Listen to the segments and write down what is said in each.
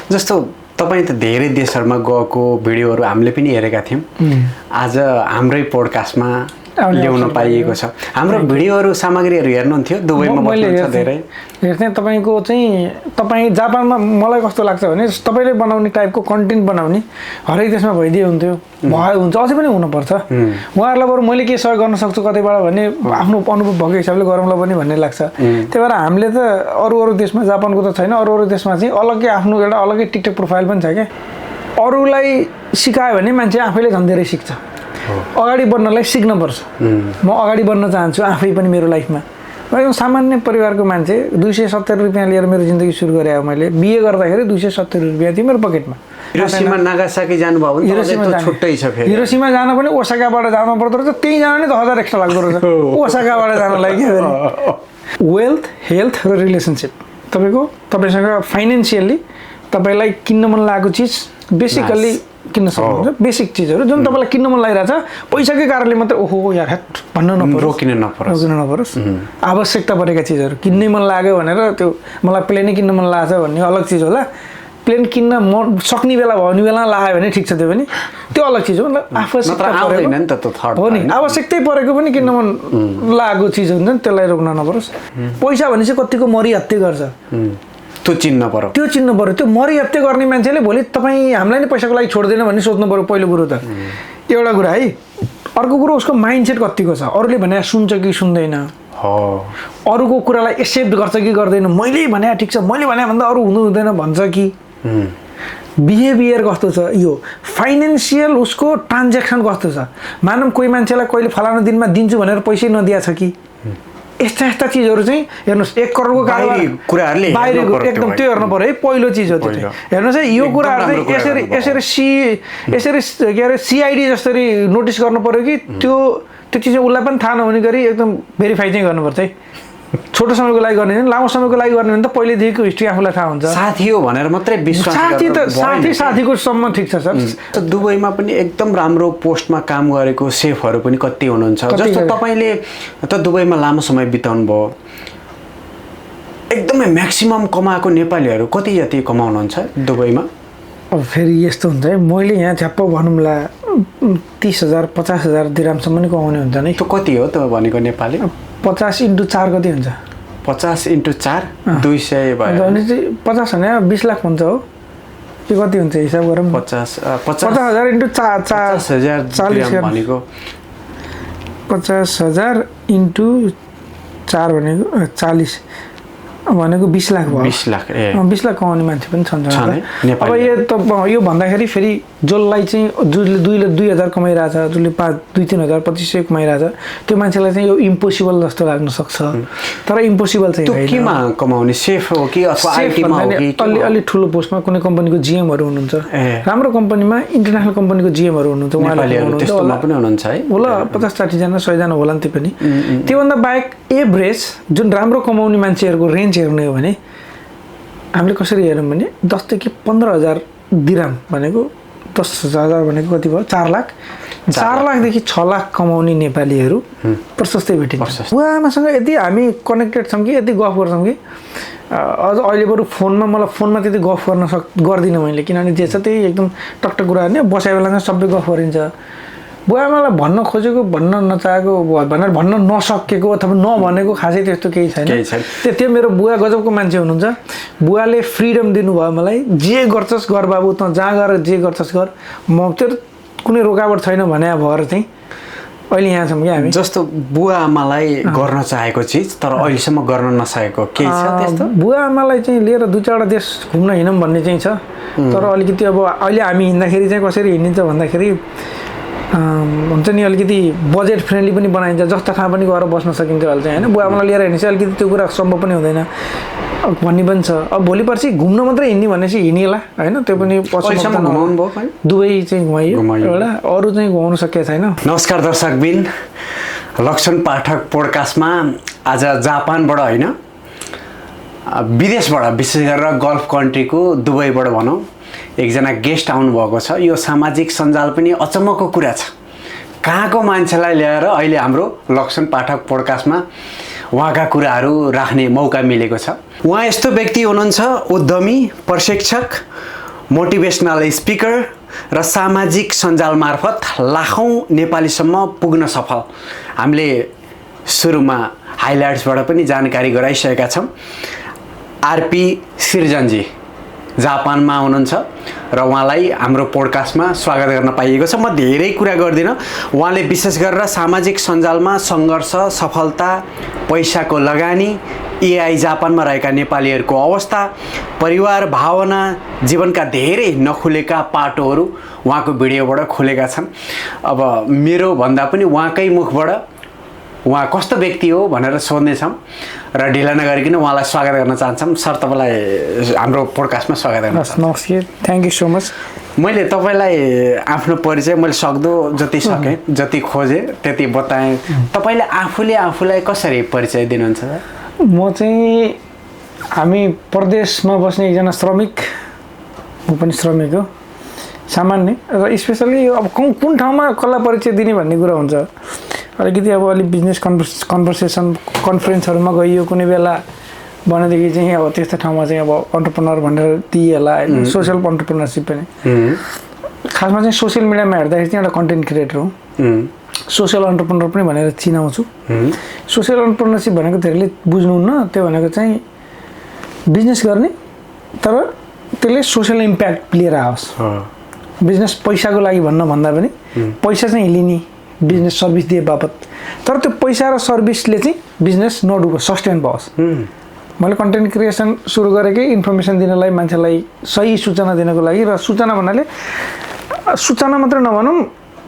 जस्तो तपाईँ त धेरै देशहरूमा गएको भिडियोहरू हामीले पनि हेरेका थियौँ। आज हाम्रै पोडकास्टमा ल्याउन पाइएको छ। हाम्रो भिडियोहरू सामग्रीहरू हेर्नुहुन्थ्यो दुबईमा बस्नुहुन्छ धेरै हेर्थेँ। तपाईँको चाहिँ तपाईँ जापानमा मलाई कस्तो लाग्छ भने तपाईँले बनाउने टाइपको कन्टेन्ट बनाउने हरेक देशमा भइदिए हुन्थ्यो, हुन्छ, अझै पनि हुनुपर्छ। उहाँहरूलाई बरु मैले के सहयोग गर्न सक्छु कतैबाट भने आफ्नो अनुभव भएको हिसाबले गरौँला पनि भन्ने लाग्छ। त्यही भएर हामीले त अरू देशमा, जापानको त छैन, अरू देशमा चाहिँ अलग्गै आफ्नो एउटा अलग्गै टिकटक प्रोफाइल पनि छ क्या। अरूलाई सिकायो भने मान्छे आफैले झन् धेरै सिक्छ। अगाडि बढ्नलाई सिक्नुपर्छ। म अगाडि बढ्न चाहन्छु आफै पनि मेरो लाइफमा। म एकदम सामान्य परिवारको मान्छे, 270 रुपियाँ लिएर मेरो जिन्दगी सुरु गरेँ। मैले बिए गर्दाखेरि 270 रुपियाँ थियो मेरो पकेटमा। हिरोसिमा नागासाकी जानुभयो भने छुट्टै छ। फेरि हिरोसिमा जान पनि ओसाकाबाट जानु पर्दो रहेछ, त्यही जान नै 10,000 एक्स्ट्रा लाग्दो रहेछ ओसाकाबाट जानलाई। के वेल्थ, हेल्थ र रिलेसनसिप तपाईँसँग फाइनेन्सियल्ली तपाईँलाई किन्न मन लागेको चिज बेसिकल्ली किन्न सक्नुहुन्छ। बेसिक चिजहरू जुन तपाईँलाई किन्न मन लागिरहेछ, पैसाकै कारणले मात्रै ओहो यार हेट भन्न रोकिन नपरोस्। आवश्यकता परेका चिजहरू किन्नै मन लाग्यो भनेर त्यो मलाई प्लेनै किन्न मन लाग्छ भन्ने अलग चिज होला। प्लेन किन्न म सक्ने बेला भयो भने बेला लाग्यो भने ठिक छ, त्यो पनि त्यो अलग चिज हो। आवश्यकता हो नि, आवश्यकतै परेको पनि किन्न मन लागेको चिज हुन्छ नि, त्यसलाई रोक्न नपरोस्। पैसा भनेपछि कतिको मरिहत्ते गर्छ, त्यो चिन्नु पर्यो। त्यो मरिहत्ते गर्ने मान्छेले भोलि तपाईँ हामीलाई नै पैसाको लागि छोड्दैन भन्ने सोच्नु पर्यो पहिलो कुरो त। एउटा कुरा है। अर्को कुरो उसको माइन्डसेट कतिको छ, अरूले भने सुन्छ कि सुन्दैन, अरूको कुरालाई एक्सेप्ट गर्छ कि गर्दैन, मैले भने ठिक छ, मैले भने भन्दा अरू हुँदैन भन्छ कि, बिहेभियर कस्तो छ, यो फाइनेन्सियल उसको ट्रान्ज्याक्सन कस्तो छ। मानव कोही मान्छेलाई कहिले फलाना दिनमा दिन्छु भनेर पैसै नदिएको छ कि, यस्ता चिजहरू चाहिँ हेर्नुहोस्। 1 करोडको कारोबार बाहिरको एकदम त्यो हेर्नु पर्यो है, पहिलो चिज हो त्यो। हेर्नुहोस् है, यो कुराहरू चाहिँ यसरी के अरे सिआइडी जसरी नोटिस गर्नु पर्यो कि त्यो चिज उसलाई पनि थाहा नहुने गरी एकदम भेरिफाई चाहिँ गर्नुपर्छ है। छोटो समयको लागि गर्ने, लामो समयको लागि गर्ने भने त पहिलेदेखिको हिस्ट्री आफूलाई थाहा हुन्छ। साथी हो भनेर मात्रै विश्वास साथीको सम्म ठिक छ सर। दुबईमा पनि एकदम राम्रो पोस्टमा काम गरेको सेफहरू पनि कति हुनुहुन्छ। जस्तो तपाईँले त दुबईमा लामो समय बिताउनु भयो, एकदमै म्याक्सिमम कमाएको नेपालीहरू कति जति कमाउनुहुन्छ दुबईमा? अब फेरि यस्तो हुन्छ है, मैले यहाँ झ्याप्प भनौँला 30,000 50,000 दिरामसम्म नि कमाउने हुन्छ नि। त्यो कति हो त भनेको नेपाली? 50 × 4 कति हुन्छ? 50 × 4 200 भयो भने चाहिँ 50 भने 20 लाख हुन्छ हो। के कति हुन्छ हिसाब गरौँ। 50,000 × 4 भनेको 50,000 × 4 भनेको 40 भनेको 20 लाख भयो। 20 लाख 20 लाख कमाउने मान्छे पनि छन्। अब यो भन्दाखेरि फेरि जसलाई चाहिँ जसले 2,000 कमाइरहेछ, जसले 2-3 हजार 2500 कमाइरहेछ, त्यो मान्छेलाई चाहिँ यो इम्पोसिबल जस्तो लाग्न सक्छ। तर इम्पोसिबल चाहिँ होइन। केमा कमाउने, सेफ हो कि अथवा आइटीमा हो कि? अलि ठुलो पोस्टमा कुनै कम्पनीको जिएमहरू हुनुहुन्छ, राम्रो कम्पनीमा, इन्टरनेसनल कम्पनीको जिएमहरू हुनुहुन्छ, उहाँहरू त्यस्तोमा पनि हुनुहुन्छ है। होला 50-60 जना 100 जना होला नि त्यो पनि। त्योभन्दा बाहेक एभरेज जुन राम्रो कमाउने मान्छेहरूको रेन्ज हेर्ने हो भने हामीले कसरी हेरौँ भने 10 देखि 15,000 दिराम भनेको 10,000 भनेको कति भयो? 4 लाख। 4 लाखदेखि 6 लाख कमाउने नेपालीहरू प्रशस्तै भेटिन्छ। उहाँसँग यदि हामी कनेक्टेड छौँ कि यति गफ गर्छौँ कि अझ अहिले बरु मलाई फोनमा त्यति गफ गर्दिनँ मैले, किनभने जे छ त्यही एकदम टकटक कुरा होइन। बसाइ बेलामा सबै गफ गरिन्छ। बुवाआमालाई भन्न खोजेको, भन्न नचाहेको, भनेर भन्न नसकेको अथवा नभनेको खासै त्यस्तो केही छैन। त्यो मेरो बुवा गजबको मान्छे हुनुहुन्छ। बुवाले फ्रिडम दिनुभयो मलाई, जे गर्छस् गर बाबु, त जहाँ गएर जे गर्छस् गर, म त्यो कुनै रोकावट छैन भने भएर चाहिँ अहिले यहाँ छौँ कि हामी। जस्तो बुवाआमालाई गर्न चाहेको चिज तर अहिलेसम्म गर्न नसकेको केही छ त्यस्तो? बुवाआमालाई चाहिँ लिएर 2-4 देश घुम्न हिँडौँ भन्ने चाहिँ छ। तर अलिकति अब अहिले हामी हिँड्दाखेरि चाहिँ कसरी हिँडिन्छ भन्दाखेरि हुन्छ नि, अलिकति बजेट फ्रेन्डली पनि बनाइन्छ, जस्तो ठाउँ पनि गएर बस्न सकिन्छ अहिले चाहिँ होइन। बुवाआमालाई लिएर हिँड्ने चाहिँ अलिकति त्यो कुरा सम्भव पनि हुँदैन भन्ने पनि छ। अब भोलि पर्सि घुम्न मात्रै हिँड्ने भनेपछि हिँडिएला होइन, त्यो पनि दुबई चाहिँ घुमाइयो एउटा, अरू चाहिँ घुमाउनु सकेको छैन। नमस्कार दर्शकबिन, लक्षण पाठक पोडकास्टमा आज जापानबाट होइन, विदेशबाट, विशेष गरेर गल्फ कन्ट्रीको दुबईबाट भनौँ, एकजना गेस्ट आउनुभएको छ। यो सामाजिक सञ्जाल पनि अचम्मको कुरा छ, कहाँको मान्छेलाई ल्याएर अहिले हाम्रो लक्षण पाठक पोडकास्टमा उहाँका कुराहरू राख्ने मौका मिलेको छ। उहाँ यस्तो व्यक्ति हुनुहुन्छ, उद्यमी, प्रशिक्षक मोटिभेसनल स्पिकर र सामाजिक सञ्जाल मार्फत लाखौँ नेपालीसम्म पुग्न सफल। हामीले सुरुमा हाइलाइट्सबाट पनि जानकारी गराइसकेका छौँ। आरपी सिर्जनजी जापानमा हुनुहुन्छ र उहाँलाई हाम्रो पोडकास्टमा स्वागत गर्न पाइएको छ। म धेरै कुरा गर्दिनँ, उहाँले विशेष गरेर सामाजिक सञ्जालमा सङ्घर्ष, सफलता, पैसाको लगानी, एआई जापानमा रहेका नेपालीहरूको अवस्था, परिवार भावना, जीवनका धेरै नखुलेका पाटोहरू उहाँको भिडियोबाट खुलेका छन्। अब मेरो भन्दा पनि उहाँकै मुखबाट उहाँ कस्तो व्यक्ति हो भनेर सोध्नेछौँ र ढिला नगरिकन उहाँलाई स्वागत गर्न चाहन्छौँ। सर, तपाईँलाई हाम्रो पोडकास्टमा स्वागत गर्न चाहन्छु। नमस्ते, थ्याङ्क यू सो मच। मैले तपाईँलाई आफ्नो परिचय मैले सक्दो जति सकेँ, जति खोजेँ त्यति बताएँ। तपाईँले आफूलाई कसरी परिचय दिनुहुन्छ? म चाहिँ हामी प्रदेशमा बस्ने एकजना श्रमिक, म पनि श्रमिक हो सामान्य, र स्पेसली अब कुन ठाउँमा कसलाई परिचय दिने भन्ने कुरा हुन्छ। अलिकति अब अलिक बिजनेस कन्फरेन्सहरूमा गइयो कुनै बेला भनेदेखि चाहिँ अब त्यस्तो ठाउँमा चाहिँ अब अन्टरप्रेनर भनेर दिइएला होइन, सोसियल अन्टरप्रेनरसिप पनि। खासमा चाहिँ सोसियल मिडियामा हेर्दाखेरि चाहिँ एउटा कन्टेन्ट क्रिएटर हो, सोसियल अन्टरप्रेनर पनि भनेर चिनाउँछु। सोसियल अन्टरप्रेनरसिप भनेको धेरैले बुझ्नुहुन्न, त्यो भनेको चाहिँ बिजनेस गर्ने तर त्यसले सोसियल इम्प्याक्ट लिएर आओस्। बिजनेस पैसाको लागि भन्दा पनि पैसा चाहिँ लिने बिजनेस सर्भिस दिए बापत, तर त्यो पैसा र सर्भिसले चाहिँ बिजनेस नडुबोस्, सस्टेन भओस्। मैले कन्टेन्ट क्रिएसन सुरु गरेकै इन्फर्मेसन दिनलाई, मान्छेलाई सही सूचना दिनको लागि, र सूचना भन्नाले सूचना मात्रै नभनौँ,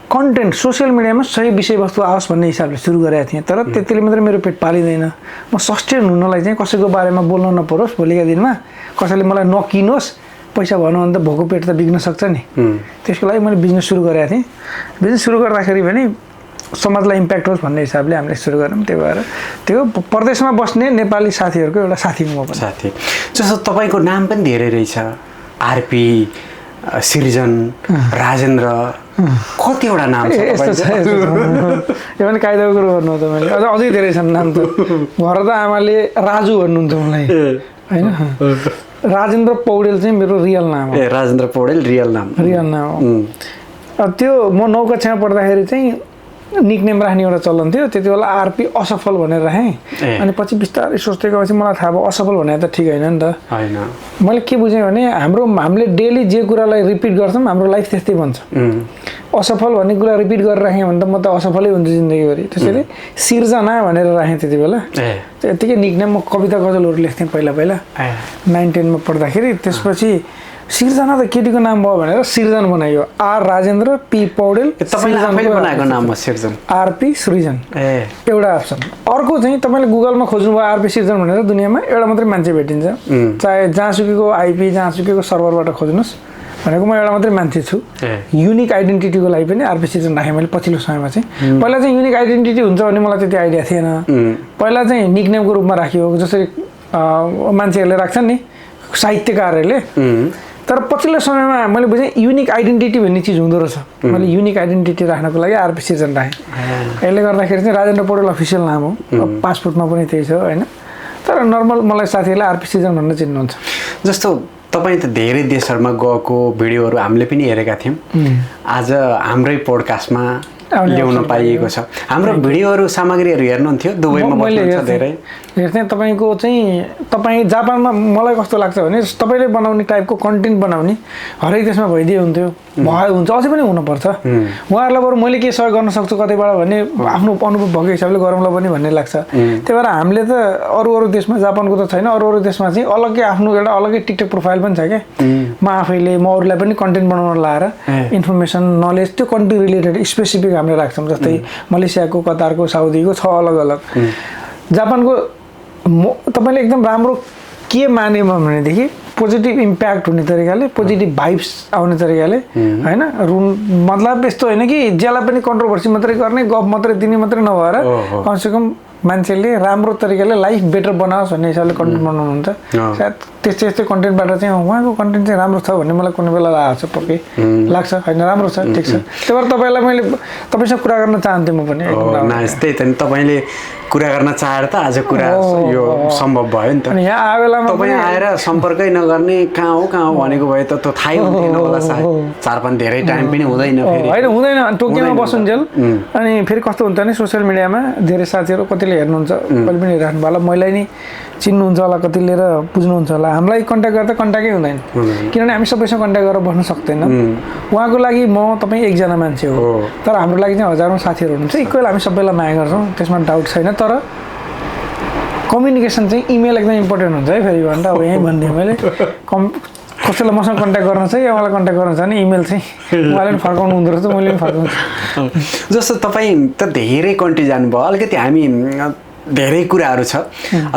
कन्टेन्ट सोसियल मिडियामा सही विषयवस्तु आओस् भन्ने हिसाबले सुरु गरेको थिएँ। तर त्यतिले मात्रै मेरो पेट पालिँदैन। म सस्टेन हुनलाई चाहिँ कसैको बारेमा बोल्न नपरोस्, भोलिका दिनमा कसैले मलाई नकिनोस्, पैसा भनौँ भने त भोको पेट त बिग्न सक्छ नि। त्यसको लागि मैले बिजनेस सुरु गरेको थिएँ। बिजनेस सुरु गर्दाखेरि पनि समाजलाई इम्प्याक्ट होस् भन्ने हिसाबले हामीले सुरु गऱ्यौँ। त्यही भएर त्यो प्रदेशमा बस्ने नेपाली साथीहरूको एउटा साथी हो। म पनि साथी जस्तो तपाईँको नाम पनि धेरै रहेछ, आरपी, सिर्जन, राजेन्द्र, कतिवटा नाम छ? यस्तो छ, यो पनि कायदाको कुरो गर्नु हो तपाईँले। अझै धेरै छन् नाम त। घर त आमाले राजु भन्नुहुन्छ मलाई होइन। राजेन्द्र पौडेल चाहिँ मेरो रियल नाम हो। राजेन्द्र पौडेल रियल नाम हो। त्यो म 9 कक्षामा पढ्दाखेरि चाहिँ निकनेम राख्ने एउटा चलन थियो। त्यति बेला आरपी असफल भनेर राखेँ। अनि पछि बिस्तारै सोच्दै गएपछि मलाई थाहा भयो असफल भने त ठिक होइन नि त। मैले के बुझेँ भने हामीले डेली जे कुरालाई रिपिट गर्छौँ हाम्रो लाइफ त्यस्तै बन्छ। असफल भन्ने कुरा रिपिट गरेर राखेँ भने त म त असफलै हुन्छु जिन्दगीभरि। त्यसैले सिर्जना भनेर राखेँ त्यति बेला। यत्तिकै निकनेम म कविता गजलहरू लेख्थेँ पहिला 9-10मा पढ्दाखेरि। त्यसपछि सिर्जना त केटीको नाम भयो भनेर सिर्जन बनाइयो। आर राजेन्द्र, पी पौडेल, बनाएको नाम हो सिर्जन, आरपी सृजन एउटा अप्सन। अर्को चाहिँ तपाईँले गुगलमा खोज्नुभयो आरपी सृजन भनेर दुनियाँमा एउटा मात्रै मान्छे भेटिन्छ। चाहे जहाँसुकैको आइपी, जहाँसुकैको सर्भरबाट खोज्नुहोस् भनेको म एउटा मात्रै मान्छे छु। युनिक आइडेन्टिटीको लागि पनि आरपी सृजन राखेँ मैले पछिल्लो समयमा चाहिँ। पहिला चाहिँ युनिक आइडेन्टिटी हुन्छ भने मलाई त्यति आइडिया थिएन। पहिला चाहिँ निकनेमको रूपमा राखियो, जसरी मान्छेहरूले राख्छन् नि साहित्यकारहरूले। तर पछिल्लो समयमा मैले बुझेँ युनिक आइडेन्टिटी भन्ने चिज हुँदो रहेछ। मैले युनिक आइडेन्टिटी राख्नको लागि आरपी सृजन राखेँ। यसले गर्दाखेरि चाहिँ राजेन्द्र पौडेल अफिसियल नाम हो, पासपोर्टमा पनि त्यही छ होइन। तर नर्मल मलाई साथीहरूले आरपी सृजन भनेर चिन्नुहुन्छ। जस्तो तपाईँ त धेरै देशहरूमा गएको भिडियोहरू हामीले पनि हेरेका थियौँ। आज हाम्रै पोडकास्टमा ल्याउन पाइएको छ। हाम्रो भिडियोहरू सामग्रीहरू हेर्नुहुन्थ्यो दुबईमा बस्नुहुन्छ धेरै हेर्थेँ। तपाईँको चाहिँ तपाईँ जापानमा मलाई कस्तो लाग्छ भने तपाईँले बनाउने टाइपको कन्टेन्ट बनाउने हरेक देशमा भइदिए हुन्थ्यो, भयो हुन्छ, अझै पनि हुनुपर्छ। उहाँहरूलाई बरु मैले के सहयोग गर्न सक्छु कतैबाट भन्ने आफ्नो अनुभव भएको हिसाबले गरौँला पनि भन्ने लाग्छ। त्यही भएर हामीले त अरू देशमा, जापानको त छैन, अरू देशमा चाहिँ अलग्गै आफ्नो एउटा अलग्गै टिकटक प्रोफाइल पनि छ क्या। म आफैले म अरूलाई पनि कन्टेन्ट बनाउन लाएर इन्फर्मेसन, नलेज, त्यो कन्ट्री रिलेटेड स्पेसिफिक हामीले राख्छौँ। जस्तै मलेसियाको, कतारको, साउदीको छ अलग अलग। जापानको तपाईँले एकदम राम्रो के माने भनेदेखि पोजिटिभ इम्प्याक्ट हुने तरिकाले, पोजिटिभ भाइब्स आउने तरिकाले होइन। मतलब यस्तो होइन कि जसलाई पनि कन्ट्रोभर्सी मात्रै गर्ने, गफ मात्रै दिने मात्रै नभएर कमसेकम मान्छेले राम्रो तरिकाले लाइफ बेटर बनाओस् भन्ने हिसाबले कन्टेन्ट बनाउनुहुन्छ। सायद त्यस्तै कन्टेन्टबाट चाहिँ उहाँको कन्टेन्ट चाहिँ राम्रो छ भन्ने मलाई कुनै बेला लाग्छ, पक्कै लाग्छ होइन, राम्रो छ, ठिक छ। त्यही भएर तपाईँलाई मैले तपाईँसँग कुरा गर्न चाहन्थेँ म पनि। त्यही त नि, तपाईँले कुरा गर्न चाहेर त आज कुरा यो सम्भव भयो नि त। अनि यहाँ आए बेलामा तपाईँ आएर सम्पर्कै नगर्ने कहाँ हो भनेको भए त त्यो थाहै हुँदैन होला सायद। 4-5 धेरै टाइम पनि हुँदैन फेरि। होइन हुँदैन, टोकियोमा बस्नुन्जेल अनि फेरि कस्तो हुन्छ भने सोसियल मिडियामा धेरै साथीहरू कतिले हेर्नुहुन्छ, कहिले पनि हेरिराख्नु होला, मलाई नि चिन्नुहुन्छ होला, कति लिएर बुझ्नुहुन्छ होला। हामीलाई कन्ट्याक्ट गर्दा कन्ट्याक्टै हुँदैन, किनभने हामी सबैसँग कन्ट्याक्ट गरेर बस्न सक्दैनौँ। उहाँको लागि म तपाईँ एकजना मान्छे हो, तर हाम्रो लागि चाहिँ हजारौँ साथीहरू हुनुहुन्छ। इक्वल हामी सबैलाई माया गर्छौँ, त्यसमा डाउट छैन। तर कम्युनिकेसन चाहिँ इमेल एकदम इम्पोर्टेन्ट हुन्छ है। फेरि भनेर अब यहीँ भनिदिएँ मैले, कसैलाई मसँग कन्ट्याक्ट गर्न छ या मलाई कन्ट्याक्ट गर्न छ भने इमेल चाहिँ उहाँले पनि फर्काउनु हुँदो रहेछ, मैले पनि फर्काउँछु। जस्तो तपाईँ त धेरै कन्ट्री जानुभयो, अलिकति हामी धेरै कुराहरू छ,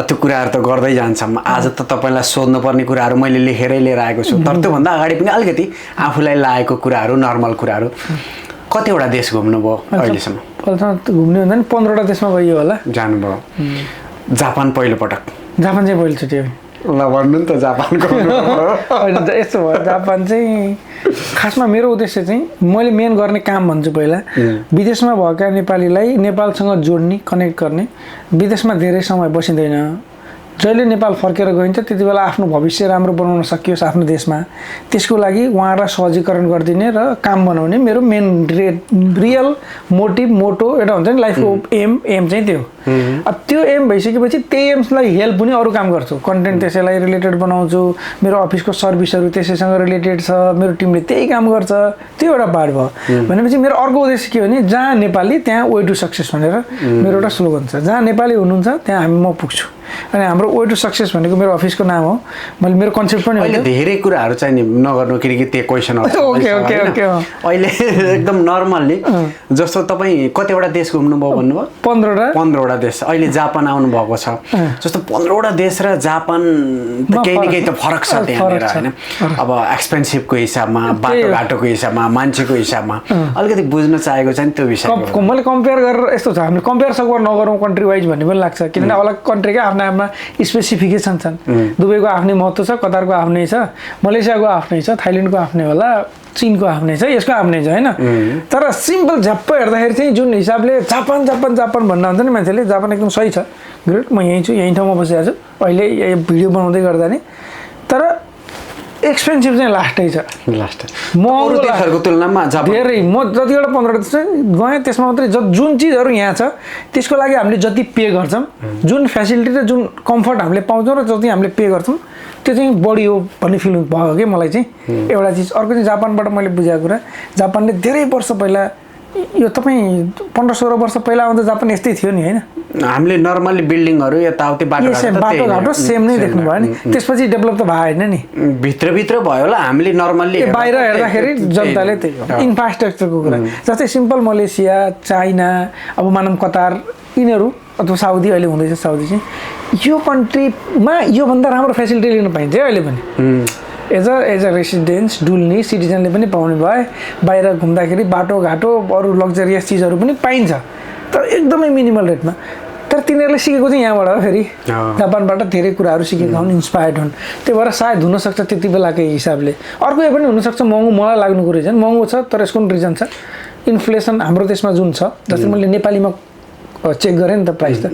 त्यो कुराहरू त गर्दै जान्छौँ। आज त तपाईँलाई सोध्नुपर्ने कुराहरू मैले लेखेरै लिएर आएको छु, तर त्योभन्दा अगाडि पनि अलिकति आफूलाई लागेको कुराहरू, नर्मल कुराहरू। कतिवटा देश घुम्नुभयो अहिलेसम्म? घुम्ने भन्दा नि 15वटा देशमा गइयो होला। जानुभयो। जापान पहिलोपटक? जापान चाहिँ पहिलोचोटि हो। ल भन्नु नि त जापानको। होइन यस्तो भयो, जापान चाहिँ खासमा मेरो उद्देश्य चाहिँ मैले मेन गर्ने काम भन्छु पहिला विदेशमा भएका नेपालीलाई नेपालसँग जोड्ने, कनेक्ट गर्ने। विदेशमा धेरै समय बसिँदैन, जहिले नेपाल फर्केर गइन्छ त्यति बेला आफ्नो भविष्य राम्रो बनाउन सकियोस् आफ्नो देशमा, त्यसको लागि उहाँहरूलाई सहजीकरण गरिदिने र काम बनाउने मेरो मेन रियल मोटो एउटा हुन्छ नि लाइफको एम चाहिँ त्यो। त्यो एम भइसकेपछि त्यही एम्सलाई हेल्प पनि अरू काम गर्छु, कन्टेन्ट त्यसैलाई रिलेटेड बनाउँछु, मेरो अफिसको सर्भिसहरू त्यसैसँग रिलेटेड छ, मेरो टिमले त्यही काम गर्छ, त्यो एउटा पार्ट भयो। भनेपछि मेरो अर्को उद्देश्य के हो भने जहाँ नेपाली त्यहाँ वे टु सक्सेस भनेर मेरो एउटा स्लोगन छ। जहाँ नेपाली हुनुहुन्छ त्यहाँ म पुग्छु, अनि हाम्रो वे टु सक्सेस भनेको मेरो अफिसको नाम हो। मैले मेरो कन्सेप्ट पनि अहिले धेरै कुराहरू चाहिँ नि नगर्नु, किनकि त्यो क्वेसनहरू अहिले एकदम नर्मल्ली जस्तो तपाईँ कतिवटा देश घुम्नुभयो भन्नुभयो? 15वटा देश। अहिले जापान आउनु भएको छ, जस्तो 15वटा देश र जापान त केही न केही त फरक छ त्यहाँनिर होइन? अब एक्सपेन्सिभको हिसाबमा, बाटोघाटोको हिसाबमा, मान्छेको हिसाबमा अलिकति बुझ्न चाहेको छ नि त्यो विषय। मैले कम्पेयर गरेर यस्तो छ, हामीले कम्पेयर सकेर नगरौँ कन्ट्री वाइज भन्ने पनि लाग्छ, किनभने अलग कन्ट्रीकै आफ्नो आफ्ना स्पेसिफिकेसन छन्। दुबईको आफ्नै महत्त्व छ, कतारको आफ्नै छ, मलेसियाको आफ्नै छ, थाइल्यान्डको आफ्नै होला, चीनको आफ्नै छ, यसको आफ्नै छ होइन। तर सिम्पल झ्याप्प हेर्दाखेरि चाहिँ जुन हिसाबले जापान जापान जापान भन्न हुन्छ नि मान्छेले, जापान एकदम सही छ, ग्रेट, म यहीँ छु, यहीँ ठाउँमा बसिरहेको छु अहिले भिडियो बनाउँदै गर्दा नि। तर एक्सपेन्सिभ चाहिँ लास्टै छ, महँगो देशहरूको तुलनामा धेरै। म जतिवटा 15 देश गएँ त्यसमा मात्रै जुन चिजहरू यहाँ छ त्यसको लागि हामीले जति पे गर्छौँ, जुन फेसिलिटी र जुन कम्फर्ट हामीले पाउँछौँ र जति हामीले पे गर्छौँ त्यो चाहिँ बढी हो भन्ने फिल भयो कि मलाई चाहिँ एउटा चिज। अर्को चाहिँ जापानबाट मैले बुझेको कुरा, जापानले धेरै वर्ष पहिला, यो तपाईँ 15-16 वर्ष पहिला आउँदा जापान यस्तै थियो नि होइन? हामीले नर्मल्ली बिल्डिङहरू यताउति बाटोघाटो सेम नै देख्नु भयो नि, त्यसपछि डेभलप त भयो होइन नि, भित्रभित्र भयो होला। हामीले नर्मल्ली बाहिर हेर्दाखेरि जनताले त्यही हो इन्फ्रास्ट्रक्चरको कुरा। जस्तै सिम्पल मलेसिया, चाइना, अब मानौँ कतार, यिनीहरू अथवा साउदी, अहिले हुँदैछ साउदी चाहिँ, यो कन्ट्रीमा योभन्दा राम्रो फेसिलिटी लिन पाइन्छ अहिले पनि। एज अ रेसिडेन्स डुल्ने सिटिजनले पनि पाउने भए, बाहिर घुम्दाखेरि बाटोघाटो अरू लग्जरियस चिजहरू पनि पाइन्छ, तर एकदमै मिनिमल रेटमा। तर तिनीहरूले सिकेको चाहिँ यहाँबाट हो, फेरि जापानबाट धेरै कुराहरू सिकेका हुन्, इन्सपायर्ड हुन्, त्यही भएर सायद हुनसक्छ त्यति बेलाकै हिसाबले। अर्को यो पनि हुनसक्छ महँगो, मलाई लाग्नुको रिजन महँगो छ, तर यसको पनि रिजन छ इन्फ्लेसन हाम्रो देशमा जुन छ। जस्तै मैले नेपालीमा चेक गरेँ नि त प्राइस त,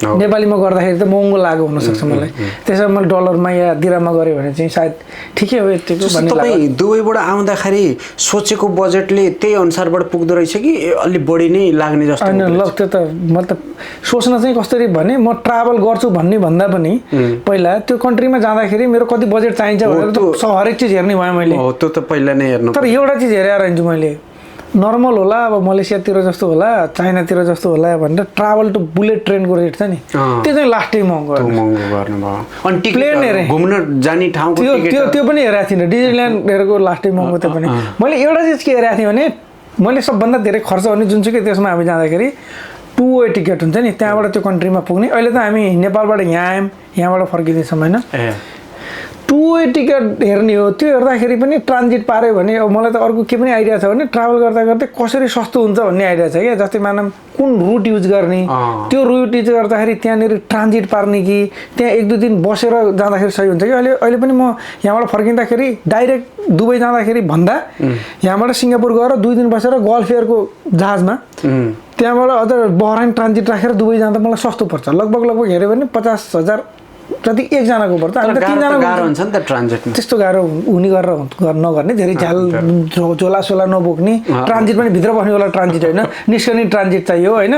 नेपालीमा गर्दाखेरि त महँगो लाग्यो हुनसक्छ मलाई, त्यसमा मैले डलरमा या दिराममा गरेँ भने चाहिँ सायद ठिकै हो यतिको भन्ने लाग्यो। तपाईँ दुबईबाट आउँदाखेरि सोचेको बजेटले त्यही अनुसारबाट पुग्दो रहेछ कि अलि बढी नै लाग्ने जस्तो? होइन ल, त्यो त मतलब सोच्न चाहिँ कसरी भने म ट्राभल गर्छु भन्ने भन्दा पनि पहिला त्यो कन्ट्रीमा जाँदाखेरि मेरो कति बजेट चाहिन्छ भनेर त हरेक चिज हेर्ने भयो मैले। हो त्यो त पहिला नै हेर्नु। तर एउटा चिज हेरेर आइन्छु मैले, नर्मल होला, अब मलेसियातिर जस्तो होला, चाइनातिर जस्तो होला भनेर ट्राभल टु बुलेट ट्रेनको रेट छ नि, त्यो चाहिँ लास्टै महँगो गर्नुभयो। अनि प्लेन हेरेँ, घुम्न जाने ठाउँको त्यो पनि हेरेको थिइनँ, डिजनील्यान्डहरूको लास्टै महँगो त्यो पनि। मैले एउटा चिज के हेरेको थिएँ भने मैले सबभन्दा धेरै खर्च गर्ने जुनसुकै देशमा हामी जाँदाखेरि 2 वे टिकट हुन्छ नि, त्यहाँबाट त्यो कन्ट्रीमा पुग्ने। अहिले त हामी नेपालबाट यहाँ आयौँ, यहाँबाट फर्किँदैछौँ होइन, टु वे टिकट हेर्ने हो त्यो हेर्दाखेरि पनि ट्रान्जिट पाऱ्यो भने अब मलाई त अर्को के पनि आइडिया छ भने ट्राभल गर्दा गर्दै कसरी सस्तो हुन्छ भन्ने आइडिया छ क्या जस्तै मानौँ कुन रुट युज गर्ने त्यो रुट युज गर्दाखेरि त्यहाँनिर ट्रान्जिट पार्ने कि त्यहाँ 1-2 दिन बसेर जाँदाखेरि सही हुन्छ कि अहिले पनि म यहाँबाट फर्किँदाखेरि डाइरेक्ट दुबई जाँदाखेरि भन्दा यहाँबाट सिङ्गापुर गएर 2 दिन बसेर गल्फ एयरको जहाजमा त्यहाँबाट अझ बहराइन ट्रान्जिट राखेर दुबई जाँदा मलाई सस्तो पर्छ लगभग हेऱ्यो भने 50,000 जति एकजनाको पर्छ हामी त 3 गाह्रो हुन्छ नि त ट्रान्जिटमा त्यस्तो गाह्रो हुने गरेर नगर्ने धेरै झ्याल झोला नबोक्ने ट्रान्जिट पनि भित्र बस्नेवाला ट्रान्जिट होइन निस्कने ट्रान्जिट चाहियो होइन 1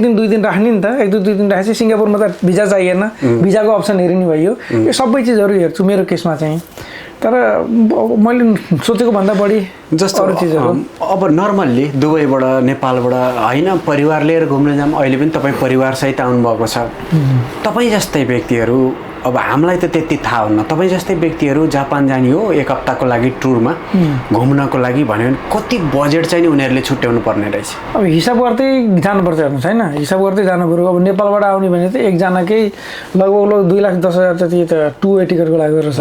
दिन 2 दिन राख्ने नि त 1-2 दिन राखेपछि सिङ्गापुरमा त भिजा चाहिएन भिजाको अप्सन हेरिने भयो यो सबै चिजहरू हेर्छु मेरो केसमा चाहिँ तर मैले सोचेको भन्दा बढी जस्तो अरू चिजहरू अब नर्मल्ली दुबईबाट नेपालबाट होइन परिवार लिएर घुम्न जाम अहिले पनि तपाईँ परिवारसहित आउनुभएको छ तपाईँ जस्तै व्यक्तिहरू अब हामीलाई त त्यति थाहा हुन्न तपाईँ जस्तै व्यक्तिहरू जापान जाने हो 1 हप्ताको लागि टुरमा घुम्नको लागि भन्यो भने कति बजेट चाहिँ नि उनीहरूले छुट्याउनु पर्ने रहेछ अब हिसाब गर्दै जानुपर्छ हेर्नुहोस् होइन हिसाब गर्दै जानु पऱ्यो अब नेपालबाट आउने भने त एकजनाकै लगभग 2,10,000 जति त टु वे टिकटको लागि रहेछ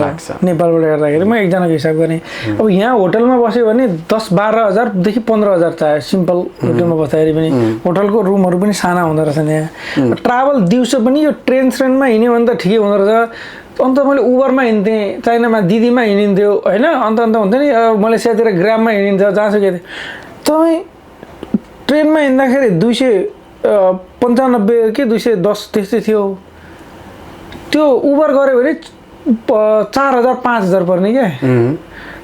नेपालबाट हेर्दाखेरि म एकजनाको हिसाब गरेँ अब यहाँ होटलमा बस्यो भने 10-12,000 15,000 चाहियो सिम्पल होटलमा बस्दाखेरि पनि होटलको रुमहरू पनि साना हुँदो रहेछन् यहाँ ट्राभल दिउँसो पनि यो ट्रेनमा हिँड्यो भने त ठिकै हुँदो रहेछ अन्त मैले उबरमा हिँड्थेँ चाइनामा दिदीमा हिँडिन्थ्यो होइन अन्त हुन्छ नि मलेसियातिर ग्राममा हिँडिन्छ जहाँसुकै तपाईँ ट्रेनमा हिँड्दाखेरि 295 कि 210 त्यस्तै थियो त्यो उबर गऱ्यो भने 4,000-5,000 पर्ने क्या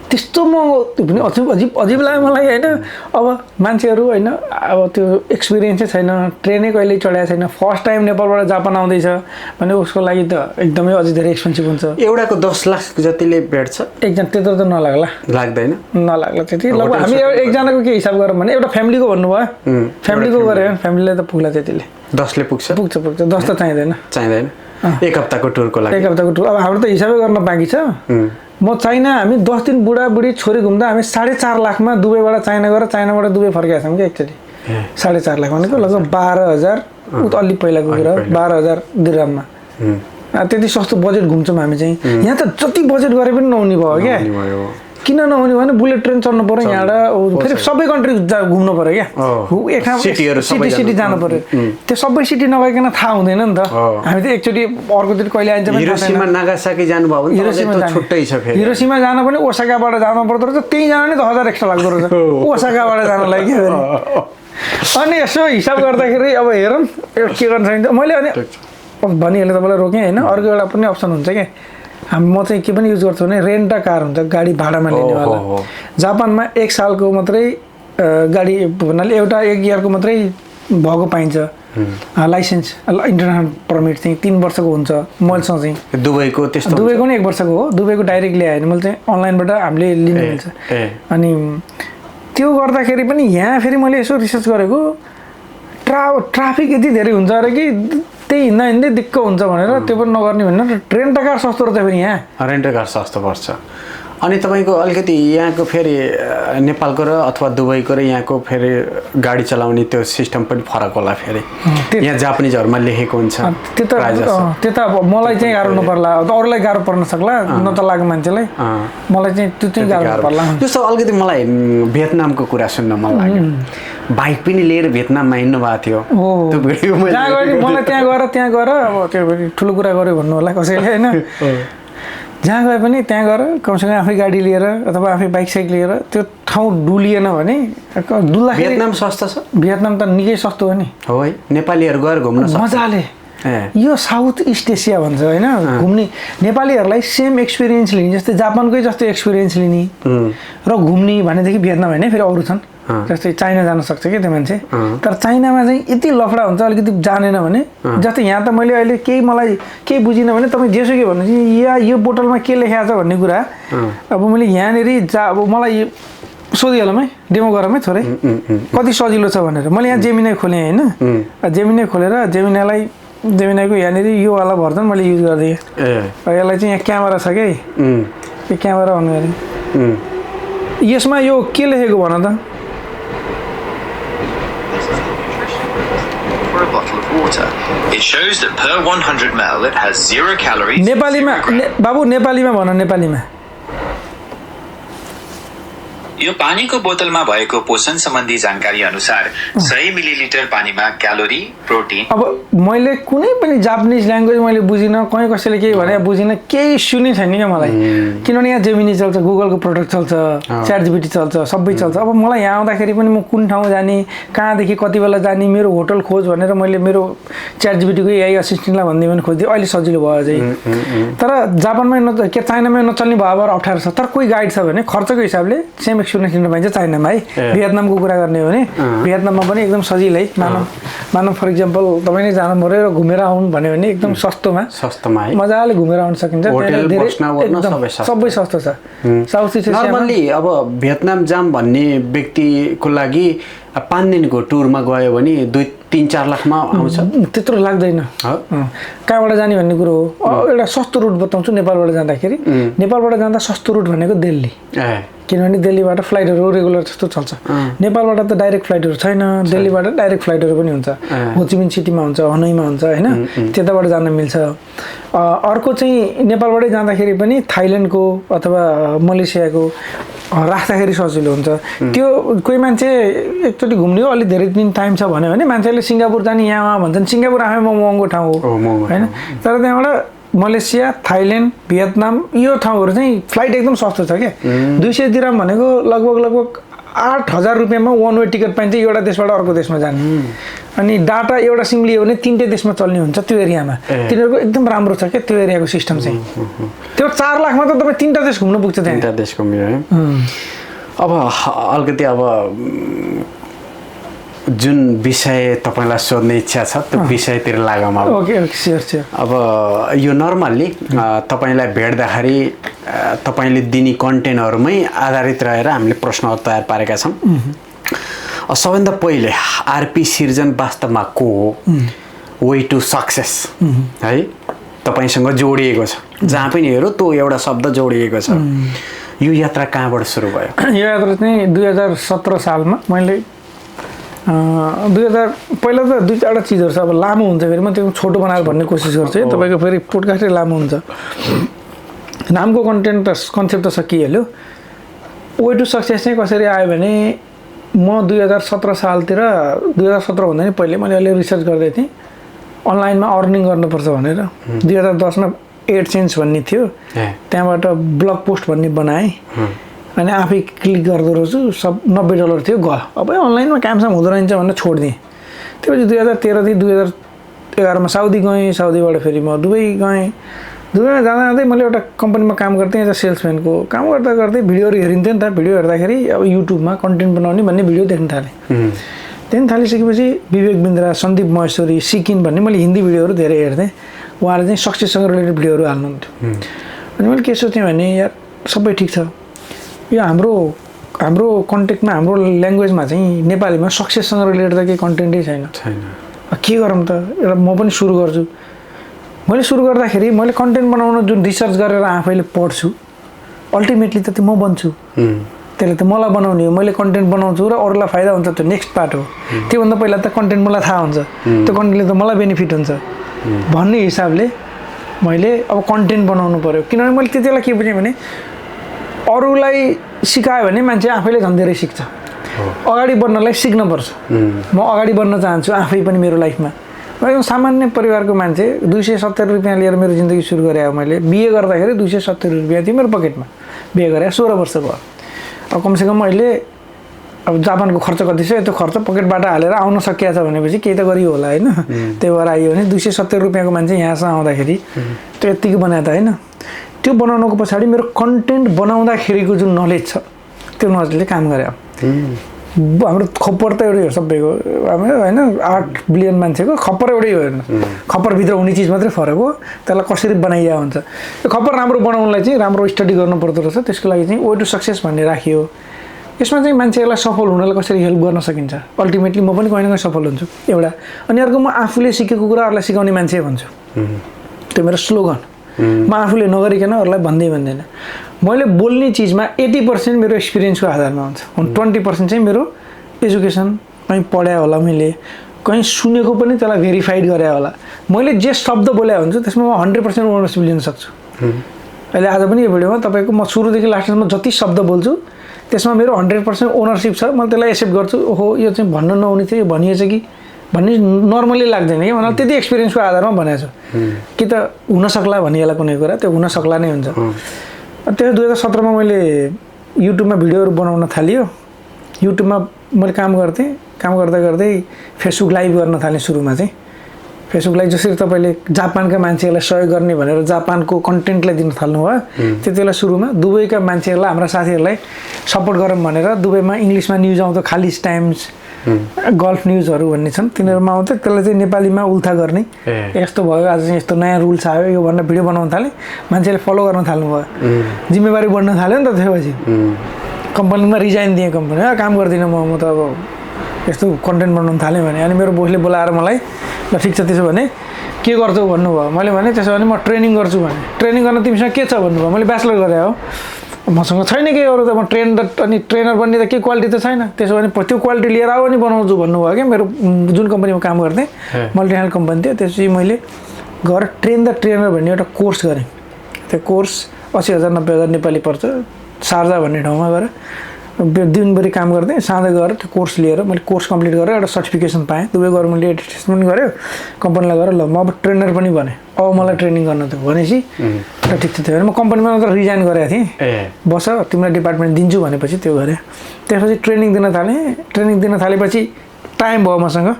त्यस्तो महँगो पनि अजिब लाग्यो मलाई होइन अब मान्छेहरू होइन अब त्यो एक्सपिरियन्सै छैन ट्रेनै कहिल्यै चढाएको छैन फर्स्ट टाइम नेपालबाट जापान आउँदैछ भने उसको लागि त एकदमै अझै धेरै एक्सपेन्सिभ हुन्छ एउटाको 10 लाख जतिले भेट्छ एकजना त्यत्रो त नलाग्ला नलाग्ला त्यति लगभग हामी एकजनाको के हिसाब गरौँ भने एउटा फ्यामिलीको भन्नुभयो फ्यामिलीको गऱ्यो भने फ्यामिलीलाई त पुग्ला त्यतिले 10ले पुग्छ 10 त चाहिँदैन 1 हप्ताको टुरको लागि 1 हप्ताको टुर अब हाम्रो त हिसाबै गर्न बाँकी छ म चाइना हामी 10 दिन बुढाबुढी छोरी घुम्दा हामी 4.5 लाखमा दुबईबाट चाइना गएर चाइनाबाट दुबई फर्केका छौँ क्या एकचोटि 4.5 लाख भनेको लगभग 12,000 अलि पहिलाको कुरा 12,000 दिरहममा त्यति सस्तो बजेट घुम्छौँ हामी चाहिँ यहाँ त जति बजेट गरे पनि नहुने भयो क्या किन नहुने भने बुलेट ट्रेन चढ्नु पर्यो यहाँबाट फेरि सबै कन्ट्री घुम्नु पर्यो क्या एक ठाउँ सिटी जानु पर्यो त्यो सबै सिटी नभइकन थाहा हुँदैन नि त हामी त एकचोटि अर्कोतिर कहिले आइन्छ हिरोसिमा नागासाकी जानुभयो भने हिरोसिमा छुट्टै छ फेरि हिरोसिमा जानु पनि ओसाकाबाट जानु पर्दो रहेछ त्यही जानु नै 10,000 एक्स्ट्रा लाग्दो रहेछ ओसाकाबाट जानलाई के अनि यसो हिसाब गर्दाखेरि अब हेरौँ के गर्न सकिन्छ मैले अनि भनिहालेँ तपाईँलाई रोकेँ होइन अर्को एउटा पनि अप्सन हुन्छ क्या म चाहिँ के पनि युज गर्छु भने रेन्ट अ कार हुन्छ गाडी भाडामा लिनेवाला जापानमा 1 सालको मात्रै गाडी भन्नाले एउटा 1 इयरको मात्रै भएको पाइन्छ लाइसेन्स इन्टरनेसनल पर्मिट चाहिँ 3 वर्षको हुन्छ मसँग चाहिँ दुबईको त्यस्तो दुबईको पनि 1 वर्षको हो दुबईको डाइरेक्ट ल्यायो भने मैले चाहिँ अनलाइनबाट हामीले लिनु मिल्छ अनि त्यो गर्दाखेरि पनि यहाँ फेरि मैले यसो रिसर्च गरेको ट्राफिक यति धेरै हुन्छ अरे कि त्यही हिँड्दै दिक्क हुन्छ भनेर त्यो पनि नगर्ने भनेर रेन्ट कार सस्तो रहेछ फेरि यहाँ रेन्ट कार सस्तो पर्छ अनि तपाईँको अलिकति यहाँको फेरि नेपालको र अथवा दुबईको र यहाँको फेरि गाडी चलाउने त्यो सिस्टम पनि फरक होला फेरि यहाँ जापानिजहरूमा लेखेको हुन्छ त्यो त मलाई चाहिँ गाह्रो नपर्ला अरूलाई गाह्रो पर्न सक्ला न त लाग्यो मान्छेलाई मलाई चाहिँ त्यो चाहिँ गाह्रो पर्ला जस्तो अलिकति मलाई भियतनामको कुरा सुन्न मन लाग्यो बाइक पनि लिएर भियतनाममा हिँड्नु भएको थियो मलाई त्यहाँ गएर अब त्यो ठुलो कुरा गऱ्यो भन्नु होला कसैले होइन जहाँ गए पनि त्यहाँ गएर कमसेकम आफै गाडी लिएर अथवा आफै बाइक साइक लिएर त्यो ठाउँ डुलिएन भने डुल्दाखेरि भियतनाम सस्तो छ भियतनाम त निकै सस्तो हो नि हो है नेपालीहरू गएर घुम्न मजाले यो साउथ इस्ट एसिया भन्छ होइन घुम्ने नेपालीहरूलाई सेम एक्सपिरियन्स लिने जस्तै जापानकै जस्तो एक्सपिरियन्स लिने र घुम्ने भनेदेखि भियतनाम होइन फेरि अरू छन् जस्तै चाइना जान सक्छ कि त्यो मान्छे तर चाइनामा चाहिँ यति लफडा हुन्छ अलिकति जानेन भने जस्तै यहाँ त मैले अहिले मलाई केही बुझिनँ भने तपाईँ जेसुकै भन्नु या यो बोतलमा के लेखाएको छ भन्ने कुरा अब मैले यहाँनिर अब मलाई सोधिहालौँ है डेमो गरौँ है थोरै कति सजिलो छ भनेर मैले यहाँ जेमिनाई खोलेँ होइन जेमिनाई खोलेर जेमिनाईको यहाँनिर योवाला भर्जन मैले युज गरिदिएँ यसलाई चाहिँ यहाँ क्यामेरा छ कि यो क्यामेरा अन गरेँ यसमा यो के लेखेको भन त water. It shows that per 100 ml it has 0 calories. नेपालीमा बाबु नेपालीमा भन नेपालीमा यो पानीको बोतलमा भएको पोषण सम्बन्धी जानकारी अनुसार 100 मिलिलिटर पानीमा क्यालोरी, प्रोटिन। अब मैले कुनै पनि जापानिज ल्याङ्ग्वेज मैले बुझिनँ, कहीँ कसैले केही भने बुझिनँ, केही सुनै छैन क्या मलाई। किनभने यहाँ जेमिनी चल्छ, गुगलको प्रोडक्ट चल्छ, च्याट जिपिटी चल्छ, सबै चल्छ। अब मलाई यहाँ आउँदाखेरि पनि म कुन ठाउँ जाने, कहाँदेखि कति बेला जाने, मेरो होटल खोज भनेर मैले मेरो च्याट जिपिटीको एआई असिस्टेन्टलाई भनिदिएँ भने खोजिदिएँ। अहिले सजिलो भयो अझै। तर जापानमै के चाइनामै नचल्ने भयो अब अप्ठ्यारो छ। तर कोही गाइड छ भने खर्चको हिसाबले सेम एक्सपिरियन्स लिन पाइन्छ चाइनामा है। भियतनामको कुरा गर्ने हो भने भियतनाममा पनि एकदम सजिलै मानव फर इक्जाम्पल तपाईँले जानु पऱ्यो र घुमेर आउनु भन्यो भने एकदम सस्तोमा है, मजाले घुमेर आउन सकिन्छ। सबै सस्तो छ। साउथ इस्ट एसियामा नर्मल्ली अब भियतनाम जाम भन्ने व्यक्तिको लागि 5 दिनको टुरमा गयो भने 2-3-4 लाखमा आउँछ। त्यत्रो लाग्दैन। कहाँबाट जाने भन्ने कुरो हो। एउटा सस्तो रुट बताउँछु। नेपालबाट जाँदाखेरि नेपालबाट जाँदा सस्तो रुट भनेको दिल्ली, किनभने दिल्लीबाट फ्लाइटहरू रेगुलर जस्तो चल्छ। नेपालबाट त डाइरेक्ट फ्लाइटहरू छैन, दिल्लीबाट डाइरेक्ट फ्लाइटहरू पनि हुन्छ। होचिमिन सिटीमा हुन्छ, हनोईमा हुन्छ होइन, त्यताबाट जान मिल्छ। अर्को चाहिँ नेपालबाटै जाँदाखेरि पनि थाइल्यान्डको अथवा मलेसियाको राख्दाखेरि सजिलो हुन्छ। त्यो कोही मान्छे एकचोटि घुम्ने हो अलिक धेरै दिन टाइम छ भन्यो भने मान्छेले सिङ्गापुर जाने यहाँ भन्छन्। सिङ्गापुर आफैमा महँगो ठाउँ हो होइन, तर त्यहाँबाट मलेसिया, थाइल्यान्ड, भियतनाम यो ठाउँहरू चाहिँ फ्लाइट एकदम सस्तो छ क्या। 200 दिराम भनेको लगभग 8,000 रुपियाँमा वान वे टिकट पाइन्छ एउटा देशबाट अर्को देशमा जाने। अनि डाटा एउटा सिम लियो भने 3टै देशमा चल्ने हुन्छ त्यो एरियामा। तिनीहरूको एकदम राम्रो छ क्या त्यो एरियाको सिस्टम चाहिँ। त्यो 4 लाखमा त तपाईँ 3टा देश घुम्नु पुग्छ त्यहाँ। 3टा देश घुम्यो है। अब अलिकति अब जुन विषय तपाईँलाई सोध्ने इच्छा छ त्यो विषयतिर लागौँ अब। Okay sure. अब यो नर्मल्ली तपाईँलाई भेट्दाखेरि तपाईँले दिने कन्टेन्टहरूमै आधारित रहेर हामीले प्रश्नहरू तयार पारेका छौँ। सबैभन्दा पहिले आरपी सिर्जन वास्तवमा को हो, वे टु सक्सेस है, तपाईँसँग जोडिएको छ। जहाँ पनि हेरौँ त्यो एउटा शब्द जोडिएको छ। यो यात्रा कहाँबाट सुरु भयो? यो यात्रा चाहिँ 2017 सालमा मैले 2000 पहिला त 2-4वटा चिजहरू छ। अब लामो हुन्छ फेरि म त्यो छोटो बनाएर भन्ने कोसिस गर्छु है। तपाईँको फेरि पोडकास्टै लामो हुन्छ। नामको कन्सेप्ट त सकिहाल्यो। वे टु सक्सेस चाहिँ कसरी आयो भने म 2017 सालतिर 2017 भन्दा नि पहिले मैले अलि रिसर्च गर्दै थिएँ अनलाइनमा अर्निङ गर्नुपर्छ भनेर। 2010मा एडसेन्स भन्ने थियो, त्यहाँबाट ब्लग पोस्ट भन्ने बनाएँ। अनि आफै क्लिक गर्दो रहेछु, सब $90 थियो, गयो। अब अनलाइनमा कामसाम हुँदो रहेछ भनेर छोडिदिएँ। त्यसपछि 2013 देखि 2011मा साउदी गएँ। साउदीबाट फेरि म दुबई गएँ। दुबईमा जाँदा मैले एउटा कम्पनीमा काम गर्थेँ एज अ सेल्सम्यानको। काम गर्दा गर्दै भिडियोहरू हेरिन्थ्यो नि त। भिडियो हेर्दाखेरि अब युट्युबमा कन्टेन्ट बनाउने भन्ने भिडियो देख्न थालेँ। त्यहाँदेखि थालिसकेपछि विवेक बिन्द्रा, सन्दीप महेश्वरी, सिकिन भन्ने मैले हिन्दी भिडियोहरू धेरै हेर्थेँ। उहाँले चाहिँ सक्सेससँग रिलेटेड भिडियोहरू हाल्नुहुन्थ्यो। अनि मैले के सोचेँ भने यार सबै ठिक छ, यो हाम्रो कन्टेक्टमा हाम्रो ल्याङ्ग्वेजमा चाहिँ नेपालीमा सक्सेससँग रिलेटेड त केही कन्टेन्टै छैन। के गरौँ त, एउटा म पनि सुरु गर्छु। मैले सुरु गर्दाखेरि मैले कन्टेन्ट बनाउन जुन रिसर्च गरेर आफैले पढ्छु अल्टिमेटली त त्यो म बन्छु। त्यसले त मलाई बनाउने हो। मैले कन्टेन्ट बनाउँछु र अरूलाई फाइदा हुन्छ, त्यो नेक्स्ट पार्ट हो। त्योभन्दा पहिला त कन्टेन्ट मलाई थाहा हुन्छ, त्यो कन्टेन्टले त मलाई बेनिफिट हुन्छ भन्ने हिसाबले मैले अब कन्टेन्ट बनाउनु पऱ्यो। किनभने मैले त्यति बेला के बुझेँ भने अरूलाई सिकायो भने मान्छे आफैले झन् धेरै सिक्छ। अगाडि बढ्नलाई सिक्नुपर्छ। म अगाडि बढ्न चाहन्छु आफै पनि मेरो लाइफमा। म एकदम सामान्य परिवारको मान्छे, 270 रुपियाँ लिएर मेरो जिन्दगी सुरु गरेँ। अब मैले बिए गर्दाखेरि 270 रुपियाँ थियो मेरो पकेटमा। बिए गरेँ 16 वर्ष भयो। अब कमसेकम अहिले अब जापानको खर्च कति छ, त्यो खर्च पकेटबाट हालेर आउन सकिएको छ भनेपछि केही त गरियो होला होइन। त्यही भएर आयो भने 270 रुपियाँको मान्छे यहाँसम्म आउँदाखेरि त्यो यत्तिकै बनायो त होइन। त्यो बनाउनुको पछाडि मेरो कन्टेन्ट बनाउँदाखेरिको जुन नलेज छ त्यो नलेजले काम गरे। हाम्रो खप्पर त एउटै हो सबैको, हाम्रो होइन 8 बिलियन मान्छेको खप्पर एउटै हो। हेर्नु खप्परभित्र हुने चिज मात्रै फरक हो, त्यसलाई कसरी बनाइया हुन्छ। त्यो खप्पर राम्रो बनाउनलाई चाहिँ राम्रो स्टडी गर्नु पर्दो रहेछ। त्यसको लागि चाहिँ वे टु सक्सेस भन्ने राखियो। यसमा चाहिँ मान्छेहरूलाई सफल हुनलाई कसरी हेल्प गर्न सकिन्छ। अल्टिमेटली म पनि कहीँ न कहीँ सफल हुन्छु एउटा। अनि अर्को म आफूले सिकेको कुरा अरूलाई सिकाउने मान्छे भन्छु। त्यो मेरो स्लोगन। म आफूले नगरिकन अरूलाई भन्दैन। मैले बोल्ने चिजमा 80% मेरो एक्सपिरियन्सको आधारमा हुन्छ। 20% चाहिँ मेरो एजुकेसन, कहीँ पढायो होला मैले, कहीँ सुनेको पनि त्यसलाई भेरिफाइड गरे होला मैले जे शब्द बोले हुन्छु त्यसमा म 100% ओनरसिप लिन सक्छु अहिले आज पनि यो भिडियोमा तपाईँको म सुरुदेखि लास्टसम्म जति शब्द बोल्छु त्यसमा मेरो 100% ओनरसिप छ म त्यसलाई एक्सेप्ट गर्छु ओहो यो चाहिँ भन्न नहुने थियो यो भनिएछ कि भन्ने नर्मली लाग्दैन कि मलाई त्यति एक्सपिरियन्सको आधारमा भनेको छु कि त हुनसक्ला भनिएला कुनै कुरा त्यो हुनसक्ला नै हुन्छ त्यो 2017मा मैले युट्युबमा भिडियोहरू बनाउन थालियो युट्युबमा मैले काम गर्दा गर्दै फेसबुक लाइभ गर्न थालेँ सुरुमा चाहिँ फेसबुक लाइभ जसरी तपाईँले जापानका मान्छेहरूलाई सहयोग गर्ने भनेर जापानको कन्टेन्टलाई दिन थाल्नु भयो त्यति बेला सुरुमा दुबईका मान्छेहरूलाई हाम्रा साथीहरूलाई सपोर्ट गरौँ भनेर दुबईमा इङ्ग्लिसमा न्युज आउँथ्यो खालिज टाइम्स गल्फ न्युजहरू भन्ने छन् तिनीहरूमा आउँथ्यो त्यसलाई चाहिँ नेपालीमा उल्था गर्ने यस्तो भयो आज चाहिँ यस्तो नयाँ रुल्स आयो यो भनेर भिडियो बनाउन थालेँ मान्छेले फलो गर्न थाल्नुभयो जिम्मेवारी बढ्न थाल्यो नि त त्यसपछि कम्पनीमा रिजाइन दिएँ कम्पनी काम गर्दिनँ म त अब यस्तो कन्टेन्ट बनाउन थालेँ भने अनि मेरो बोसले बोलाएर मलाई ल ठिक छ त्यसो भने के गर्छौ भन्नुभयो मैले भने त्यसो भने म ट्रेनिङ गर्छु भने ट्रेनिङ गर्न तिमीसँग के छ भन्नुभयो मैले ब्याचलर गरेँ हो मसँग छैन केही अरू त म ट्रेनर बन्ने त केही क्वालिटी त छैन त्यसो भने त्यो क्वालिटी लिएर आऊ अनि बनाउँछु भन्नुभयो क्या मेरो जुन कम्पनीमा काम गर्थेँ मल्टिनेसनल कम्पनी थियो त्यसपछि मैले गएर ट्रेन द ट्रेनर भन्ने एउटा कोर्स गरेँ त्यो कोर्स 80,000 90,000 नेपाली पर्छ शारजा भन्ने ठाउँमा गएर दिनभरि काम गर्दै साँझ गएर त्यो कोर्स लिएर मैले कोर्स कम्प्लिट गरेर एउटा सर्टिफिकेसन पाएँ दुबई गभर्मेन्टले एटेस्टमेन्ट गर्यो कम्पनीलाई गएर ल म अब ट्रेनर पनि भने अब मलाई ट्रेनिङ गर्न थियो भनेपछि ल ठिक छ त्यो भने म कम्पनीमा मात्र रिजाइन गरेको थिएँ बस तिमीलाई डिपार्टमेन्ट दिन्छु भनेपछि त्यो गरेँ त्यसपछि ट्रेनिङ दिन थालेपछि टाइम भयो मसँग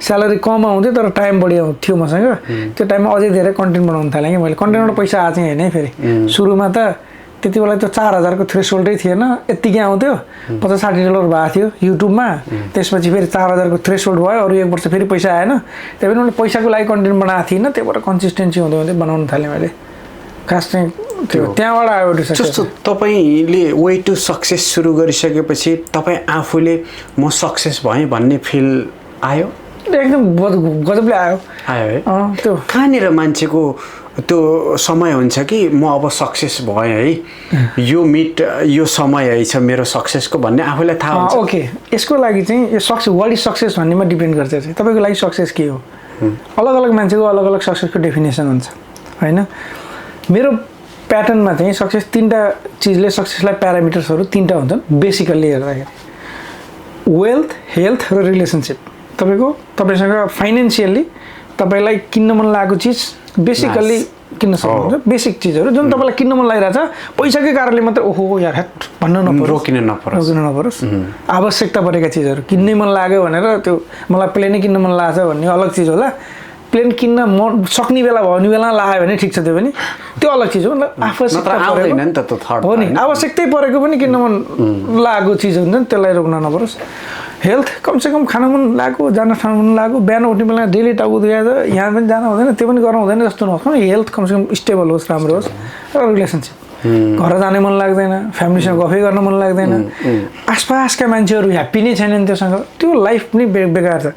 स्यालेरी कम आउँथ्यो तर टाइम बढी थियो मसँग त्यो टाइममा अझै धेरै कन्टेन्ट बनाउन थालेँ कि मैले कन्टेन्टबाट पैसा आएको चाहिँ होइन फेरि सुरुमा त त्यति बेला त्यो 4,000को थ्रेसहोल्डै थिएन यत्तिकै आउँथ्यो $50-60 भएको थियो युट्युबमा त्यसपछि फेरि 4,000को थ्रेसहोल्ड भयो अरू एक वर्ष फेरि पैसा आएन त्यही पनि मैले पैसाको लागि कन्टेन्ट बनाएको थिइनँ त्यही भएर कन्सिस्टेन्सी हुँदै हुँदै बनाउन थालेँ मैले खास चाहिँ त्यो त्यहाँबाट आयो जस्तो तपाईँले वे टु सक्सेस सुरु गरिसकेपछि तपाईँ आफूले म सक्सेस भएँ भन्ने फिल आयो एकदम गजबले आयो है त्यो कहाँनिर मान्छेको त्यो समय हुन्छ कि म अब सक्सेस भएँ है यो समय है मेरो सक्सेसको भन्ने आफूलाई थाहा हुन्छ ओके यसको लागि चाहिँ यो सक्सेस वाट इज सक्सेस भन्नेमा डिपेन्ड गर्छ चाहिँ तपाईँको लागि सक्सेस के हो अलग अलग मान्छेको अलग अलग सक्सेसको डेफिनेसन हुन्छ होइन मेरो प्याटर्नमा चाहिँ सक्सेस 3टा चिजले सक्सेसलाई प्यारामिटर्सहरू 3टा हुन्छन् बेसिकल्ली हेर्दाखेरि वेल्थ हेल्थ र रिलेसनसिप तपाईँसँग फाइनेन्सियल्ली तपाईँलाई किन्न मन लागेको चिज बेसिकल्ली किन्न सक्नुहुन्छ बेसिक चिजहरू जुन तपाईँलाई किन्न मन लागिरहेछ पैसाकै कारणले मात्रै ओहो यार भन्न नपरोस् रोकिन नपरोस् आवश्यकता परेका चिजहरू किन्नै मन लाग्यो भनेर त्यो मलाई प्लेनै किन्न मन लाग्छ भन्ने अलग चिज होला प्लेन किन्न म सक्ने बेला भयो भने बेला लाग्यो भने ठिक छ त्यो पनि त्यो अलग चिज हो आवश्यकता परेको हो नि आवश्यकतै परेको पनि किन्न मन लागेको चिज हुन्छ नि त्यसलाई रोक्न नपरोस् हेल्थ कमसेकम खान मन लाग्यो जान ठाउँ मन लाग्यो बिहान उठ्ने बेला डेली टाउको दुखाएर यहाँ पनि जान हुँदैन त्यो पनि गर्न हुँदैन जस्तो नहोस् हेल्थ कमसेकम स्टेबल होस् राम्रो होस् र रिलेसनसिप घर जाने मन लाग्दैन फ्यामिलीसँग गफै गर्न मन लाग्दैन आसपासका मान्छेहरू ह्याप्पी नै छैनन् त्योसँग त्यो लाइफ पनि बेकार छ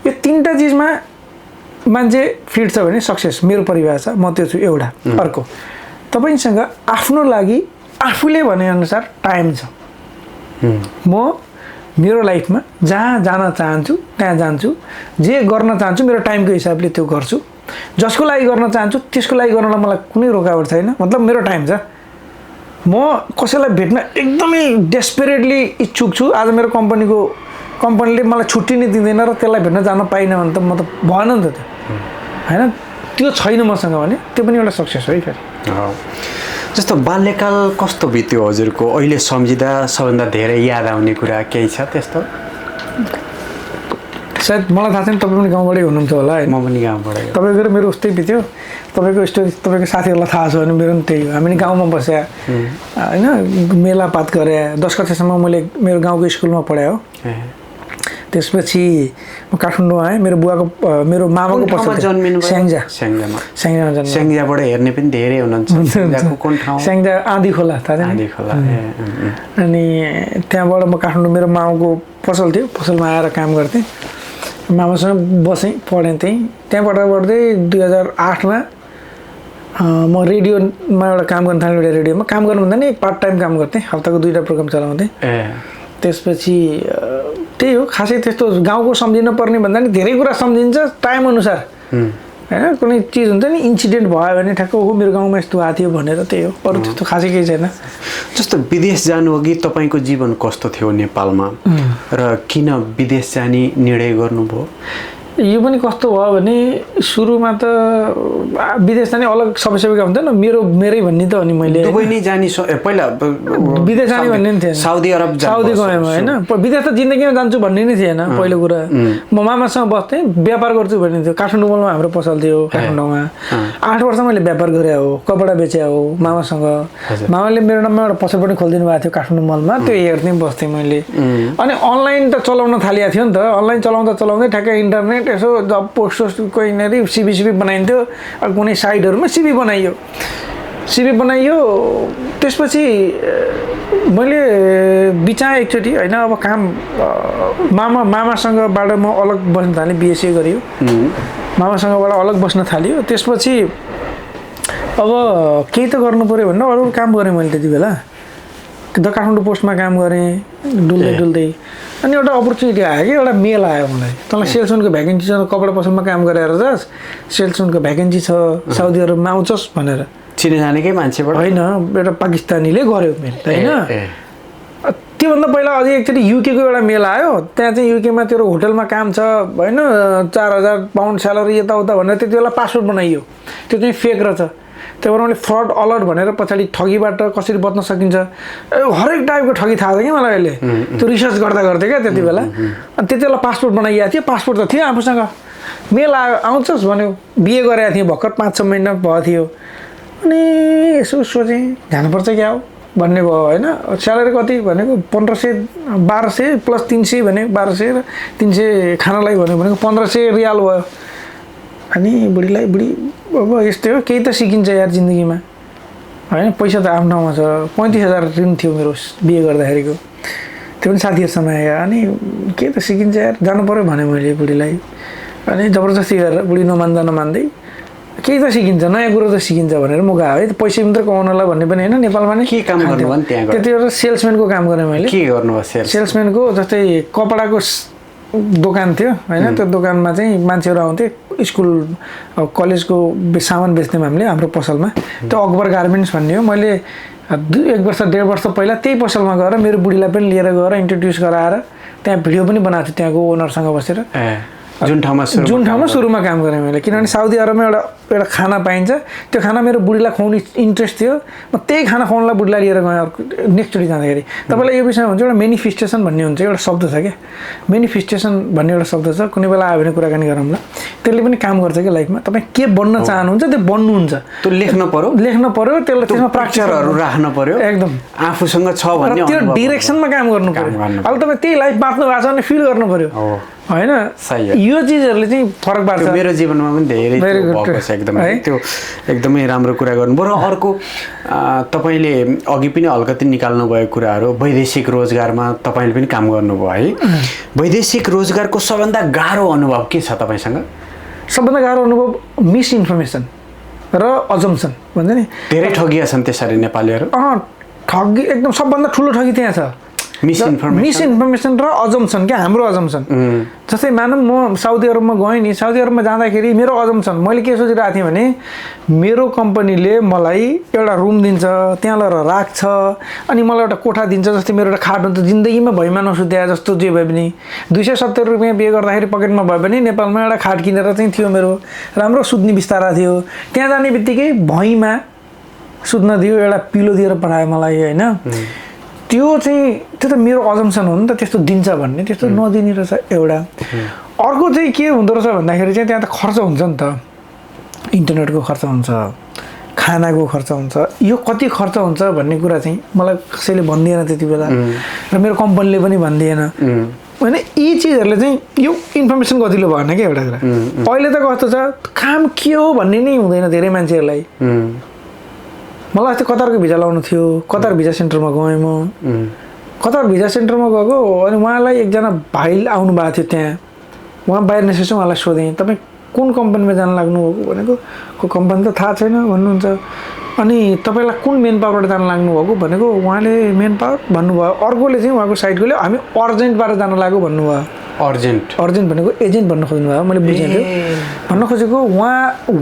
यो 3टा चिजमा मान्छे फिट छ भने सक्सेस मेरो परिभाषा छ म त्यो छु एउटा अर्को तपाईँसँग आफ्नो लागि आफूले भनेअनुसार टाइम छ म मेरो लाइफमा जहाँ जान चाहन्छु त्यहाँ जान्छु जे गर्न चाहन्छु मेरो टाइमको हिसाबले त्यो गर्छु जसको लागि गर्न चाहन्छु त्यसको लागि गर्नलाई मलाई कुनै रोकावट छैन मतलब मेरो टाइम छ म कसैलाई भेट्न एकदमै डेस्परेटली इच्छुक छु आज मेरो कम्पनीले मलाई छुट्टी नै दिँदैन र त्यसलाई भेट्न जान पाइनँ भने त म त भएन नि त त्यो होइन त्यो छैन मसँग भने त्यो पनि एउटा सक्सेस हो है फेरि जस्तो बाल्यकाल कस्तो बित्यो हजुरको अहिले सम्झिँदा सबभन्दा धेरै याद आउने कुरा केही छ त्यस्तो सायद मलाई थाहा छैन तपाईँ पनि गाउँबाटै हुनुहुन्थ्यो होला है म पनि गाउँबाट तपाईँको र मेरो उस्तै बित्यो तपाईँको स्टोरी तपाईँको साथीहरूलाई थाहा छ भने मेरो पनि त्यही हो हामी गाउँमा बस्या होइन मेलापात गरे 10 कक्षासम्म मैले मेरो गाउँको स्कुलमा पढाएँ हो त्यसपछि म काठमाडौँ आएँ मेरो मेरो मामाको पसल स्याङ्जाबाट हेर्ने पनि धेरै हुनुहुन्छ कुन ठाउँ स्याङ्जा आँधी खोला थाहा छैन आँधी खोला अनि त्यहाँबाट म काठमाडौँ मेरो मामाको पसल थियो पसलमा आएर काम गर्थेँ मामासँग बसेँ पढेँ त्यहाँबाट पढ्दै 2008मा म रेडियोमा एउटा काम गर्न थालेँ एउटा रेडियोमा काम गर्नु भन्दा नि पार्ट टाइम काम गर्थेँ हप्ताको 2टा प्रोग्राम चलाउँथेँ त्यसपछि त्यही हो खासै त्यस्तो गाउँको सम्झिन पर्ने भन्दा नि धेरै कुरा सम्झिन्छ टाइम अनुसार होइन कुनै चिज हुन्छ नि इन्सिडेन्ट भयो भने ठ्याक्क हो मेरो गाउँमा यस्तो भएको थियो भनेर त्यही हो अरू त्यस्तो खासै केही छैन जस्तो विदेश जानु अघि तपाईँको जीवन कस्तो थियो नेपालमा र किन विदेश जाने निर्णय गर्नुभयो यो पनि कस्तो भयो भने सुरुमा त विदेश जाने अलग सबै सबैका हुन्छ नि मेरै भन्ने त हो नि मैले दुबई नै जाने पहिला विदेश जाने भन्ने नि थिएन साउदी अरब साउदी गएँ होइन विदेश त जिन्दगीमा जान्छु भन्ने नै थिएन पहिलो कुरा म मामासँग बस्थेँ व्यापार गर्छु भन्ने थियो काठमाडौँ मलमा हाम्रो पसल थियो काठमाडौँमा 8 वर्ष मैले व्यापार गरे हो कपडा बेचे हो मामासँग मामाले मेरो नाममा एउटा पसल पनि खोलिदिनु भएको थियो काठमाडौँ मलमा त्यो हेर्दै बस्थेँ मैले अनि अनलाइन त चलाउन थालिएको थियो नि त अनलाइन चलाउँदै ठ्याक्कै इन्टरनेट यसो जब पोस्ट कोहीनेरि सिबी बनाइन्थ्यो कुनै साइटहरूमा सिबी बनाइयो त्यसपछि मैले बिचाएँ एकचोटि होइन अब काम मामासँगबाट म अलग बस्न थालेँ बिएससी गरियो मामासँगबाट अलग बस्न थाल्यो त्यसपछि अब केही त गर्नु पऱ्यो भनेर अरू काम गरेँ मैले त्यति बेला द काठमाडौँ पोस्टमा काम गरेँ डुल्दै अनि एउटा अपर्च्युनिटी आयो कि एउटा मेल आयो मलाई तँलाई सेल्सम्यानको भ्याकेन्सी छ कपडा पसलमा काम गरेर जास् सेल्सम्यानको भ्याकेन्सी छ साउदी अरबमा आउँछस् भनेर चिने जानेकै मान्छेबाट होइन एउटा पाकिस्तानीले गर्यो मेल होइन त्योभन्दा पहिला अझै एकचोटि युकेको एउटा मेल आयो त्यहाँ चाहिँ युकेमा तेरो होटलमा काम छ होइन 4000 पाउन्ड स्यालेरी यताउता भनेर त्यति बेला पासपोर्ट बनाइयो त्यो चाहिँ फेक रहेछ त्यही भएर मैले फ्रड अलर्ट भनेर पछाडि ठगीबाट कसरी बच्न सकिन्छ हरेक टाइपको ठगी थाहा छ कि मलाई अहिले त्यो रिसर्च गर्दै क्या त्यति बेला अनि त्यति बेला पासपोर्ट बनाइएको थियो पासपोर्ट त थियो आफूसँग मेल आयो आउँछस् भन्यो बिहे गरेको थिएँ भर्खर 5-6 महिना भएको थियो अनि यसो सोचेँ जानुपर्छ क्या हो भन्ने भयो होइन स्यालेरी कति भनेको 1500 प्लस 300 भनेको 1200 र 300 खानालाई भनेको 1500 रियाल भयो अनि बुढी अब यस्तै हो केही त सिकिन्छ यार जिन्दगीमा होइन पैसा त आफ्नो ठाउँमा छ 35,000 ऋण थियो मेरो बिहे गर्दाखेरिको त्यो पनि साथीहरूसँग आयो अनि केही त सिकिन्छ यार जानु पऱ्यो भने मैले बुढीलाई अनि जबरजस्ती गरेर बुढी नमान्दै केही त सिकिन्छ नयाँ कुरो त सिकिन्छ भनेर म गएँ है पैसा मात्रै कमाउनलाई भन्ने पनि होइन नेपालमा नै के काम गर्नु भने त्यहाँ त्यति बेला सेल्सम्यानको काम गरेँ मैले के गर्नुभयो सेल्सम्यानको जस्तै कपडाको दोकान थियो होइन त्यो दोकानमा चाहिँ मान्छेहरू आउँथे स्कुल कलेजको सामान बेच्ने हामीले हाम्रो पसलमा त्यो अकबर गार्मेन्ट्स भन्ने हो मैले 1 वर्ष 1.5 वर्ष पहिला त्यही पसलमा गएर मेरो बुढीलाई पनि लिएर गएर इन्ट्रोड्युस गराएर त्यहाँ भिडियो पनि बनाएको थिएँ त्यहाँको ओनरसँग बसेर जुन ठाउँमा सुरुमा काम गरेँ मैले किनभने साउदी अरबमा एउटा खाना पाइन्छ त्यो खाना मेरो बुढीलाई खुवाउने इन्ट्रेस्ट थियो म त्यही खाना खुवाउनलाई बुढीलाई लिएर गएँ अर्को नेक्स्टचोटि जाँदाखेरि तपाईँलाई यो विषयमा हुन्छ एउटा मेनिफेस्टेसन भन्ने हुन्छ एउटा शब्द छ क्या मेनिफेस्टेसन भन्ने एउटा शब्द छ कुनै बेला आयो भने कुराकानी गरौँला त्यसले पनि काम गर्छ क्या लाइफमा तपाईँ के बन्न चाहनुहुन्छ त्यो बन्नुहुन्छ त्यो लेख्न पर्यो त्यसलाई त्यसमा प्राक्टिकलहरू राख्न पर्यो एकदम आफूसँग छ भन्ने त्यो डिरेक्सनमा काम गर्नु पर्यो अब तपाईँ त्यही लाइफ बाँच्नु भएको छ भने फिल गर्नु पर्यो होइन यो चिजहरूले चाहिँ फरक पार्छ मेरो जीवनमा पनि धेरै भएको छ एकदमै त्यो एकदमै राम्रो कुरा गर्नुभयो र अर्को तपाईँले अघि पनि हल्कती निकाल्नु भएको कुराहरू वैदेशिक रोजगारमा तपाईँले पनि काम गर्नुभयो है वैदेशिक रोजगारको सबभन्दा गाह्रो अनुभव के छ तपाईँसँग सबभन्दा गाह्रो अनुभव मिसइन्फर्मेसन र अजम्सन भन्छ नि धेरै ठगिया छन् त्यसरी नेपालीहरू ठगी एकदम सबभन्दा ठुलो ठगी त्यहाँ छ मिसइन्फर्मेसन र अजम्सन क्या हाम्रो अजम्सन जस्तै मानौँ म साउदी अरबमा गएँ नि साउदी अरबमा जाँदाखेरि मेरो अजम्सन मैले के सोचिरहेको थिएँ भने मेरो कम्पनीले मलाई एउटा रुम दिन्छ त्यहाँ लगेर राख्छ अनि मलाई एउटा कोठा दिन्छ जस्तै मेरो एउटा खाट हुन्छ जिन्दगीमा भैमा नसुत्या जस्तो जे भए पनि 270 रुपियाँ बिहे गर्दाखेरि पकेटमा भए पनि नेपालमा एउटा खाट किनेर चाहिँ थियो मेरो राम्रो सुत्ने बिस्तारा थियो त्यहाँ जाने बित्तिकै भैँमा सुत्न दियो एउटा पिलो दिएर पठायो मलाई होइन त्यो त मेरो अजम्सन हो नि त त्यस्तो दिन्छ भन्ने त्यस्तो नदिने रहेछ एउटा अर्को चाहिँ के हुँदो रहेछ भन्दाखेरि चाहिँ त्यहाँ त खर्च हुन्छ नि त इन्टरनेटको खर्च हुन्छ खानाको खर्च हुन्छ यो कति खर्च हुन्छ भन्ने कुरा चाहिँ मलाई कसैले भन्दिएन त्यति बेला र मेरो कम्पनीले पनि भन्दिएन होइन यी चिजहरूले चाहिँ यो इन्फर्मेसन गतिलो भएन क्या एउटा कुरा अहिले त कस्तो छ काम के हो भन्ने नै हुँदैन धेरै मान्छेहरूलाई मलाई अस्ति कतारको भिजा लाउनु थियो कतार भिजा सेन्टरमा गएँ म कतार भिजा सेन्टरमा गएको अनि उहाँलाई एकजना भाइ आउनु भएको थियो त्यहाँ उहाँ बाहिर निस्केपछि उहाँलाई सोधेँ तपाईँ कुन कम्पनीमा जान लाग्नुभएको भनेको को कम्पनी त थाहा छैन भन्नुहुन्छ। अनि तपाईँलाई कुन मेन पावरबाट जान लाग्नुभएको भनेको उहाँले मेन पावर भन्नुभयो। अर्कोले चाहिँ उहाँको साइडकोले हामी अर्जेन्टबाट जान लाग्यो भन्नुभयो। अर्जेन्ट भनेको एजेन्ट भन्न खोज्नुभयो, मैले बुझेँ त्यो भन्न खोजेको।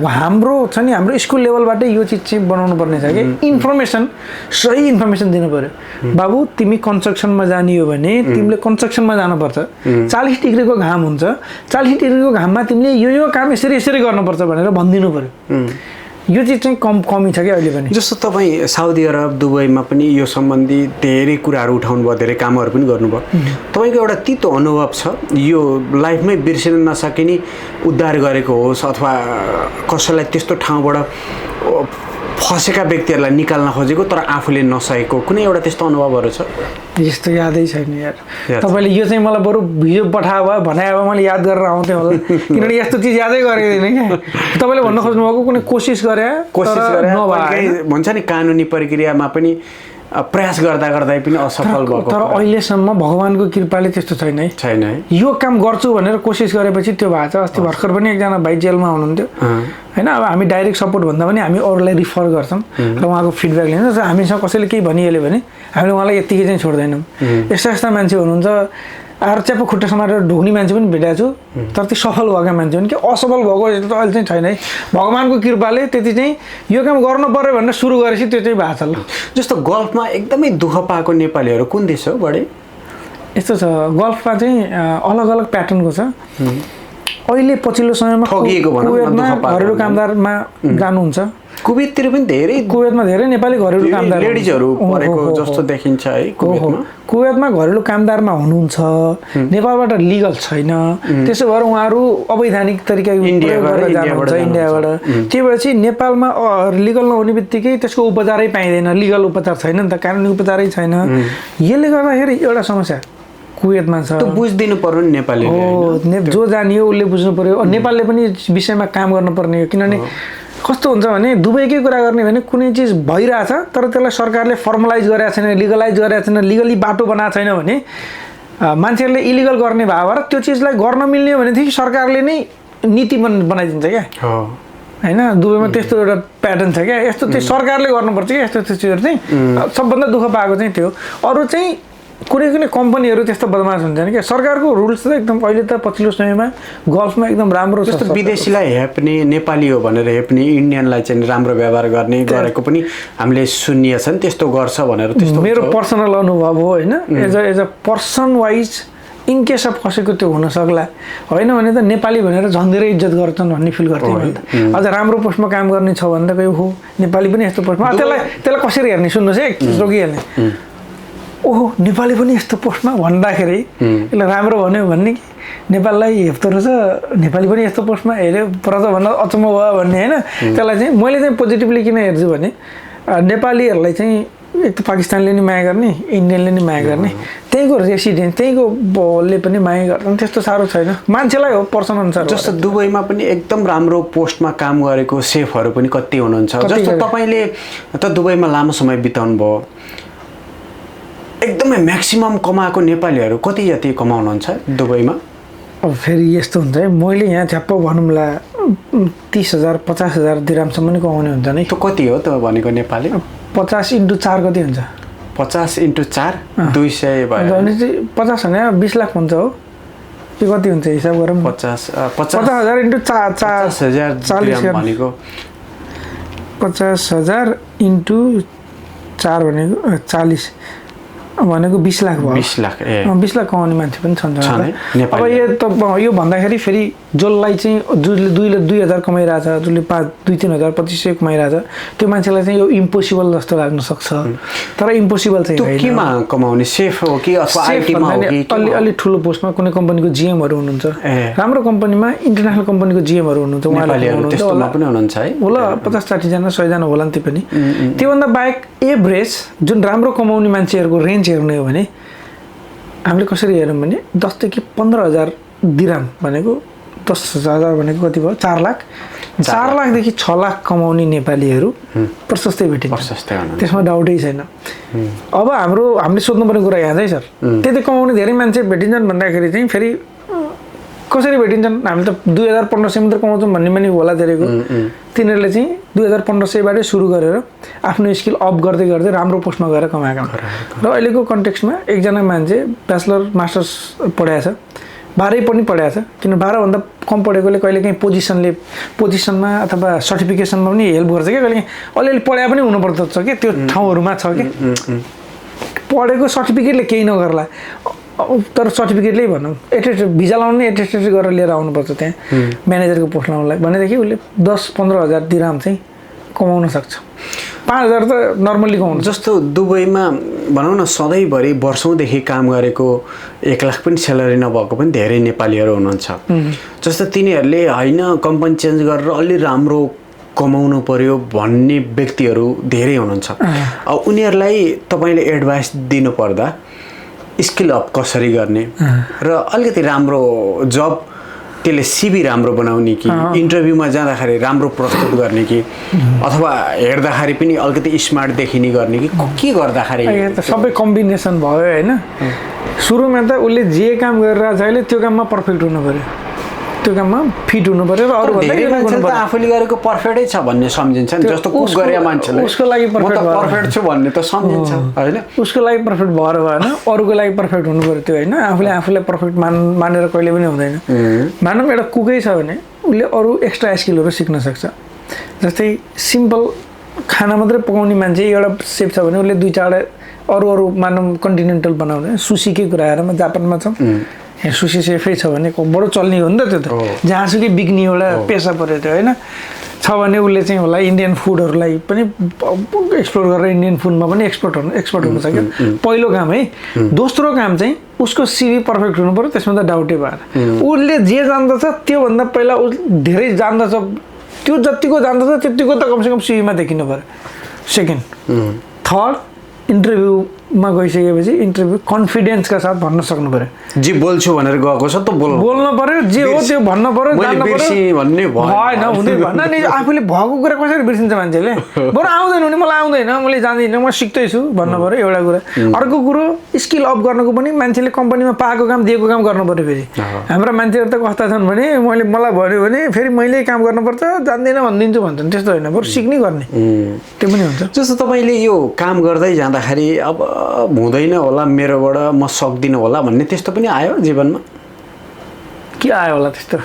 हाम्रो छ नि हाम्रो स्कुल लेभलबाटै यो चिज चाहिँ बनाउनु पर्ने छ कि इन्फर्मेसन, सही इन्फर्मेसन दिनु पऱ्यो। बाबु तिमी कन्स्ट्रक्सनमा जाने हो भने तिमीले कन्स्ट्रक्सनमा जानुपर्छ, 40 डिग्रीको घाम हुन्छ, 40 डिग्रीको घाममा तिमीले यो काम यसरी यसरी गर्नुपर्छ भनेर भनिदिनु पऱ्यो। यो चिज चाहिँ कमी छ कि अहिले पनि। जस्तो तपाईँ साउदी अरब दुबईमा पनि यो सम्बन्धी धेरै कुराहरू उठाउनु भयो, धेरै कामहरू पनि गर्नुभयो। तपाईँको एउटा तितो अनुभव छ, यो लाइफमै बिर्सिन नसकिने उद्धार गरेको होस् अथवा कसैलाई त्यस्तो ठाउँबाट फसेका व्यक्तिहरूलाई निकाल्न खोजेको तर आफूले नसकेको कुनै एउटा त्यस्तो अनुभवहरू छ? यस्तो यादै छैन यार। तपाईँले यो चाहिँ मलाई बरु भिडियो पठायो भए भने अब मैले याद गरेर आउँथेँ होला, किनभने यस्तो चिज यादै गरेको थिएन क्या। तपाईँले भन्न खोज्नुभएको कुनै कोसिस गरे भन्छ नि कानुनी प्रक्रियामा पनि प्रयास गर्दा पनि असफल भएको। तर अहिलेसम्म भगवान्को कृपाले त्यस्तो छैन है। यो काम गर्छु भनेर कोसिस गरेपछि त्यो भएको छ। अस्ति भर्खर पनि एकजना भाइ जेलमा हुनुहुन्थ्यो होइन। अब हामी डाइरेक्ट सपोर्ट भन्दा पनि हामी अरूलाई रिफर गर्छौँ र उहाँको फिडब्याक लिन्छ। हामीसँग कसैले केही भनिहाल्यो भने हामीले उहाँलाई यत्तिकै चाहिँ छोड्दैनौँ। यस्ता मान्छे हुनुहुन्छ, आएर च्याप्पो खुट्टा समारेर ढोग्ने मान्छे पनि भेटाएको छु, तर त्यो सफल भएका मान्छे हुन् कि असफल भएको यस्तो त अहिले चाहिँ छैन है। भगवान्को कृपाले त्यति चाहिँ यो काम गर्नु पर्यो भनेर सुरु गरेपछि त्यो चाहिँ भएको छ। ल जस्तो गल्फमा एकदमै दुःख पाएको नेपालीहरू कुन देश हो बढी? यस्तो छ, गल्फमा चाहिँ अलग अलग प्याटर्नको छ। अहिले पछिल्लो समयमा कुवेतमा घरेलु कामदारमा जानुहुन्छ। कुवेततिर पनि कुवेतमा धेरै नेपाली घरेलु कामदार लेडिजहरू परेको जस्तो देखिन्छ है। कुवेतमा घरेलु कामदारमा हुनुहुन्छ, नेपालबाट लिगल छैन, त्यसो भएर उहाँहरू अवैधानिक तरिका जानुहुन्छ इन्डियाबाट। त्यही भएर चाहिँ नेपालमा लिगल नहुने बित्तिकै त्यसको उपचारै पाइँदैन, लिगल उपचार छैन नि त, कानुनी उपचारै छैन। यसले गर्दाखेरि एउटा समस्या कुवेतमा छ। त्यो बुझिदिनु पर्यो नि नेपाली जो जाने हो उसले बुझ्नु पर्यो। नेपालले पनि विषयमा काम गर्नुपर्ने हो, किनभने कस्तो हुन्छ भने दुबईकै कुरा गर्ने भने कुनै चिज भइरहेछ तर त्यसलाई सरकारले फर्मलाइज गरेको छैन, लिगलाइज गरेको छैन, लिगली बाटो बनाएको छैन भने मान्छेहरूले इलिगल गर्ने भएर त्यो चिजलाई गर्न मिल्ने हो भनेदेखि सरकारले नै नीति बनाइदिन्छ क्या होइन। दुबईमा त्यस्तो एउटा प्याटर्न छ क्या। यस्तो चाहिँ सरकारले गर्नुपर्छ क्या यस्तो चिजहरू चाहिँ। सबभन्दा दुःख पाएको चाहिँ त्यो। अरू चाहिँ कुनै कम्पनीहरू त्यस्तो बदमास हुन्छन् क्या। सरकारको रुल्स त एकदम अहिले त पछिल्लो समयमा गल्फमा एकदम राम्रो छ। जस्तो विदेशीलाई हेप्ने, नेपाली हो भनेर हेप्ने, इन्डियनलाई चाहिँ राम्रो व्यवहार गर्ने गरेको पनि हामीले सुनिएको छ नि, त्यस्तो गर्छ भनेर। त्यस्तो मेरो पर्सनल अनुभव हो होइन। As a person wise in case of कसैको त्यो हुन सक्ला होइन भने त नेपाली भनेर झन् धेरै इज्जत गर्छन् भन्ने फिल गर्थेँ मैले त। अझ राम्रो पोस्टमा काम गर्ने छ भने त कोही हो नेपाली पनि यस्तो पोस्टमा, त्यसलाई कसरी हेर्ने सुन्नुहोस् है, रोकिहाल्ने ओहो नेपाली पनि यस्तो पोस्टमा भन्दाखेरि यसलाई राम्रो भन्यो भन्ने कि नेपाललाई हेप्दो रहेछ, नेपाली पनि यस्तो पोस्टमा हेऱ्यो पर त भन्दा अचम्म भयो भन्ने होइन। त्यसलाई चाहिँ मैले चाहिँ पोजिटिभली किन हेर्छु भने नेपालीहरूलाई चाहिँ एक त पाकिस्तानले नि माया गर्ने, इन्डियनले नि माया गर्ने, त्यहीँको रेसिडेन्ट त्यहीँकोले पनि माया गर्छन्, त्यस्तो साह्रो छैन। मान्छेलाई हो पर्सन अनुसार। जस्तो दुबईमा पनि एकदम राम्रो पोस्टमा काम गरेको सेफहरू पनि कति हुनुहुन्छ। जस्तो तपाईँले त दुबईमा लामो समय बिताउनु भयो, एकदमै म्याक्सिमम कमाएको नेपालीहरू कति जति कमाउनुहुन्छ दुबईमा? अब फेरि यस्तो हुन्छ है, मैले यहाँ झ्याप्प भनौँला 30,000 50,000 दिरामसम्म नै कमाउने हुन्छ नि। त्यो कति हो त भनेको नेपाली? 50 × 4 कति हुन्छ? 50 × 4 200 भयो भने चाहिँ 50 भने 20 लाख हुन्छ हो। के कति हुन्छ हिसाब गरौँ। 50,000 × 40,000 भनेको 50,000 × 4 भनेको 40 भनेको 20 लाख भयो। 20 लाख 20 लाख कमाउने मान्छे पनि छन्। अब यो भन्दाखेरि फेरि जसलाई चाहिँ जसले 2,000 कमाइरहेछ, जसले 2-3,000 2500 कमाइरहेछ, त्यो मान्छेलाई चाहिँ यो इम्पोसिबल जस्तो लाग्न सक्छ। तर इम्पोसिबल चाहिँ होइन। केमा कमाउने? सेफ हो कि अथवा आइटीमा हो कि? अलि ठुलो पोस्टमा कुनै कम्पनीको जिएमहरू हुनुहुन्छ, राम्रो कम्पनीमा इन्टरनेसनल कम्पनीको जिएमहरू हुनुहुन्छ, उहाँहरू त्यस्तोमा पनि हुनुहुन्छ है। होला 50-60 जना 100 जना होला नि त्यो पनि। त्योभन्दा बाहेक एभरेज जुन राम्रो कमाउने मान्छेहरूको रेन्ज हेर्ने हो भने हामीले कसरी हेरौँ भने 10 देखि 15,000 दिराम भनेको 10,000 भनेको कति भयो? 4 लाख। 4 लाखदेखि 6 लाख कमाउने नेपालीहरू प्रशस्तै भेटिन्छ, त्यसमा डाउटै छैन। अब हामीले सोध्नुपर्ने कुरा यहाँ चाहिँ सर, त्यति कमाउने धेरै मान्छे भेटिन्छन् भन्दाखेरि चाहिँ फेरि कसरी भेटिन्छन् हामी त 2500 मात्र कमाउँछौँ भन्ने पनि होला धेरैको तिनीहरूले चाहिँ 2500 सुरु गरेर आफ्नो स्किल अप गर्दै गर्दै राम्रो पोस्टमा गएर कमाएका र अहिलेको कन्टेक्स्टमा एकजना मान्छे ब्याचलर मास्टर्स पढाएको छ 12 पनि पढाएको छ किन 12 भन्दा कम पढेकोले कहिलेकाहीँ पोजिसनमा अथवा सर्टिफिकेसनमा पनि हेल्प गर्छ क्या कहिलेकाहीँ अलिअलि पढाए पनि हुनुपर्छ कि त्यो ठाउँहरूमा छ कि पढेको सर्टिफिकेटले केही नगर्ला तर सर्टिफिकेटले भनौँ भिजा लाउनु एटेस्टेड गरेर लिएर आउनुपर्छ त्यहाँ म्यानेजरको पोस्ट लाउनलाई भनेदेखि उसले 10-15 हजार दिराम चाहिँ कमाउन सक्छ 5,000 त नर्मल्ली कमाउनु जस्तो दुबईमा भनौँ न सधैँभरि वर्षौँदेखि काम गरेको 1 लाख पनि स्यालेरी नभएको पनि धेरै नेपालीहरू हुनुहुन्छ जस्तो तिनीहरूले होइन कम्पनी चेन्ज गरेर अलि राम्रो कमाउनु पर्यो भन्ने व्यक्तिहरू धेरै हुनुहुन्छ अब उनीहरूलाई तपाईँले एडभाइस दिनुपर्दा स्किल अप कसरी गर्ने र अलिकति राम्रो जब त्यसले सिभी राम्रो बनाउने कि इन्टरभ्यूमा जाँदाखेरि राम्रो प्रस्तुत गर्ने कि अथवा हेर्दाखेरि पनि अलिकति स्मार्ट देखिने गर्ने कि के गर्दाखेरि सबै कम्बिनेसन भयो होइन सुरुमा त उसले जे काम गरिरहेको छ अहिले त्यो काममा पर्फेक्ट हुनु पर्यो त्यो काममा फिट हुनु पर्यो र अरू आफूले गरेको पर्फेक्टै छ भन्ने सम्झिन्छ नि जस्तो कुक गरे मान्छेले उसको लागि पर्फेक्ट छु भन्ने त सम्झिन्छ होइन उसको लागि पर्फेक्ट भएर भएन अरूको लागि पर्फेक्ट हुनु पर्यो त्यो होइन आफूलाई पर्फेक्ट मानेर कहिले पनि हुँदैन मानौँ एउटा कुकै छ भने उसले अरू एक्स्ट्रा स्किलहरू सिक्न सक्छ जस्तै सिम्पल खाना मात्रै पकाउने मान्छे एउटा सेफ छ भने उसले 2-4 अरू मानौँ कन्टिनेन्टल बनाउने सुसीकै कुरा आएर म जापानमा छ यहाँ सुसी सेफै छ भने बडो चल्ने हो नि त त्यो त जहाँसुकै बिक्ने एउटा पेसा पऱ्यो त्यो होइन छ भने उसले चाहिँ होला इन्डियन फुडहरूलाई पनि एक्सप्लोर गरेर इन्डियन फुडमा पनि एक्सपर्ट हुन सक्यो पहिलो काम है दोस्रो काम चाहिँ उसको सिभी पर्फेक्ट हुनु पऱ्यो त्यसमा त डाउटै भएन उसले जे जान्दछ त्योभन्दा पहिला उ धेरै जान्दछ त्यो जतिको जान्दछ त्यतिको त कमसेकम सिभीमा देखिनु पऱ्यो सेकेन्ड थर्ड इन्टरभ्यूमा गइसकेपछि इन्टरभ्यू कन्फिडेन्सका साथ भन्न सक्नु पर्यो जे बोल्छु भनेर गएको छ त बोल्नु पर्यो जे हो त्यो भन्नु पर्यो भएन हुँदै भएन नि आफूले भएको कुरा कसरी बिर्सिन्छ मान्छेले बरु आउँदैन भने मलाई आउँदैन मैले जान्दिनँ म सिक्दैछु भन्नु पर्यो एउटा कुरा अर्को कुरो स्किल अप गर्नुको पनि मान्छेले कम्पनीमा पाएको काम दिएको काम गर्नु पर्यो फेरि हाम्रा मान्छेहरू त कस्ता छन् भने मलाई भन्यो भने फेरि मैले काम गर्नुपर्छ जान्दिनँ भनिदिन्छु भन्छन् त्यस्तो होइन बरु सिक्नै गर्ने त्यो पनि हुन्छ जस्तो तपाईँले यो काम गर्दै जाँदाखेरि अब हुँदैन होला मेरोबाट म सक्दिनँ होला भन्ने त्यस्तो पनि आयो जीवनमा के आयो होला त्यस्तो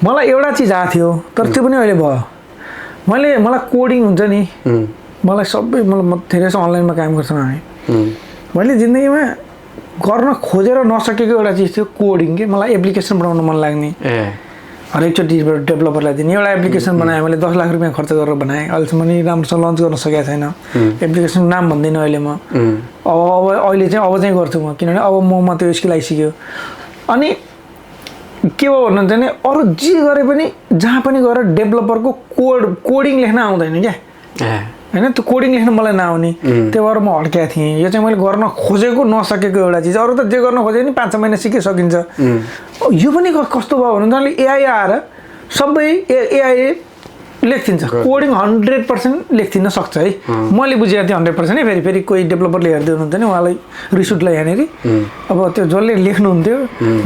मलाई एउटा चिज आएको थियो तर त्यो पनि अहिले भयो मलाई कोडिङ हुन्छ नि मलाई सबै म धेरै जस्तो अनलाइनमा काम गर्छौँ हामी मैले जिन्दगीमा गर्न खोजेर नसकेको एउटा चिज थियो कोडिङ के मलाई एप्लिकेसन बनाउन मन लाग्ने हरेकचोटि डेभलपरलाई दिने एउटा एप्लिकेसन बनाएँ मैले 10 लाख रुपियाँ खर्च गरेर बनाएँ अहिलेसम्म नि राम्रोसँग लन्च गर्न सकेको छैन एप्लिकेसनको नाम भन्दिनँ अहिले म अब अहिले चाहिँ अब चाहिँ गर्छु म किनभने अब ममा त्यो स्किल आइसक्यो अनि के भयो भन्नुहुन्छ भने अरू जे गरे पनि जहाँ पनि गएर डेभलपरको कोडिङ लेख्न आउँदैन क्या होइन त्यो कोडिङ लेख्न मलाई नआउने त्यो भएर म हड्किएको थिएँ यो चाहिँ मैले गर्न खोजेको नसकेको एउटा चिज अरू त जे गर्न खोजेको नि 5-6 महिना सिके सकिन्छ यो पनि कस्तो भयो भन्नुहुन्छ एआई आएर सबै एआई लेखिदिन्छ कोडिङ 100% लेखिदिन सक्छ है मैले बुझेको थिएँ 100% है फेरि कोही डेभलपरले हेर्दै हुनुहुन्थ्यो नि उहाँलाई रिस उठ्ला यहाँनिर अब त्यो जसले लेख्नुहुन्थ्यो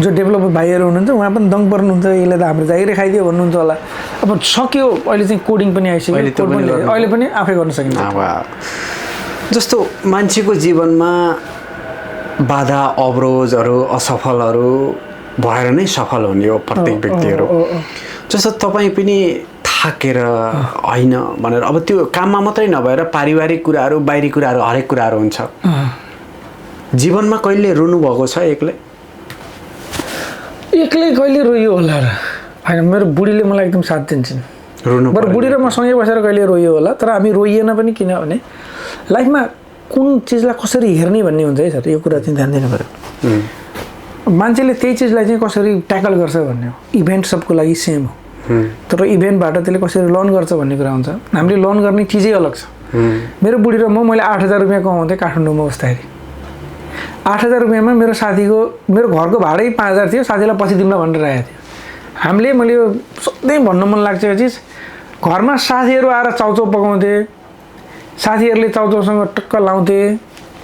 जो डेभलपर भाइहरू हुनुहुन्छ उहाँ पनि दङ पर्नुहुन्छ यसले त हाम्रो जागिरै खाइदियो भन्नुहुन्छ होला अब सक्यो अहिले चाहिँ कोडिङ पनि आइसक्यो अहिले पनि आफै गर्न सकिन्छ जस्तो मान्छेको जीवनमा बाधा अवरोधहरू असफलहरू भएर नै सफल हुने हो प्रत्येक व्यक्तिहरू जस्तो तपाईँ पनि थाकेर होइन भनेर अब त्यो काममा मात्रै नभएर पारिवारिक कुराहरू बाहिरी कुराहरू हरेक कुराहरू हुन्छ जीवनमा कहिले रुनु भएको छ एक्लै कहिले रोयो होला र होइन मेरो बुढीले मलाई एकदम साथ दिन्छन् रुनु बरु बुढी र म सँगै बसेर कहिले रोयो होला तर हामी रोइएन पनि किनभने लाइफमा कुन चिजलाई कसरी हेर्ने भन्ने हुन्छ है सर यो कुरा चाहिँ ध्यान दिनु पर्यो मान्छेले त्यही चिजलाई चाहिँ कसरी ट्याकल गर्छ भन्ने हो इभेन्ट सबको लागि सेम हो तर इभेन्टबाट त्यसले कसरी लर्न गर्छ भन्ने कुरा हुन्छ हामीले लर्न गर्ने चिजै अलग छ मेरो बुढी र मैले 8,000 रुपियाँ कमाउँथेँ काठमाडौँमा बस्दाखेरि 8,000 रुपियाँमा मेरो साथीको मेरो घरको भाडै 5,000 थियो साथीलाई पछि दिउँला भनेर राखेको थियो हामीले मैले यो सधैँ भन्न मन लाग्छ यो चिज घरमा साथीहरू आएर चाउचाउ पकाउँथे साथीहरूले चाउचाउसँग टक्क लाउँथे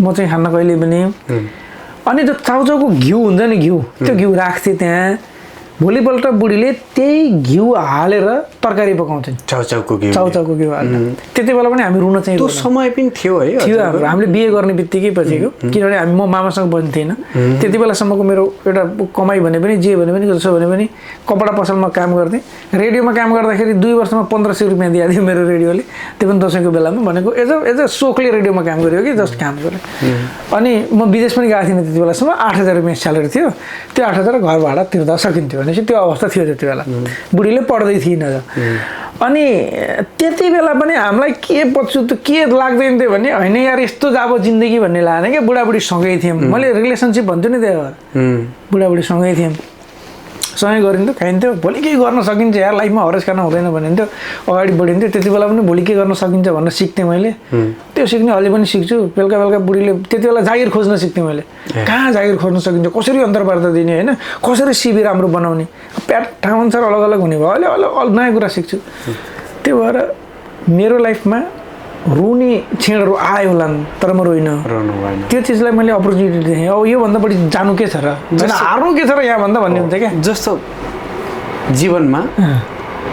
म चाहिँ खान्न कहिले पनि अनि त्यो चाउचाउको घिउ हुन्छ नि घिउ त्यो घिउ राख्थेँ त्यहाँ भोलिपल्ट बुढीले त्यही घिउ हालेर तरकारी पकाउँछन्, चाउचाउको घिउ चाउचाउको घिउ हालेर। त्यति बेला पनि हामी रुन चाहिँ त्यो समय पनि थियो है थियो हाम्रो। हामीले बिहे गर्ने बित्तिकै पछिको, किनभने हामी म मामासँग बन्थेन त्यति बेलासम्मको। मेरो एउटा कमाइ भने पनि जे भने पनि जसो भने पनि कपडा पसलमा काम गर्थेँ। रेडियोमा काम गर्दाखेरि 2 वर्षमा 1500 रुपियाँ दिइहाल्थ्यो मेरो रेडियोले, त्यो पनि दसैँको बेलामा। भनेको एज अ सोखले रेडियोमा काम गऱ्यो कि जस्ट काम गरेँ। अनि म विदेश पनि गएको थिइनँ त्यति बेलासम्म। 8000 रुपियाँ स्यालेरी थियो, त्यो 8000 घर भाडा तिर्दा सकिन्थ्यो भनेपछि त्यो अवस्था थियो त्यति बेला। बुढीले पढ्दै थिइनँ। अनि त्यति बेला पनि हामीलाई के पछुतो के लाग्दैन थियो भने होइन यार यस्तो अब जिन्दगी भन्ने लागेन क्या। बुढाबुढी सँगै थियौँ, मैले रिलेसनसिप भन्छु नि त्यही भएर। बुढाबुढी सँगै थियौँ, सँगै गरिन्थ्यो, खाइन्थ्यो। भोलि केही गर्न सकिन्छ यार, लाइफमा हरेस खान हुँदैन भनिन्थ्यो, अगाडि बढिन्थ्यो। त्यति बेला पनि भोलि के गर्न सकिन्छ भनेर सिक्थेँ मैले। त्यो सिक्ने अहिले पनि सिक्छु। बेलुका बेलुका बुढीले त्यति बेला जागिर खोज्न सिक्थेँ मैले। कहाँ जागिर खोज्न सकिन्छ, कसरी अन्तर्वार्ता दिने होइन, कसरी सिबी राम्रो बनाउने, प्याट ठाउँ अनुसार अलग अलग हुने भयो। अहिले नयाँ कुरा सिक्छु। त्यो भएर मेरो लाइफमा रुने क्षणहरू आयो होला तर म रोइनँ। त्यो चिजलाई मैले अपर्च्युनिटी देखेँ। अब योभन्दा बढी जानु के छ र, हार्नु के छ र यहाँभन्दा भन्ने हुन्छ क्या। जस्तो जीवनमा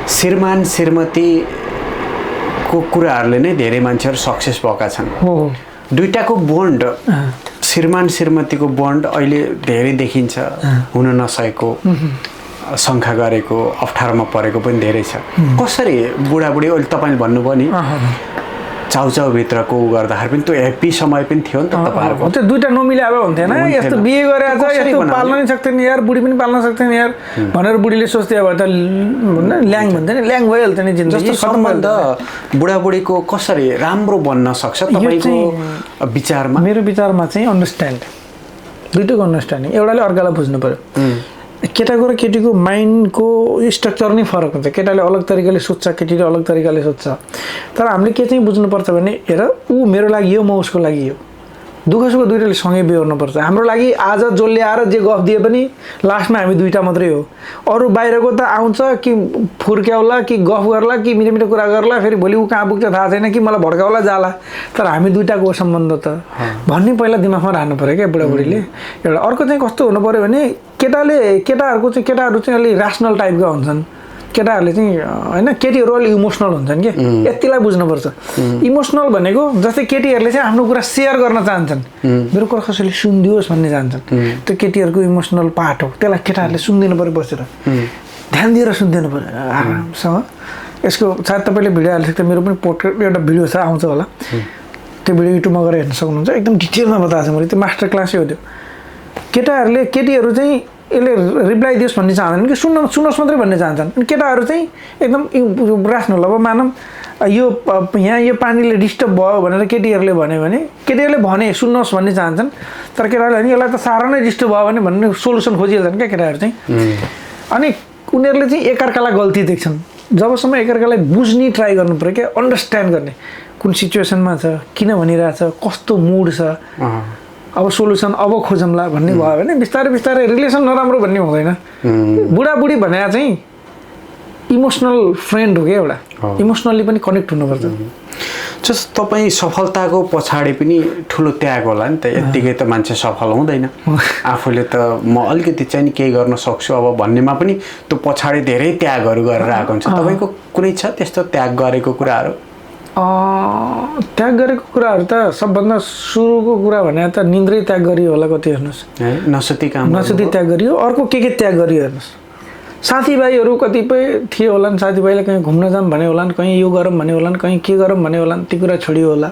श्रीमान श्रीमतीको कुराहरूले नै धेरै मान्छेहरू सक्सेस भएका छन्। दुईटाको बोन्ड, श्रीमान श्रीमतीको बोन्ड अहिले धेरै देखिन्छ, हुन नसकेको, शङ्का गरेको, अप्ठ्यारोमा परेको पनि धेरै छ। कसरी बुढाबुढी अहिले तपाईँले भन्नुभयो नि चाउचाउभित्रको गर्दाखेरि पनि त्यो हेप्पी समय पनि थियो नि त तपाईँहरूको। त्यो दुइटा नमिलाएर हुन्थेन, यस्तो बिहे गरेर चाहिँ यस्तो पाल्न नि सक्दैन यार, बुढी पनि पाल्न सक्दैन यार भनेर बुढीले सोच्थ्यो। अब त ल्याङ भन्थ्यो नि, ल्याङ भइहाल्थ्यो नि जिन्दगी। सम्बन्ध बुढाबुढीको कसरी राम्रो बन्न सक्छ तपाईँको विचारमा? मेरो विचारमा चाहिँ अन्डरस्ट्यान्ड, दुइटैको अन्डरस्ट्यान्डिङ। एउटाले अर्कालाई बुझ्नु पऱ्यो। केटाको र केटीको माइन्डको स्ट्रक्चर नै फरक हुन्छ। केटाले अलग तरिकाले सोच्छ, केटीले अलग तरिकाले सोच्छ। तर हामीले के चाहिँ बुझ्नुपर्छ भने हेर ऊ मेरो लागि यो, म उसको लागि यो, दुःख सुख दुइटाले सँगै बेहोर्नुपर्छ। हाम्रो लागि आज जसले आएर जे गफ दिए पनि लास्टमा हामी दुइटा मात्रै हो। अरू बाहिरको त आउँछ कि फुर्क्याउला कि गफ गर्ला कि मिठो मिठो कुरा गर्ला, फेरि भोलि ऊ कहाँ पुग्छ थाहा छैन, कि मलाई भड्काउला जाला। तर हामी दुइटाको सम्बन्ध त भन्ने पहिला दिमागमा राख्नु पऱ्यो क्या बुढाबुढीले। एउटा अर्को चाहिँ कस्तो हुनु पऱ्यो भने केटाहरू चाहिँ अलिक ऱ्यासनल टाइपका हुन्छन्। केटाहरूले चाहिँ होइन, केटीहरू अलिक इमोसनल हुन्छन् कि, यतिलाई बुझ्नुपर्छ। इमोसनल भनेको जस्तै केटीहरूले चाहिँ आफ्नो कुरा सेयर गर्न चाहन्छन्, मेरो कुरा कसैले सुनिदियोस् भन्ने चाहन्छन्। त्यो केटीहरूको इमोसनल पार्ट हो, त्यसलाई केटाहरूले सुनिदिनु पऱ्यो, बसेर ध्यान दिएर सुनिदिनु पऱ्यो आरामसँग। यसको सायद तपाईँले भिडियो हालिसक्छ, मेरो पनि पोर्ट्रेट एउटा भिडियो छ, आउँछ होला, त्यो भिडियो युट्युबमा गएर हेर्न सक्नुहुन्छ। एकदम डिटेलमा बताएको छ मैले, त्यो मास्टर क्लासै हो त्यो। केटीहरू चाहिँ यसले रिप्लाई दियोस् भन्ने चाहँदैन कि सुन्नुहोस् मात्रै भन्ने चाहन्छन्। अनि केटाहरू चाहिँ एकदम राख्नु। अब मानौँ यहाँ यो पानीले डिस्टर्ब भयो भनेर केटीहरूले भन्यो भने, केटीहरूले भने सुन्नुहोस् भन्ने चाहन्छन्। तर केटाहरूले भने यसलाई त साह्रो नै डिस्टर्ब भयो भने भन्ने सोल्युसन खोजिहाल्छन् क्या केटाहरू चाहिँ। अनि उनीहरूले चाहिँ एकअर्कालाई गल्ती देख्छन्। जबसम्म एकअर्कालाई बुझ्ने ट्राई गर्नु पऱ्यो क्या, अन्डरस्ट्यान्ड गर्ने, कुन सिचुएसनमा छ, किन भनिरहेछ, कस्तो मुड छ, अब सोल्युसन अब खोजौँला भन्ने भयो भने बिस्तारै बिस्तारै रिलेसन नराम्रो भन्ने हुँदैन। बुढाबुढी भने चाहिँ इमोसनल फ्रेन्ड हो क्या, एउटा इमोसनल्ली पनि कनेक्ट हुनुपर्छ। जस्तो तपाईँ सफलताको पछाडि पनि ठुलो त्याग होला नि त, यत्तिकै त मान्छे सफल हुँदैन। आफूले त म अलिकति चाहिँ नि केही गर्न सक्छु अब भन्नेमा पनि त्यो पछाडि धेरै त्यागहरू गरेर आएको हुन्छ। तपाईँको कुनै छ त्यस्तो त्याग गरेको कुराहरू? त्याग गरेको कुराहरू त सबभन्दा सुरुको कुरा भने त निन्द्रै त्याग गरियो होला, कति हेर्नुहोस्, नसुती त्याग गरियो। अर्को के त्याग गरियो हेर्नुहोस्, साथीभाइहरू कतिपय थियो होला, साथीभाइले कहीँ घुम्न जाऊँ भने होला, कहीँ यो गरौँ भने होला, कहीँ के गरौँ भने होला, ती कुरा छोडियो होला।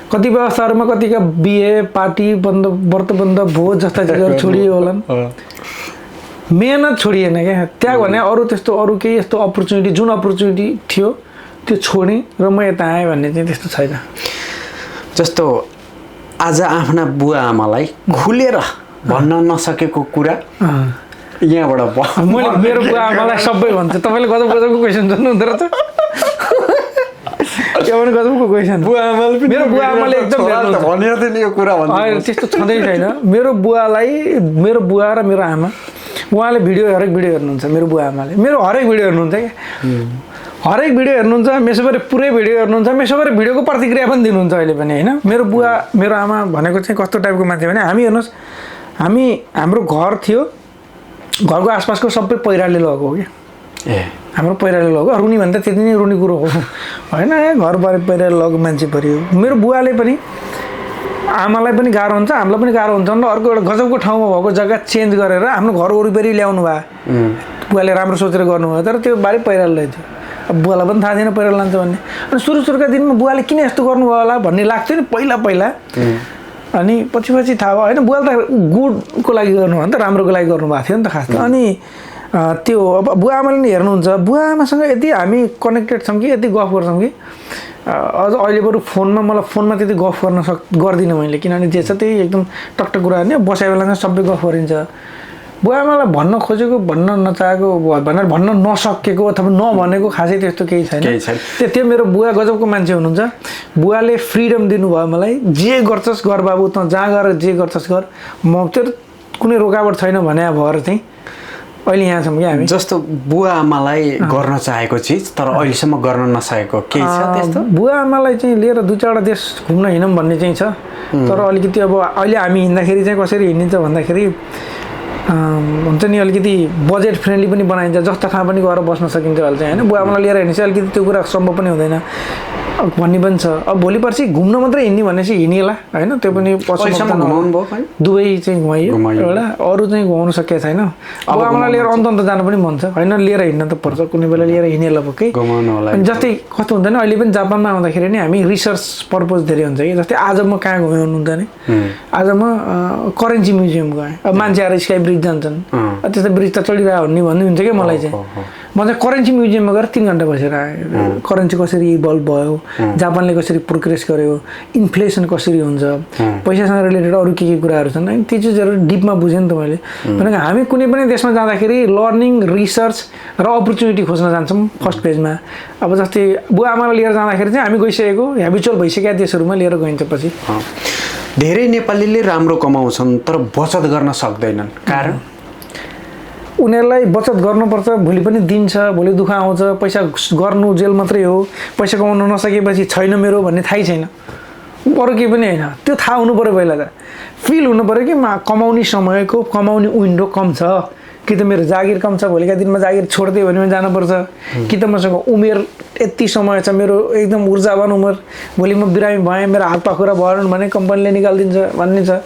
कतिपय अवस्थाहरूमा कतिका बिहे पार्टी बन्द, व्रत बन्द, भोज जस्ता चिजहरू छोडियो होला। मेहनत छोडिएन क्या। त्याग भने अरू त्यस्तो अरू केही यस्तो अपर्च्युनिटी, जुन अपर्च्युनिटी थियो त्यो छोडेँ र म यता आएँ भन्ने चाहिँ त्यस्तो छैन। जस्तो आज आफ्ना बुवा आमालाई खुलेर भन्न नसकेको कुरा यहाँबाट मैले मेरो बुवा आमालाई सबै भन्छ। तपाईँले गजबको क्वेसन सोध्नुहुँदो रहेछ। त्यो पनि गजबको क्वेसन। मेरो बुवा आमाले एकदम त्यस्तो छँदै छैन। मेरो बुवा र मेरो आमा, उहाँले हरेक भिडियो हेर्नुहुन्छ। मेरो बुवा आमाले मेरो हरेक भिडियो हेर्नुहुन्छ क्या, हरेक भिडियो हेर्नुहुन्छ, मेसोभरि पुरै भिडियो हेर्नुहुन्छ, मेसोभरि भिडियोको प्रतिक्रिया पनि दिनुहुन्छ अहिले पनि होइन। मेरो बुवा मेरो आमा भनेको चाहिँ कस्तो टाइपको मान्छे भने, हामी हेर्नुहोस्, हाम्रो घर थियो, घरको आसपासको सबै पहिराले लगेको हो क्या ए हाम्रो पहिराले लगेको रुनी भन्दा त्यति नै रुनी कुरो हो होइन घरबारे पहिराले लगेको मान्छे पऱ्यो मेरो बुवाले पनि आमालाई पनि गाह्रो हुन्छ हामीलाई पनि गाह्रो हुन्छ नि अर्को एउटा गजबको ठाउँमा भएको जग्गा चेन्ज गरेर आफ्नो घर वरिपरि ल्याउनु भयो बुवाले राम्रो सोचेर गर्नुभयो तर त्यो बारे पहिराले लैथ्यो अब बुवालाई पनि थाहा थिएन पहिराले लान्छ भन्ने अनि सुरुका दिनमा बुवाले किन यस्तो गर्नुभयो होला भन्ने लाग्थ्यो नि पहिला अनि पछि थाहा भयो होइन बुवाले त गुडको लागि गर्नुभयो नि त राम्रोको लागि गर्नुभएको थियो नि त खास त अनि त्यो अब बुवा आमाले नि हेर्नुहुन्छ बुवा आमासँग यति हामी कनेक्टेड छौँ कि यति गफ गर्छौँ कि अझ अहिले बरु मलाई फोनमा त्यति गफ गर्दिनँ मैले किनभने जे छ त्यही एकदम टकटक कुरा नि बसाइ बेलामा सबै गफ गरिन्छ बुवा आमालाई भन्न खोजेको भन्न नचाहेको भनेर भन्न नसकेको अथवा नभनेको खासै त्यस्तो केही छैन त्यो मेरो बुवा गजबको मान्छे हुनुहुन्छ बुवाले फ्रिडम दिनुभयो मलाई जे गर्छस् गर बाबु त जहाँ गएर जे गर्छस् गर म त्यो कुनै रोकावट छैन भने भएर चाहिँ अहिले यहाँ छौँ कि हामी जस्तो बुवा आमालाई गर्न चाहेको चिज तर अहिलेसम्म गर्न नसकेको केही छ त्यस्तो बुवा आमालाई चाहिँ लिएर 2-4 देश घुम्न हिँडौँ भन्ने चाहिँ छ तर अलिकति अब अहिले हामी हिँड्दाखेरि चाहिँ कसरी हिँडिन्छ भन्दाखेरि हुन्छ नि अलिकति बजेट फ्रेन्डली पनि बनाइन्छ जस्तो कहाँ पनि गएर बस्न सकिन्छ अहिले चाहिँ होइन बुवा आमालाई लिएर हिँड्ने चाहिँ अलिकति त्यो कुरा सम्भव पनि हुँदैन भन्ने पनि छ अब भोलि पर्सि घुम्न मात्रै हिँड्ने भनेपछि हिँडिएला होइन त्यो पनि दुबई चाहिँ घुमाइयो एउटा अरू चाहिँ घुमाउनु सकेको छैन अब आमालाई लिएर अन्त जानु पनि मन छ होइन लिएर हिँड्न त पर्छ कुनै बेला लिएर हिँडिएला पक्कै अनि जस्तै कस्तो हुन्छ नि अहिले पनि जापानमा आउँदाखेरि नि हामी रिसर्च पर्पज धेरै हुन्छ कि जस्तै आज म कहाँ घुमेँ भन्नुहुन्छ नि आज म करेन्सी म्युजियम गएँ अब मान्छे आएर स्काई ब्रिज जान्छन् त्यस्तो ब्रिज त चलिरहेको हुने भन्नुहुन्छ क्या मलाई चाहिँ म चाहिँ करेन्सी म्युजियममा गएर 3 घन्टा बसेर आएँ करेन्सी कसरी इभल्भ भयो जापानले कसरी प्रोग्रेस गर्यो इन्फ्लेसन कसरी हुन्छ पैसासँग रिलेटेड अरू के कुराहरू छन् होइन ती चिजहरू डिपमा बुझेँ नि त मैले भनेको हामी कुनै पनि देशमा जाँदाखेरि लर्निङ रिसर्च र अपर्च्युनिटी खोज्न जान्छौँ फर्स्ट पेजमा अब जस्तै बुवा आमालाई लिएर जाँदाखेरि चाहिँ हामी गइसकेको ह्याबिचुअल भइसकेका देशहरूमा लिएर गइन्छ पछि धेरै नेपालीले राम्रो कमाउँछन् तर बचत गर्न सक्दैनन् कारण उनीहरूलाई बचत गर्नुपर्छ भोलि पनि दिन्छ भोलि दुःख आउँछ पैसा गर्नु जेल मात्रै हो पैसा कमाउन नसकेपछि छैन मेरो भन्ने थाहै छैन अरू केही पनि होइन त्यो थाहा हुनु पऱ्यो पहिला त फिल हुनु पऱ्यो कि कमाउने समयको कमाउने विन्डो कम छ कि त मेरो जागिर कम छ भोलिका दिनमा जागिर छोड्दै भने जानुपर्छ कि त मसँग उमेर यति समय छ मेरो एकदम ऊर्जावान उमेर भोलि म बिरामी भएँ मेरो हात पाखुरा भएन भने कम्पनीले निकालिदिन्छ भन्ने छ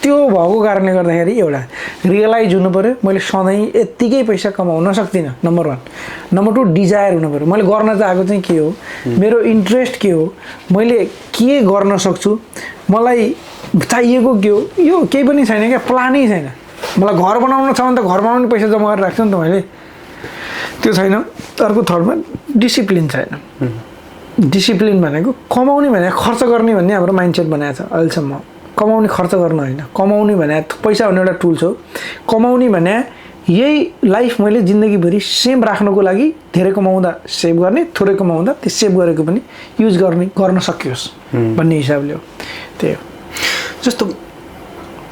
त्यो भएको कारणले गर्दाखेरि एउटा रियलाइज हुनु पऱ्यो मैले सधैँ यत्तिकै पैसा कमाउन सक्दिनँ नम्बर 1 नम्बर 2 डिजायर हुनु पऱ्यो मैले गर्न चाहेको चाहिँ के हो मेरो इन्ट्रेस्ट के हो मैले के गर्न सक्छु मलाई चाहिएको के हो यो केही पनि छैन क्या प्लानै छैन मलाई घर बनाउन छ भने त घर बनाउने पैसा जम्मा गरेर राख्छु नि त मैले त्यो छैन अर्को थर्डमा डिसिप्लिन छैन डिसिप्लिन भनेको कमाउने भने खर्च गर्ने भन्ने हाम्रो माइन्डसेट बनाएको छ अहिलेसम्म कमाउने खर्च गर्न होइन कमाउने भने पैसा भन्ने एउटा टुल हो कमाउने भने यही लाइफ मैले जिन्दगीभरि सेम राख्नको लागि धेरै कमाउँदा सेभ गर्ने थोरै कमाउँदा त्यो सेभ गरेको पनि युज गर्न सकियोस् भन्ने हिसाबले हो त्यही हो जस्तो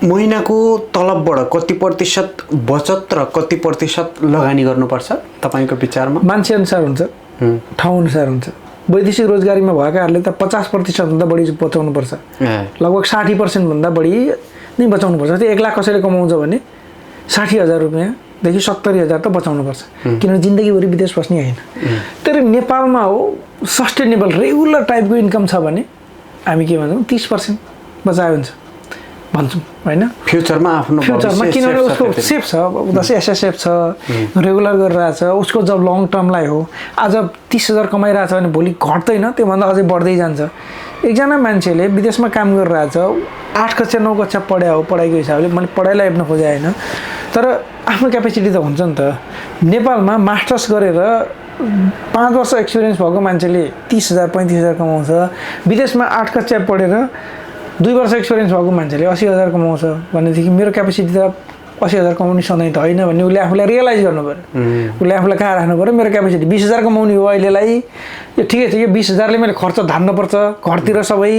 महिनाको तलबबाट कति प्रतिशत बचत र कति प्रतिशत लगानी गर्नुपर्छ तपाईँको विचारमा मान्छे अनुसार हुन्छ ठाउँ अनुसार हुन्छ वैदेशिक रोजगारीमा भएकाहरूले त 50% भन्दा बढी बचाउनुपर्छ लगभग 60% भन्दा बढी नै बचाउनुपर्छ त्यो 1 लाख कसैले कमाउँछ भने 60,000 रुपियाँदेखि 70,000 त बचाउनुपर्छ किनभने जिन्दगीभरि विदेश बस्ने होइन तर नेपालमा हो सस्टेनेबल रेगुलर टाइपको इन्कम छ भने हामी के भन्छौँ 30% बचायो हुन्छ भन्छौँ होइन फ्युचरमा किनभने उसको सेफ छ उदासी एसएसएफ छ रेगुलर गरिरहेछ उसको जब लङ टर्मलाई हो आज 30,000 कमाइरहेछ भने भोलि घट्दैन त्योभन्दा अझै बढ्दै जान्छ एकजना मान्छेले विदेशमा काम गरिरहेछ 8 कक्षा 9 कक्षा पढायो हो पढाइको हिसाबले मैले पढाइलाई हेर्न खोजे होइन तर आफ्नो क्यापेसिटी त हुन्छ नि त नेपालमा मास्टर्स गरेर 5 वर्ष एक्सपिरियन्स भएको मान्छेले 30,000 35,000 कमाउँछ विदेशमा 8 कक्षा पढेर 2 वर्ष एक्सपिरियन्स भएको मान्छेले 80,000 कमाउँछ भनेदेखि मेरो क्यापेसिटी त 80,000 कमाउने सधैँ त होइन भन्ने उसले आफूलाई रियलाइज गर्नु पऱ्यो उसले आफूलाई कहाँ राख्नु पऱ्यो मेरो क्यापेसिटी 20,000 कमाउने हो अहिलेलाई यो ठिकै छ यो 20,000ले मैले खर्च धान्नुपर्छ घरतिर सबै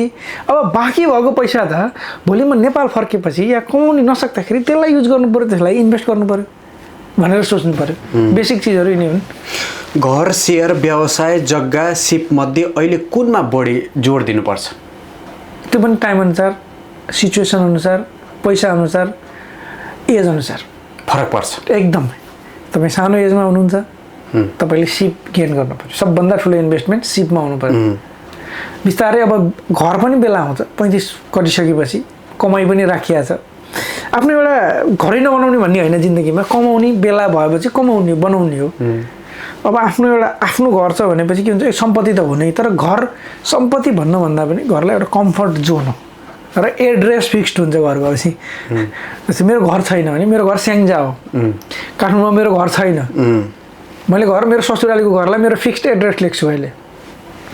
अब बाँकी भएको पैसा त भोलि म नेपाल फर्केपछि या कमाउनु नसक्दाखेरि त्यसलाई युज गर्नु पऱ्यो त्यसलाई इन्भेस्ट गर्नु पऱ्यो भनेर सोच्नु पऱ्यो बेसिक चिजहरू यिनी हुन् घर सेयर व्यवसाय जग्गा सिप मध्ये अहिले कुनमा बढी जोड दिनुपर्छ त्यो पनि टाइम अनुसार सिचुएसन अनुसार पैसा अनुसार एज अनुसार फरक पर्छ एकदमै। तपाईँ सानो एजमा हुनुहुन्छ तपाईँले सिप गेन गर्नु पर्यो, सबभन्दा ठुलो इन्भेस्टमेन्ट सिपमा हुनु पर्यो। बिस्तारै अब घर पनि बेला आउँछ 35 कटिसकेपछि, कमाइ पनि राखिया छ। आफ्नो एउटा घरै नबनाउने भन्ने होइन, जिन्दगीमा कमाउने बेला भएपछि कमाउने बनाउने हो। अब आफ्नो घर छ भनेपछि के हुन्छ, सम्पत्ति त हुनै, तर घर सम्पत्ति भन्नुभन्दा पनि घरलाई एउटा कम्फर्ट जोन हो र एड्रेस फिक्स्ड हुन्छ घर गएपछि। जस्तै मेरो घर छैन भने मेरो घर स्याङ्जा हो, काठमाडौँमा मेरो घर छैन, मैले मेरो ससुरालीको घरलाई मेरो फिक्स्ड एड्रेस लेख्छु अहिले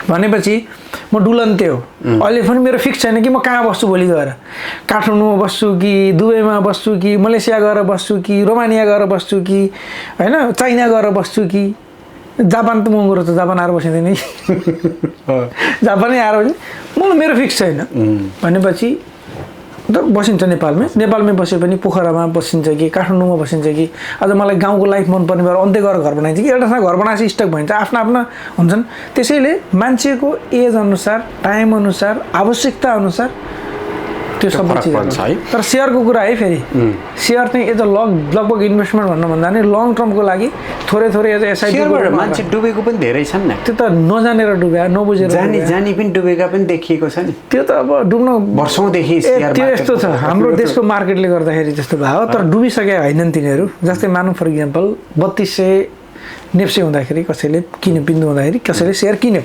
भनेपछि म डुलन्ते हो। अहिले पनि मेरो फिक्स छैन कि म कहाँ बस्छु भोलि गएर, काठमाडौँमा बस्छु कि दुबईमा बस्छु कि मलेसिया गएर बस्छु कि रोमानिया गएर बस्छु कि होइन चाइना गएर बस्छु कि जापान त महँगो रहेछ, जापान आएर बसिँदैन नि जापानै आएर पनि मेरो फिक्स छैन भनेपछि बसिन्छ नेपालमै बसे पनि पोखरामा बसिन्छ कि काठमाडौँमा बसिन्छ कि अझ मलाई गाउँको लाइफ मनपर्ने भएर अन्त्य गरेर घर बनाइन्छ कि एउटा घर बनाएपछि स्टक भइन्छ, आफ्ना हुन्छन्। त्यसैले मान्छेको एज अनुसार, टाइम अनुसार, आवश्यकता अनुसार त्यो सबै चिज है। तर सेयरको कुरा है, फेरि सेयर चाहिँ एज अ लगभग इन्भेस्टमेन्ट भन्नुभन्दा नि लङ टर्मको लागि थोरै एज एसआइपी मान्छे डुबेको पनि धेरै छन् नि। त्यो त नजानेर डुब्या, नबुझेर जानी पनि डुबेका पनि देखिएको छ नि। त्यो त अब डुब्न वर्षौँदेखि त्यो यस्तो छ, हाम्रो देशको मार्केटले गर्दाखेरि त्यस्तो भयो। तर डुबिसकेका होइनन् तिनीहरू। जस्तै मानौँ फर इक्जाम्पल 3200 नेप्से हुँदाखेरि कसैले किन्यो, बिन्दु हुँदाखेरि कसैले सेयर किन्यो।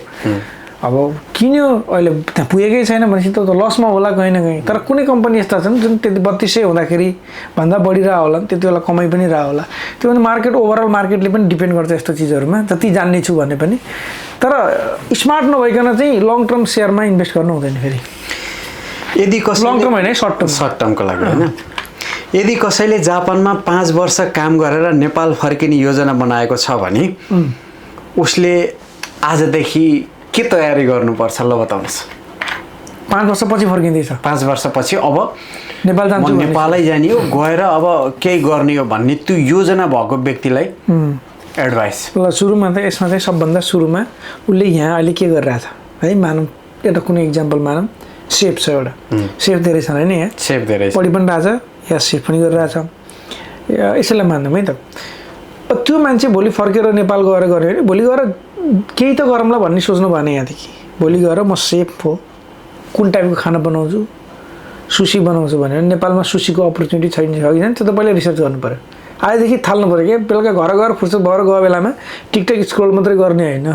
अब किन्यो, अहिले त्यहाँ पुगेकै छैन भनेपछि त लसमा होला कहीँ न कहीँ। तर कुनै कम्पनी यस्ता छन् जुन त्यति 3200 हुँदाखेरि भन्दा बढिरहेको होला, त्यति बेला कमाइ पनि रह होला। त्यो भने मार्केट, ओभरअल मार्केटले पनि डिपेन्ड गर्छ यस्तो चिजहरूमा, जति जान्ने छु भने पनि। तर स्मार्ट नभइकन चाहिँ लङ टर्म सेयरमा इन्भेस्ट गर्नु हुँदैन फेरि। यदि कसैले लङ टर्म होइन, सर्ट टर्मको लागि होइन। यदि कसैले जापानमा 5 वर्ष काम गरेर नेपाल फर्किने योजना बनाएको छ भने उसले आजदेखि के तयारी गर्नुपर्छ ल बताउनुहोस्। 5 वर्षपछि फर्किँदैछ, 5 वर्षपछि अब नेपाल जान्छु, नेपालै जाने हो, गएर अब केही गर्ने हो भन्ने त्यो योजना भएको व्यक्तिलाई एडभाइस। ल सुरुमा त यसमा चाहिँ सबभन्दा सुरुमा उसले यहाँ अहिले के गरिरहेछ है, मानौँ एउटा कुनै इक्जाम्पल मानौँ, सेफ छ एउटा, सेफ धेरै छन् होइन, यहाँ सेफ धेरै पढि पनि रहेछ या सेफ पनि गरिरहेछ, यसैलाई मान्दौँ है त। त्यो मान्छे भोलि फर्केर नेपाल गएर गऱ्यो भने भोलि गएर केही त गरौँला भन्ने सोच्नु भएन। यहाँदेखि भोलि गएर म सेफ हो, कुन टाइपको खाना बनाउँछु, सुसी बनाउँछु भनेर नेपालमा सुसीको अपर्च्युनिटी छैन कि छैन त्यो त पहिला रिसर्च गर्नु पऱ्यो। आजदेखि थाल्नु पऱ्यो कि बेलुका घर गएर फुर्सद भएर गयो बेलामा टिकटक स्क्रोल मात्रै गर्ने होइन।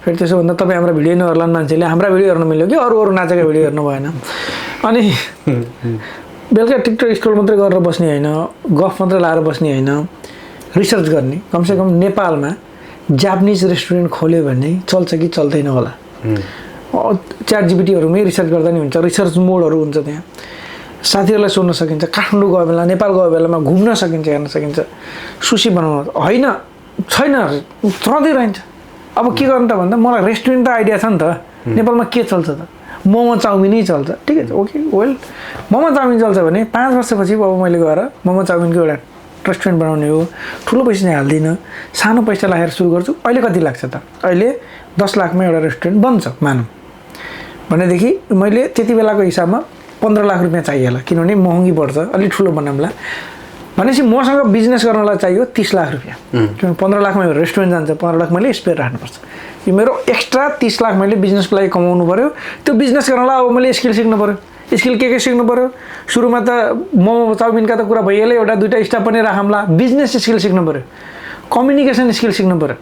फेरि त्यसो भन्दा तपाईँ हाम्रा भिडियो नहेर्ला मान्छेले, हाम्रा भिडियो हेर्नु मिल्यो कि अरू नाचेका भिडियो हेर्नु भएन। अनि बेलुका टिकटक स्क्रोल मात्रै गरेर बस्ने होइन, गफ मात्रै लाएर बस्ने होइन, रिसर्च गर्ने। कमसेकम नेपालमा जापानिज रेस्टुरेन्ट खोल्यो भने चल्छ कि चल्दैन होला। च्याट जिपिटीहरूमै रिसर्च गर्दा नि हुन्छ, रिसर्च मोडहरू हुन्छ त्यहाँ, साथीहरूलाई सोध्न सकिन्छ। काठमाडौँ गयो बेला, नेपाल गयो बेलामा घुम्न सकिन्छ, हेर्न सकिन्छ। सुसी बनाउनु होइन छैन, चल्दै रहन्छ। अब के गर्नु त भन्दा मलाई रेस्टुरेन्ट त आइडिया छ नि त, नेपालमा के चल्छ त, मोमो चाउमिनै चल्छ, ठिकै छ, ओके वेल मोमो चाउमिन चल्छ भने 5 वर्षपछि अब मैले गएर मोमो चाउमिनको एउटा रेस्टुरेन्ट बनाउने हो, ठुलो पैसा चाहिँ हाल्दिनँ, सानो पैसा लागेर सुरु गर्छु। अहिले कति लाग्छ त, अहिले 10 लाखमा एउटा रेस्टुरेन्ट बन्छ मानौँ भनेदेखि मैले त्यति बेलाको हिसाबमा 15 लाख रुपियाँ चाहियो होला, किनभने महँगी पर्छ, अलिक ठुलो बनाउँला भनेपछि मसँग बिजनेस गर्नलाई चाहियो 30 लाख रुपियाँ। किनभने 15 लाखमा मेरो रेस्टुरेन्ट जान्छ, 15 लाख मैले स्पेयर राख्नुपर्छ। यो मेरो एक्स्ट्रा 30 लाख मैले बिजनेसको लागि कमाउनु पऱ्यो। त्यो बिजनेस गर्नलाई अब मैले स्किल सिक्नु पऱ्यो। स्किल के सिक्नु पऱ्यो, सुरुमा त मोमो चाउमिनका त कुरा भइहाल्यो, एउटा दुईवटा स्टाफ पनि राखौँला। बिजनेस स्किल सिक्नु पऱ्यो, कम्युनिकेसन स्किल सिक्नु पऱ्यो,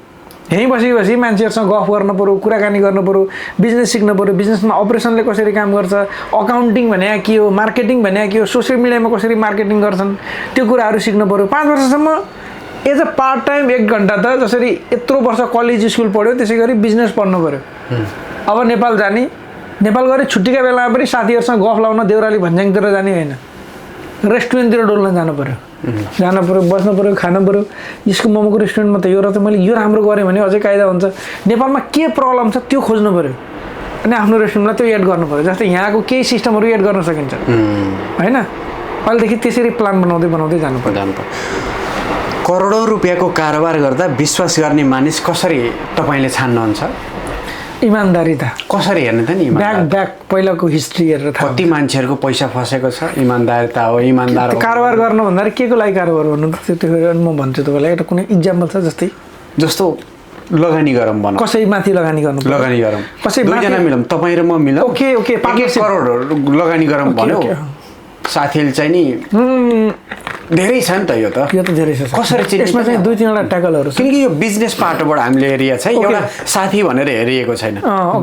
यहीँ बसी मान्छेहरूसँग गफ गर्न पऱ्यो, कुराकानी गर्नु पऱ्यो, बिजनेस सिक्नु पऱ्यो, बिजनेसमा अपरेसनले कसरी काम गर्छ, अकाउन्टिङ भने के हो, मार्केटिङ भने के हो, सोसियल मिडियामा कसरी मार्केटिङ गर्छन्, त्यो कुराहरू सिक्नु पऱ्यो। 5 वर्षसम्म एज अ पार्ट टाइम 1 घन्टा त जसरी यत्रो वर्ष कलेज स्कुल पढ्यो त्यसै गरी बिजनेस पढ्नु पऱ्यो। अब नेपाल जाने, नेपाल गएर छुट्टीका बेलामा पनि साथीहरूसँग गफ लाउन देउराली भन्ज्याङतिर जाने होइन, रेस्टुरेन्टतिर डोल्न जानु पऱ्यो, बस्नु पऱ्यो, खानु पऱ्यो। यसको मोमोको रेस्टुरेन्टमा त यो रहेछ, मैले यो राम्रो गरेँ भने अझै कायदा हुन्छ। नेपालमा के प्रब्लम छ त्यो खोज्नु पऱ्यो अनि आफ्नो रेस्टुरेन्टलाई त्यो एड गर्नु पऱ्यो। जस्तै यहाँको केही सिस्टमहरू एड गर्न सकिन्छ होइन, अहिलेदेखि त्यसरी प्लान बनाउँदै जानु पर्यो। करोडौँ रुपियाँको कारोबार गर्दा विश्वास गर्ने मानिस कसरी तपाईँले छान्नुहुन्छ? इमान्दारिता कसरी हेर्ने त नि ब्याक पहिलाको हिस्ट्री हेरेर थाहा कति मान्छेहरूको पैसा फसेको छ इमान्दारिता हो इमान्दार हो कारोबार गर्न भन्दा के को लागि कारोबार गर्नु त त्यो म भन्छु तपाईँलाई एउटा कुनै इक्जाम्पल छ जस्तै जस्तो लगानी गरौँ भनौँ कसैमाथि लगानी गर्नु लगानी गरौँ कसै दुईजना मिलौँ तपाईँ र म मिलौँ ओके ओके 1 करोडहरू लगानी गरौँ भन्यो साथीले चाहिँ नि धेरै छ नि त यो त धेरै छ कसरी चिन्ने यसमा चाहिँ 2-3 वटा ट्याकलहरू छ किनकि यो बिजनेस पार्टबाट हामीले हेरिएको छ एउटा साथी भनेर हेरिएको छैन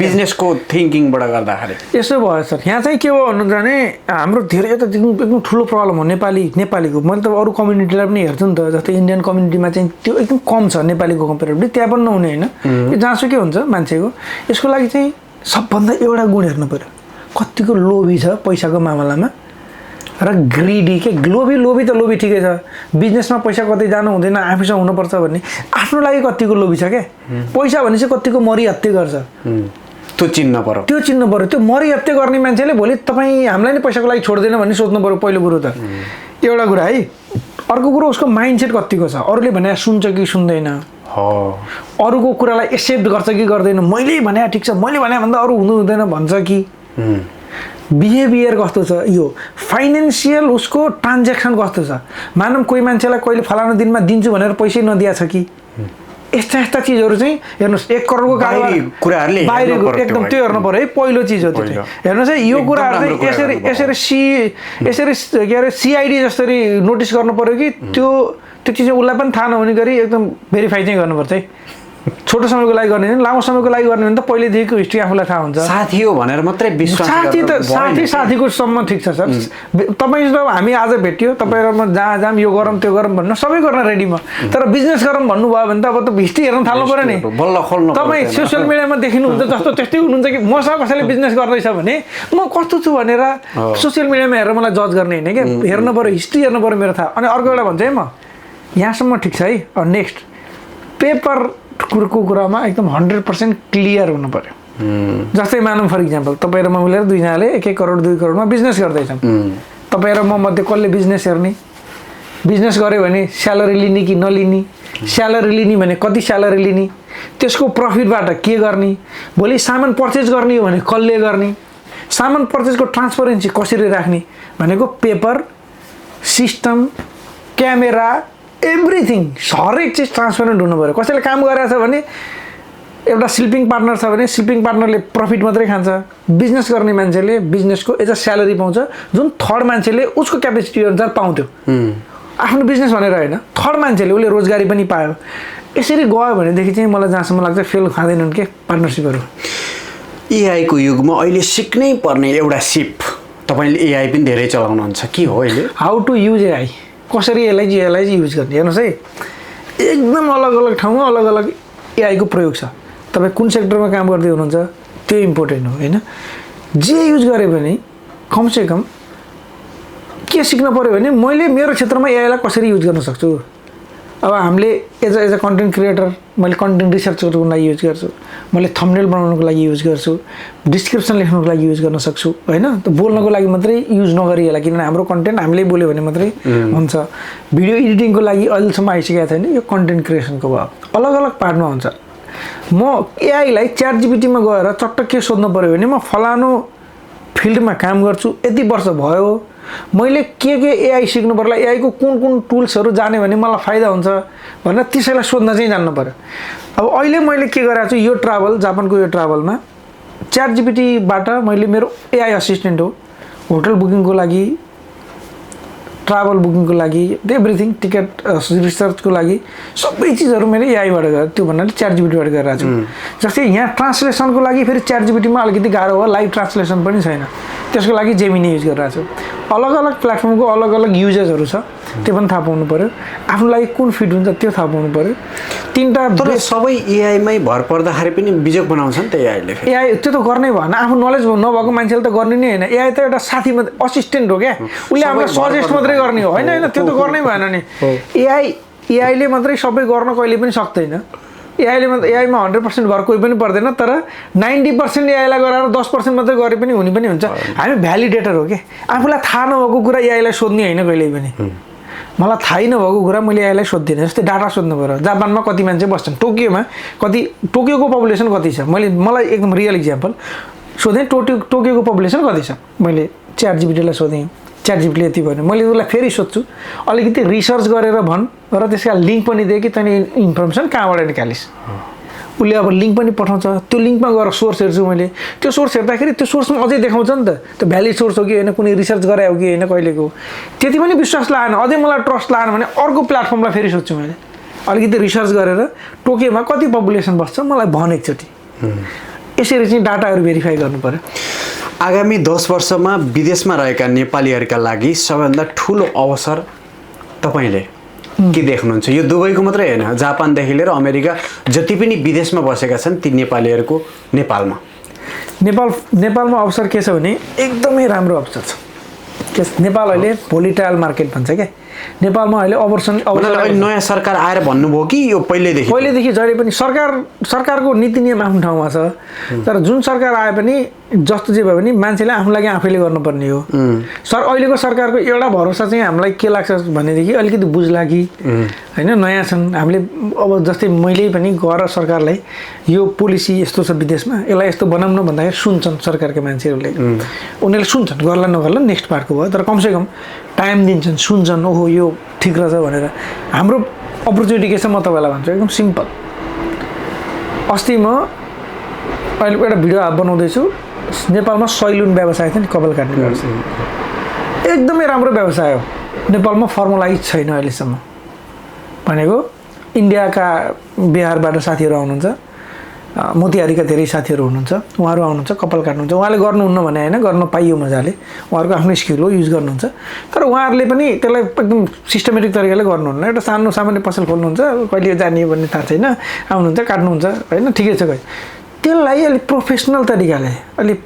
बिजनेसको थिङ्किङबाट गर्दाखेरि यसो भयो सर यहाँ चाहिँ के हो भन्नुहुन्छ भने हाम्रो धेरै एउटा एकदम ठुलो प्रब्लम हो नेपालीको मैले त अरू कम्युनिटीलाई पनि हेर्छु नि त जस्तै इन्डियन कम्युनिटीमा चाहिँ त्यो एकदम कम छ नेपालीको कम्पेरिटिभली त्यहाँ पनि नहुने होइन यो जहाँसुकै हुन्छ मान्छेको यसको लागि चाहिँ सबभन्दा एउटा गुण हेर्नु पऱ्यो कतिको लोभी छ पैसाको मामलामा र ग्रिडी के लोभी त लोभी ठिकै छ बिजनेसमा पैसा कतै जानु हुँदैन आफूसँग हुनुपर्छ भन्ने आफ्नो लागि कतिको लोभी छ क्या पैसा भनेपछि कतिको मरिहत्ते गर्छ त्यो चिन्नु पर्यो त्यो मरिहत्ते गर्ने मान्छेले भोलि तपाईँ हामीलाई नै पैसाको लागि छोड्दैन भन्ने सोच्नु पर्यो पहिलो कुरो त एउटा कुरा है अर्को कुरो उसको माइन्डसेट कतिको छ अरूले भने सुन्छ कि सुन्दैन अरूको कुरालाई एक्सेप्ट गर्छ कि गर्दैन मैले भने ठिक छ मैले भने भन्दा अरू हुँदैन भन्छ कि बिहेभियर कस्तो छ यो फाइनेन्सियल उसको ट्रान्ज्याक्सन कस्तो छ मानव कोही मान्छेलाई कहिले फलाना दिनमा दिन्छु भनेर पैसै नदिया छ कि यस्ता चिजहरू चाहिँ हेर्नुहोस् 1 करोडको कुराहरूले बाहिरको एकदम त्यो हेर्नु पर्यो है पहिलो चिज हो त्यो चाहिँ हेर्नुहोस् है यो कुराहरू चाहिँ यसरी के अरे सिआइडी जसरी नोटिस गर्नु पर्यो कि त्यो चिज उसलाई पनि थाहा नहुने गरी एकदम भेरिफाई चाहिँ गर्नुपर्छ है छोटो समयको लागि गर्ने लामो समयको लागि गर्ने भने त पहिलेदेखिको हिस्ट्री आफूलाई थाहा हुन्छ साथी हो भनेर मात्रै विश्वास साथीको सम्म ठिक छ सर तपाईँ जब हामी आज भेट्यो तपाईँ र म जहाँ जाम यो गरौँ त्यो गरौँ भन्नु सबै गर्न रेडी म तर बिजनेस गरौँ भन्नुभयो भने त अब त हिस्ट्री हेर्न थाल्नु पऱ्यो नि बल्ल खोल्नु तपाईँ सोसियल मिडियामा देखिनुहुन्छ जस्तो त्यस्तै हुनुहुन्छ कि मसँग कसैले बिजनेस गर्दैछ भने म कस्तो छु भनेर सोसियल मिडियामा हेरेर मलाई जज गर्ने होइन क्या हेर्नु पऱ्यो हिस्ट्री हेर्नु पऱ्यो मेरो थाहा अनि अर्को एउटा भन्छ है म यहाँसम्म ठिक छ है नेक्स्ट पेपर कुरोको कुरामा एकदम 100% क्लियर हुनु पर्यो जस्तै मानौँ फर इक्जाम्पल तपाईँ र म मिलेर दुईजनाले 1 करोड 2 करोडमा बिजनेस गर्दैछौँ तपाईँ र म मध्ये कसले बिजनेस हेर्ने बिजनेस गऱ्यो भने स्यालेरी लिने कि नलिने स्यालेरी लिने भने कति स्यालेरी लिने त्यसको प्रफिटबाट के गर्ने भोलि सामान पर्चेज गर्ने हो भने कसले गर्ने सामान पर्चेजको ट्रान्सपरेन्सी कसरी राख्ने भनेको पेपर सिस्टम क्यामेरा एभ्रिथिङ हरेक चिज ट्रान्सपेरेन्ट हुनु पऱ्यो कसैले काम गरेको छ भने एउटा स्लिपिङ पार्टनर छ भने स्लिपिङ पार्टनरले प्रफिट मात्रै खान्छ बिजनेस गर्ने मान्छेले बिजनेसको एज अ स्यालेरी पाउँछ जुन थर्ड मान्छेले उसको क्यापेसिटी अनुसार पाउँथ्यो आफ्नो बिजनेस भनेर होइन थर्ड मान्छेले उसले रोजगारी पनि पायो यसरी गयो भनेदेखि चाहिँ मलाई जहाँसम्म लाग्छ फेल खाँदैनन् के पार्टनरसिपहरू एआईको युगमा अहिले सिक्नै पर्ने एउटा सिप तपाईँले एआई पनि धेरै चलाउनुहुन्छ के हो अहिले हाउ टु युज एआई कसरी यसलाई युज गर्ने हेर्नुहोस् है एकदम अलग अलग ठाउँमा अलग अलग एआईको प्रयोग छ तपाईँ कुन सेक्टरमा काम गर्दै हुनुहुन्छ त्यो इम्पोर्टेन्ट हो होइन जे युज गरे भने कमसेकम के सिक्न पऱ्यो भने मैले मेरो क्षेत्रमा एआईलाई कसरी युज गर्न सक्छु अब हामीले एज अ कन्टेन्ट क्रिएटर मैले कन्टेन्ट रिसर्च गर्नुको लागि युज गर्छु मैले थम्बनेल बनाउनुको लागि युज गर्छु डिस्क्रिप्सन लेख्नुको लागि युज गर्न सक्छु होइन त बोल्नको लागि मात्रै युज नगरिएला किनभने हाम्रो कन्टेन्ट हामीले बोल्यो भने मात्रै हुन्छ भिडियो एडिटिङको लागि अहिलेसम्म आइसकेको छैन यो कन्टेन्ट क्रिएसनको भयो अलग अलग पार्टमा हुन्छ म एआईलाई च्याट जिपिटीमा गएर चट्ट के सोध्नु पऱ्यो भने म फलानु फिल्डमा काम गर्छु यति वर्ष भयो मैले के एआई सिक्नु पर्ला एआईको कुन टुल्सहरू जाने भने मलाई फाइदा हुन्छ भनेर त्यसैलाई सोध्न चाहिँ जान्नु पऱ्यो अब अहिले मैले के गरेको छु यो ट्राभल जापानको यो ट्राभलमा च्याट जिपिटीबाट मैले मेरो एआई असिस्टेन्ट हो होटल बुकिङको लागि ट्राभल बुकिङको लागि एभ्रिथिङ टिकट रिसर्चको लागि सबै चिजहरू मैले एआईबाट गरेँ त्यो भन्नाले च्याट जिपिटीबाट गरिरहेको छु जस्तै यहाँ ट्रान्सलेसनको लागि फेरि च्याट जिपिटीमा अलिकति गाह्रो हो लाइभ ट्रान्सलेसन पनि छैन त्यसको लागि जेमिनी युज गरिरहेको छु अलग अलग प्लेटफर्मको अलग अलग युजेसहरू छ त्यो पनि थाहा पाउनु पऱ्यो आफ्नो लागि कुन फिट हुन्छ त्यो थाहा पाउनु पऱ्यो तीनटा तर सबै एआईमै भर पर्दाखेरि पनि बिजोग बनाउँछ नि त एआईले एआई त्यो त गर्नै भएन आफू नलेज नभएको मान्छेले त गर्ने नै होइन एआई त एउटा साथी मात्रै असिस्टेन्ट हो क्या उसले हामीलाई सजेस्ट मात्रै गर्ने हो होइन त्यो त गर्नै भएन नि एआईले मात्रै सबै गर्न कहिले पनि सक्दैन एआईमा 100% भर कोही पनि पर्दैन तर 90% एआईलाई गराएर 10% मात्रै गरे पनि हुने पनि हुन्छ हामी भ्यालिडेटर हो क्या आफूलाई थाहा नभएको कुरा एआईलाई सोध्ने होइन कहिल्यै पनि मलाई थाहै नभएको कुरा मैले यसलाई सोध्दिनँ। जस्तै डाटा सोध्नु पऱ्यो, जापानमा कति मान्छे बस्छन्, टोकियोको पपुलेसन कति छ, मलाई एकदम रियल इक्जाम्पल सोधेँ, टोकियोको पपुलेसन कति छ, मैले च्याट जिपिटीलाई सोधेँ, च्याट जिपिटीले यति भन्यो। मैले उसलाई फेरि सोध्छु, अलिकति रिसर्च गरेर भन् र त्यसका लिङ्क पनि दिएँ कि तैँले इन्फर्मेसन कहाँबाट निकालिस्। उसले अब लिङ्क पनि पठाउँछ, त्यो लिङ्कमा गएर सोर्स हेर्छु मैले, त्यो सोर्स हेर्दाखेरि त्यो सोर्समा अझै देखाउँछ नि त, त्यो भ्यालिड सोर्स हो कि होइन, कुनै रिसर्च गरायो कि होइन, कहिलेको त्यति पनि विश्वास लागेन, अझै मलाई ट्रस्ट लागेन भने अर्को प्लेटफर्मलाई फेरि सोध्छु मैले, अलिकति रिसर्च गरेर टोकियोमा कति पपुलेसन बस्छ मलाई भन एकचोटि। यसरी चाहिँ डाटाहरू भेरिफाई गर्नु पऱ्यो। आगामी 10 वर्षमा विदेशमा रहेका नेपालीहरूका लागि सबैभन्दा ठुलो अवसर तपाईँले के देख्नुहुन्छ? यो दुबईको मात्रै होइन, जापानदेखि लिएर अमेरिका जति पनि विदेशमा बसेका छन् ती नेपालीहरूको नेपालमा अवसर के छ भने एकदमै राम्रो अवसर छ। नेपाल अहिले भोलिटाइल मार्केट भन्छ क्या, नेपालमा अहिले नयाँ सरकार आएर भन्नुभयो कि यो पहिलेदेखि जहिले पनि सरकारको नीति नियम आफ्नो ठाउँमा छ, तर जुन सरकार आए पनि जस्तो जे भए पनि मान्छेले आफ्नो लागि आफैले गर्नुपर्ने हो। अहिलेको सरकारको एउटा भरोसा चाहिँ हामीलाई के लाग्छ भनेदेखि अलिकति बुझ्ला कि होइन, नयाँ छन्, हामीले अब जस्तै मैले पनि गएर सरकारलाई यो पोलिसी यस्तो छ विदेशमा, यसलाई यस्तो बनाउन भन्दाखेरि सुन्छन् सरकारका मान्छेहरूले, उनीहरूले सुन्छन्, गर्ला नगर्ला नेक्स्ट पार्टको भयो, तर कमसेकम टाइम दिन्छन्, सुन्छन्, ओहो यो ठिक रहेछ भनेर। हाम्रो अपर्च्युनिटी के छ म तपाईँलाई भन्छु, एकदम सिम्पल। अस्ति म अहिले एउटा भिडियो बनाउँदैछु, नेपालमा सैलुन व्यवसाय थियो नि, कपाल काट्ने व्यवसाय, एकदमै राम्रो व्यवसाय हो, नेपालमा फर्मलाइज छैन अहिलेसम्म। भनेको इन्डियाका बिहारबाट साथीहरू आउनुहुन्छ, मोतिहारीका धेरै साथीहरू हुनुहुन्छ, उहाँहरू आउनुहुन्छ, कपाल काट्नुहुन्छ, उहाँले गर्नुहुन्न भने होइन, गर्न पाइयो मजाले, उहाँहरूको आफ्नो स्किल हो, युज गर्नुहुन्छ, तर उहाँहरूले पनि त्यसलाई एकदम सिस्टमेटिक तरिकाले गर्नुहुन्न। एउटा सामान्य पसल खोल्नुहुन्छ, कहिले जाने भन्ने थाहा छैन, आउनुहुन्छ, काट्नुहुन्छ, होइन, ठिकै छ, त्यसलाई अलिक प्रोफेसनल तरिकाले अलिक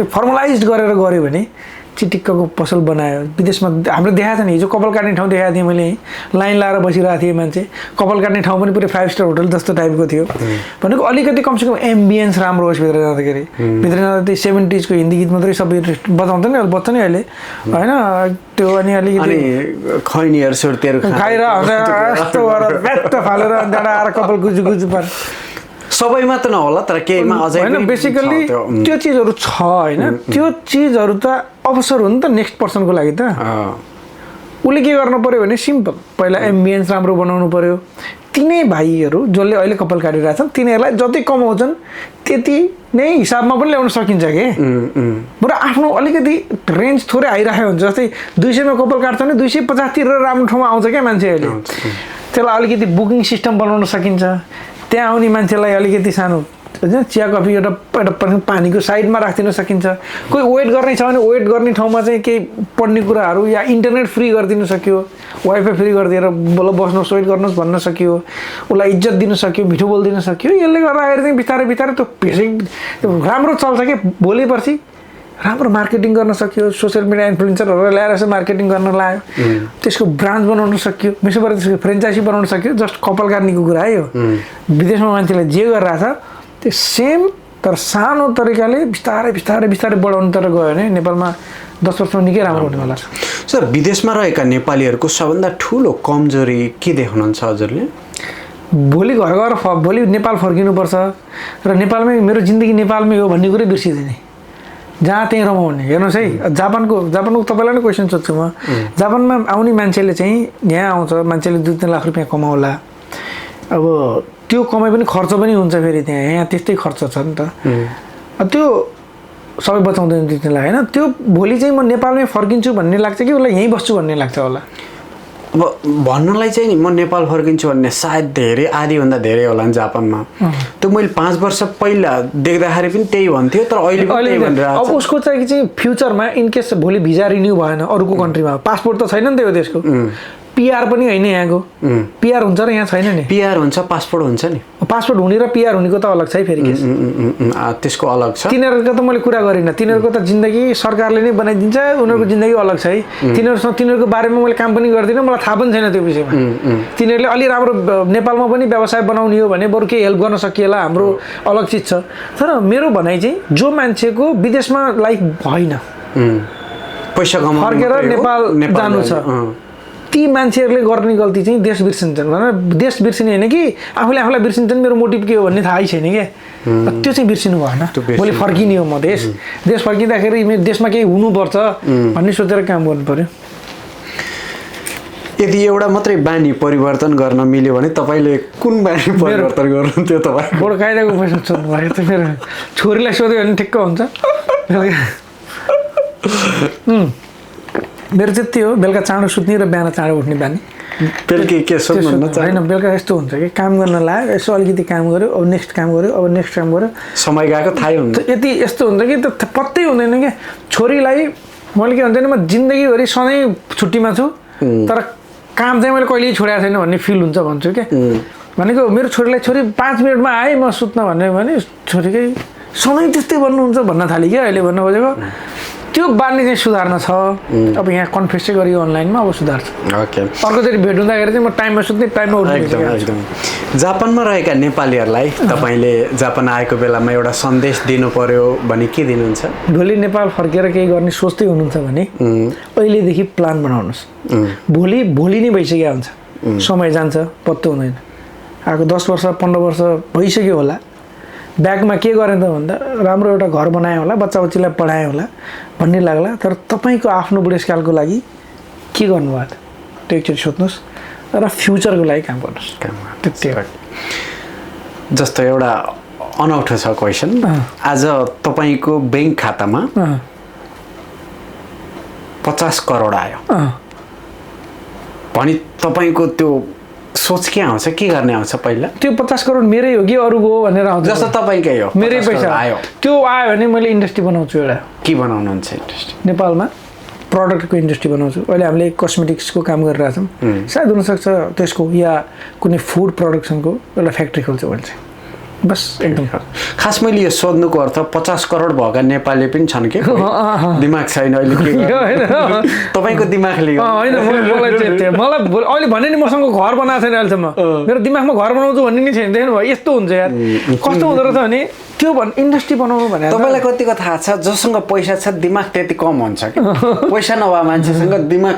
फर्मलाइज गरेर गऱ्यो भने चिटिक्कको पसल बनायो। विदेशमा हाम्रो देखाएको छ नि, हिजो कपाल काट्ने ठाउँ देखाएको थिएँ मैले, लाइन लाएर बसिरहेको थिएँ मान्छे, कपाल काट्ने ठाउँ पनि पुरै 5 स्टार होटल जस्तो टाइपको थियो। भनेको अलिकति कमसेकम एम्बियन्स राम्रो होस् भित्र जाँदाखेरि, भित्र जाँदा त्यही 70s को हिन्दी गीत मात्रै सबै बजाउँछ नि, बज्छ नि अहिले होइन, त्यो अनि अलिकति खैनीहरू सुर्तीहरू खाएर यस्तो गरेर ब्याट्ट फालेर आएर कपाल गुजु गुजु पार सबैमा त नहोला, तर केहीमा अझै होइन, बेसिकल्ली त्यो चिजहरू छ होइन, त्यो चिजहरू त अवसर हो नि त नेक्स्ट पर्सनको लागि त। उसले के गर्नु पऱ्यो भने सिम्पल, पहिला एम्बियन्स राम्रो बनाउनु पऱ्यो। तिनै भाइहरू जसले अहिले कपाल काटिरहेछन् तिनीहरूलाई जति कमाउँछन् त्यति नै हिसाबमा पनि ल्याउन सकिन्छ कि, बरु आफ्नो अलिकति रेन्ज थोरै आइराखेको हुन्छ। जस्तै 200 मा कपाल काट्छ भने 250 तिर राम्रो ठाउँमा आउँछ क्या मान्छे अहिले, त्यसलाई अलिकति बुकिङ सिस्टम बनाउन सकिन्छ। त्यहाँ आउने मान्छेलाई अलिकति सानो होइन चिया कफी एउटा पानीको साइडमा राखिदिन सकिन्छ। कोही वेट गर्ने छ भने वेट गर्ने ठाउँमा चाहिँ केही पढ्ने कुराहरू या इन्टरनेट फ्री गरिदिनु सक्यो, वाइफाई फ्री गरिदिएर बोल बस्नुहोस् वेट गर्नुहोस् भन्न सकियो, उसलाई इज्जत दिन सक्यो, मिठो बोलिदिन सक्यो। यसले गर्दाखेरि चाहिँ बिस्तारै बिस्तारै त्यो राम्रो चल्छ कि, भोलि पर्सि राम्रो मार्केटिङ गर्न सक्यो, सोसियल मिडिया इन्फ्लुएन्सरहरू ल्याएर यसो मार्केटिङ गर्न लाग्यो, त्यसको ब्रान्च बनाउन सक्यो, मेसोबाट त्यसको फ्रेन्चाइजी बनाउन सक्यो। जस्ट कपाल काट्नेको कुरा है यो, विदेशमा मान्छेलाई जे गरिरहेछ त्यो सेम तर सानो तरिकाले बिस्तारै बिस्तारै बिस्तारै बढाउनुतिर गयो भने नेपालमा 10 वर्षमा निकै राम्रो हुने होला। सर, विदेशमा रहेका नेपालीहरूको सबभन्दा ठुलो कमजोरी के देख्नुहुन्छ हजुरले? भोलि घर गएर भोलि नेपाल फर्किनुपर्छ र नेपालमै मेरो जिन्दगी नेपालमै हो भन्ने कुरै बिर्सिँदैन, जहाँ त्यहीँ रमाउने। हेर्नुहोस् है, जापानको तपाईँलाई नै क्वेसन सोध्छु म, जापानमा आउने मान्छेले चाहिँ यहाँ आउँछ, मान्छेले 2-3 लाख रुपियाँ कमाउला, अब त्यो कमाइ पनि खर्च पनि हुन्छ, फेरि यहाँ त्यस्तै खर्च छ नि त, त्यो सबै बचाउँदैन 2-3 लाख होइन। त्यो भोलि चाहिँ म नेपालमै फर्किन्छु भन्ने लाग्छ कि उसलाई यहीँ बस्छु भन्ने लाग्छ होला। अब भन्नलाई चाहिँ नि म नेपाल फर्किन्छु भन्ने सायद धेरै आधीभन्दा धेरै होला नि जापानमा। त्यो मैले 5 वर्ष पहिला देख्दाखेरि पनि त्यही भन्थ्यो, तर अहिले पनि त्यही भनिरहेको छ। अब उसको चाहिँ फ्युचरमा इनकेस भोलि भिजा रिन्यू भएन अरूको कन्ट्रीमा, पासपोर्ट त छैन नि त यो देशको, पिआर पनि होइन यहाँको, पिआर हुन्छ र यहाँ छैन नि। पिआर हुन्छ, पासपोर्ट हुन्छ नि, पासपोर्ट हुने र पिआर हुनेको त अलग छ है फेरि केस, त्यसको अलग छ। तिनीहरूको त मैले कुरा गरिनँ, तिनीहरूको त जिन्दगी सरकारले नै बनाइदिन्छ, उनीहरूको जिन्दगी अलग छ है। तिनीहरूको बारेमा मैले काम पनि गर्दिनँ, मलाई थाहा पनि छैन त्यो विषयमा। तिनीहरूले अलि राम्रो नेपालमा पनि व्यवसाय बनाउने हो भने बरु केही हेल्प गर्न सकिएला, हाम्रो अलग चिज छ। तर मेरो भनाइ चाहिँ जो मान्छेको विदेशमा लाइफ भएन, पैसा कमाउनु फर्केर नेपाल जानु छ, ती मान्छेहरूले गर्ने गल्ती चाहिँ देश बिर्सिन्छन् भनेर देश बिर्सिने होइन कि आफूले आफूलाई बिर्सिन्छन् मेरो मोटिभ के हो भन्ने थाहै छैन क्या त्यो चाहिँ बिर्सिनु भएन भोलि फर्किने हो म देश फर्किँदाखेरि देशमा केही हुनुपर्छ भन्ने सोचेर काम गर्नु पर्यो यदि एउटा मात्रै बानी परिवर्तन गर्न मिल्यो भने तपाईँले कुन बानी परिवर्तन गर्नुहुन्थ्यो तपाईँ बडो कायदाको पैसा सोध्नु भयो त मेरो छोरीलाई सोध्यो भने ठिक्क हुन्छ मेरो चाहिँ त्यो हो बेलुका चाँडो सुत्ने र बिहान चाँडो उठ्ने बानी बेलुकी के सोध्नु होइन बेलुका यस्तो हुन्छ कि काम गर्न लाग्यो यसो अलिकति काम गऱ्यो अब नेक्स्ट काम गऱ्यो अब नेक्स्ट काम गऱ्यो समय गएको थाहै हुन्छ यति यस्तो हुन्छ कि त्यो पत्तै हुँदैन क्या छोरीलाई मैले के भन्छ नि म जिन्दगीभरि सधैँ छुट्टीमा छु तर काम चाहिँ मैले कहिल्यै छोडेको छैन भन्ने फिल हुन्छ भन्छु क्या भनेको मेरो छोरीलाई छोरी 5 मिनटमा आएँ म सुत्न भने छोरीकै सधैँ त्यस्तै भन्नुहुन्छ भन्न थालेँ क्या अहिले भन्नु खोजेको त्यो बानी चाहिँ सुधार्न छ अब यहाँ कन्फेस चाहिँ गरियो अनलाइनमा अब सुधार्छ ओके अर्कोचोटि भेट हुँदाखेरि चाहिँ म टाइममा सुत्ने टाइममा उठ्ने एकदम जापानमा रहेका नेपालीहरूलाई तपाईँले जापान आएको बेलामा एउटा सन्देश दिनु पर्यो भने के दिनुहुन्छ भोलि नेपाल फर्केर केही गर्ने सोच्दै हुनुहुन्छ भने अहिलेदेखि प्लान बनाउनुहोस् भोलि नै भइसक्यो हुन्छ समय जान्छ पत्तो हुँदैन आएको 10 वर्ष 15 वर्ष भइसक्यो होला ब्यागमा के गरेँ त भन्दा राम्रो एउटा घर बनाएँ होला बच्चा बच्चीलाई पढाएँ होला भन्ने लाग्ला तर तपाईँको आफ्नो बुढेसकालको लागि के गर्नुभयो त त्यो एकचोटि सोध्नुहोस् र फ्युचरको लागि काम गर्नुहोस् त्यति हो जस्तो एउटा अनौठो छ क्वेसन आज तपाईँको ब्याङ्क खातामा 50 करोड आयो भने तपाईँको त्यो सोच के आउँछ के गर्ने आउँछ पहिला त्यो 50 करोड मेरै हो कि अरूको हो भनेर आउँछ जस्तो तपाईँकै हो मेरै पैसा आयो त्यो आयो भने मैले इन्डस्ट्री बनाउँछु एउटा के बनाउनुहुन्छ इन्डस्ट्री नेपालमा प्रडक्टको इन्डस्ट्री बनाउँछु अहिले हामीले कस्मेटिक्सको काम गरिरहेछौँ सायद हुनसक्छ त्यसको या कुनै फुड प्रडक्सनको एउटा फ्याक्ट्री खोल्छु भन्छ बस एकदम खास मैले यो सोध्नुको अर्थ 50 करोड भएका नेपाली पनि छन् कि दिमाग छैन अहिले के तपाईँको दिमागले होइन मलाई अहिले भने नि मसँग घर बनाएको छैन अहिलेसम्म मेरो दिमागमा घर बनाउँछु भन्ने नि छैन देख्नु भयो यस्तो हुन्छ यार कस्तो हुँदो रहेछ भने त्यो इन्डस्ट्री बनाउनु भने तपाईँलाई कतिको थाहा छ जोसँग पैसा छ दिमाग त्यति कम हुन्छ कि पैसा नभए मान्छेसँग दिमाग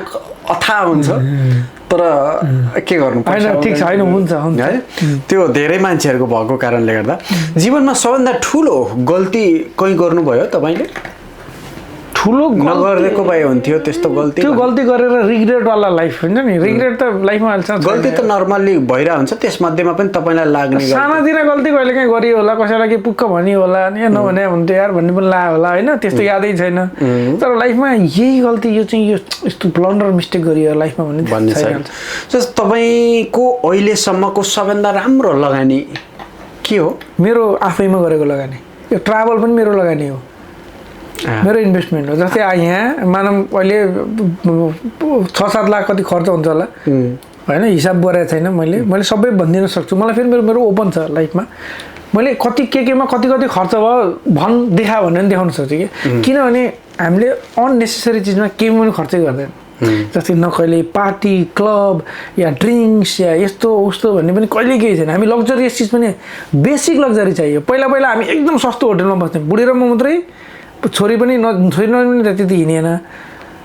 अथाह हुन्छ तर के गर्नु होइन ठिक छ होइन हुन्छ है त्यो धेरै मान्छेहरूको भएको कारणले गर्दा जीवनमा सबभन्दा ठुलो गल्ती कहीँ गर्नुभयो तपाईँले ठुलो नगरेको भए हुन्थ्यो त्यस्तो गल्ती त्यो गल्ती गरेर रिग्रेटवाला लाइफ हुन्छ नि रिग्रेट त लाइफमा हाल्छ गल्ती त नर्मल्ली भइरहेको हुन्छ त्यसमध्येमा पनि तपाईँलाई लाग्ने सानातिना गल्ती कहिले काहीँ गरियो होला कसैलाई के पुक्क भनियो होला या नभने हुन्थ्यो यार भन्ने पनि लाग्यो होला होइन त्यस्तो यादै छैन तर लाइफमा यही गल्ती यो चाहिँ यो यस्तो ब्लन्डर मिस्टेक गरियो लाइफमा भन्ने छैन जस्तो तपाईँको अहिलेसम्मको सबभन्दा राम्रो लगानी के हो मेरो आफैमा गरेको लगानी यो ट्राभल पनि मेरो लगानी हो मेरो इन्भेस्टमेन्ट हो जस्तै यहाँ मानव अहिले 6-7 लाख कति खर्च हुन्छ होला होइन हिसाब गरेको छैन मैले सबै भनिदिन सक्छु मलाई फेरि मेरो ओपन छ लाइफमा मैले कति केमा कति खर्च भयो देखायो भने पनि देखाउन सक्छु कि किनभने हामीले अननेसेसरी चिजमा केही पनि खर्चै गर्दैन जस्तै न कहिले पार्टी क्लब या ड्रिङ्क्स या यस्तो उस्तो भन्ने पनि कहिले केही छैन हामी लग्जरियस चिज पनि बेसिक लग्जरी चाहियो पहिला हामी एकदम सस्तो होटलमा बस्थ्यौँ बुढी र म मात्रै छोरी पनि त्यति हिँडेन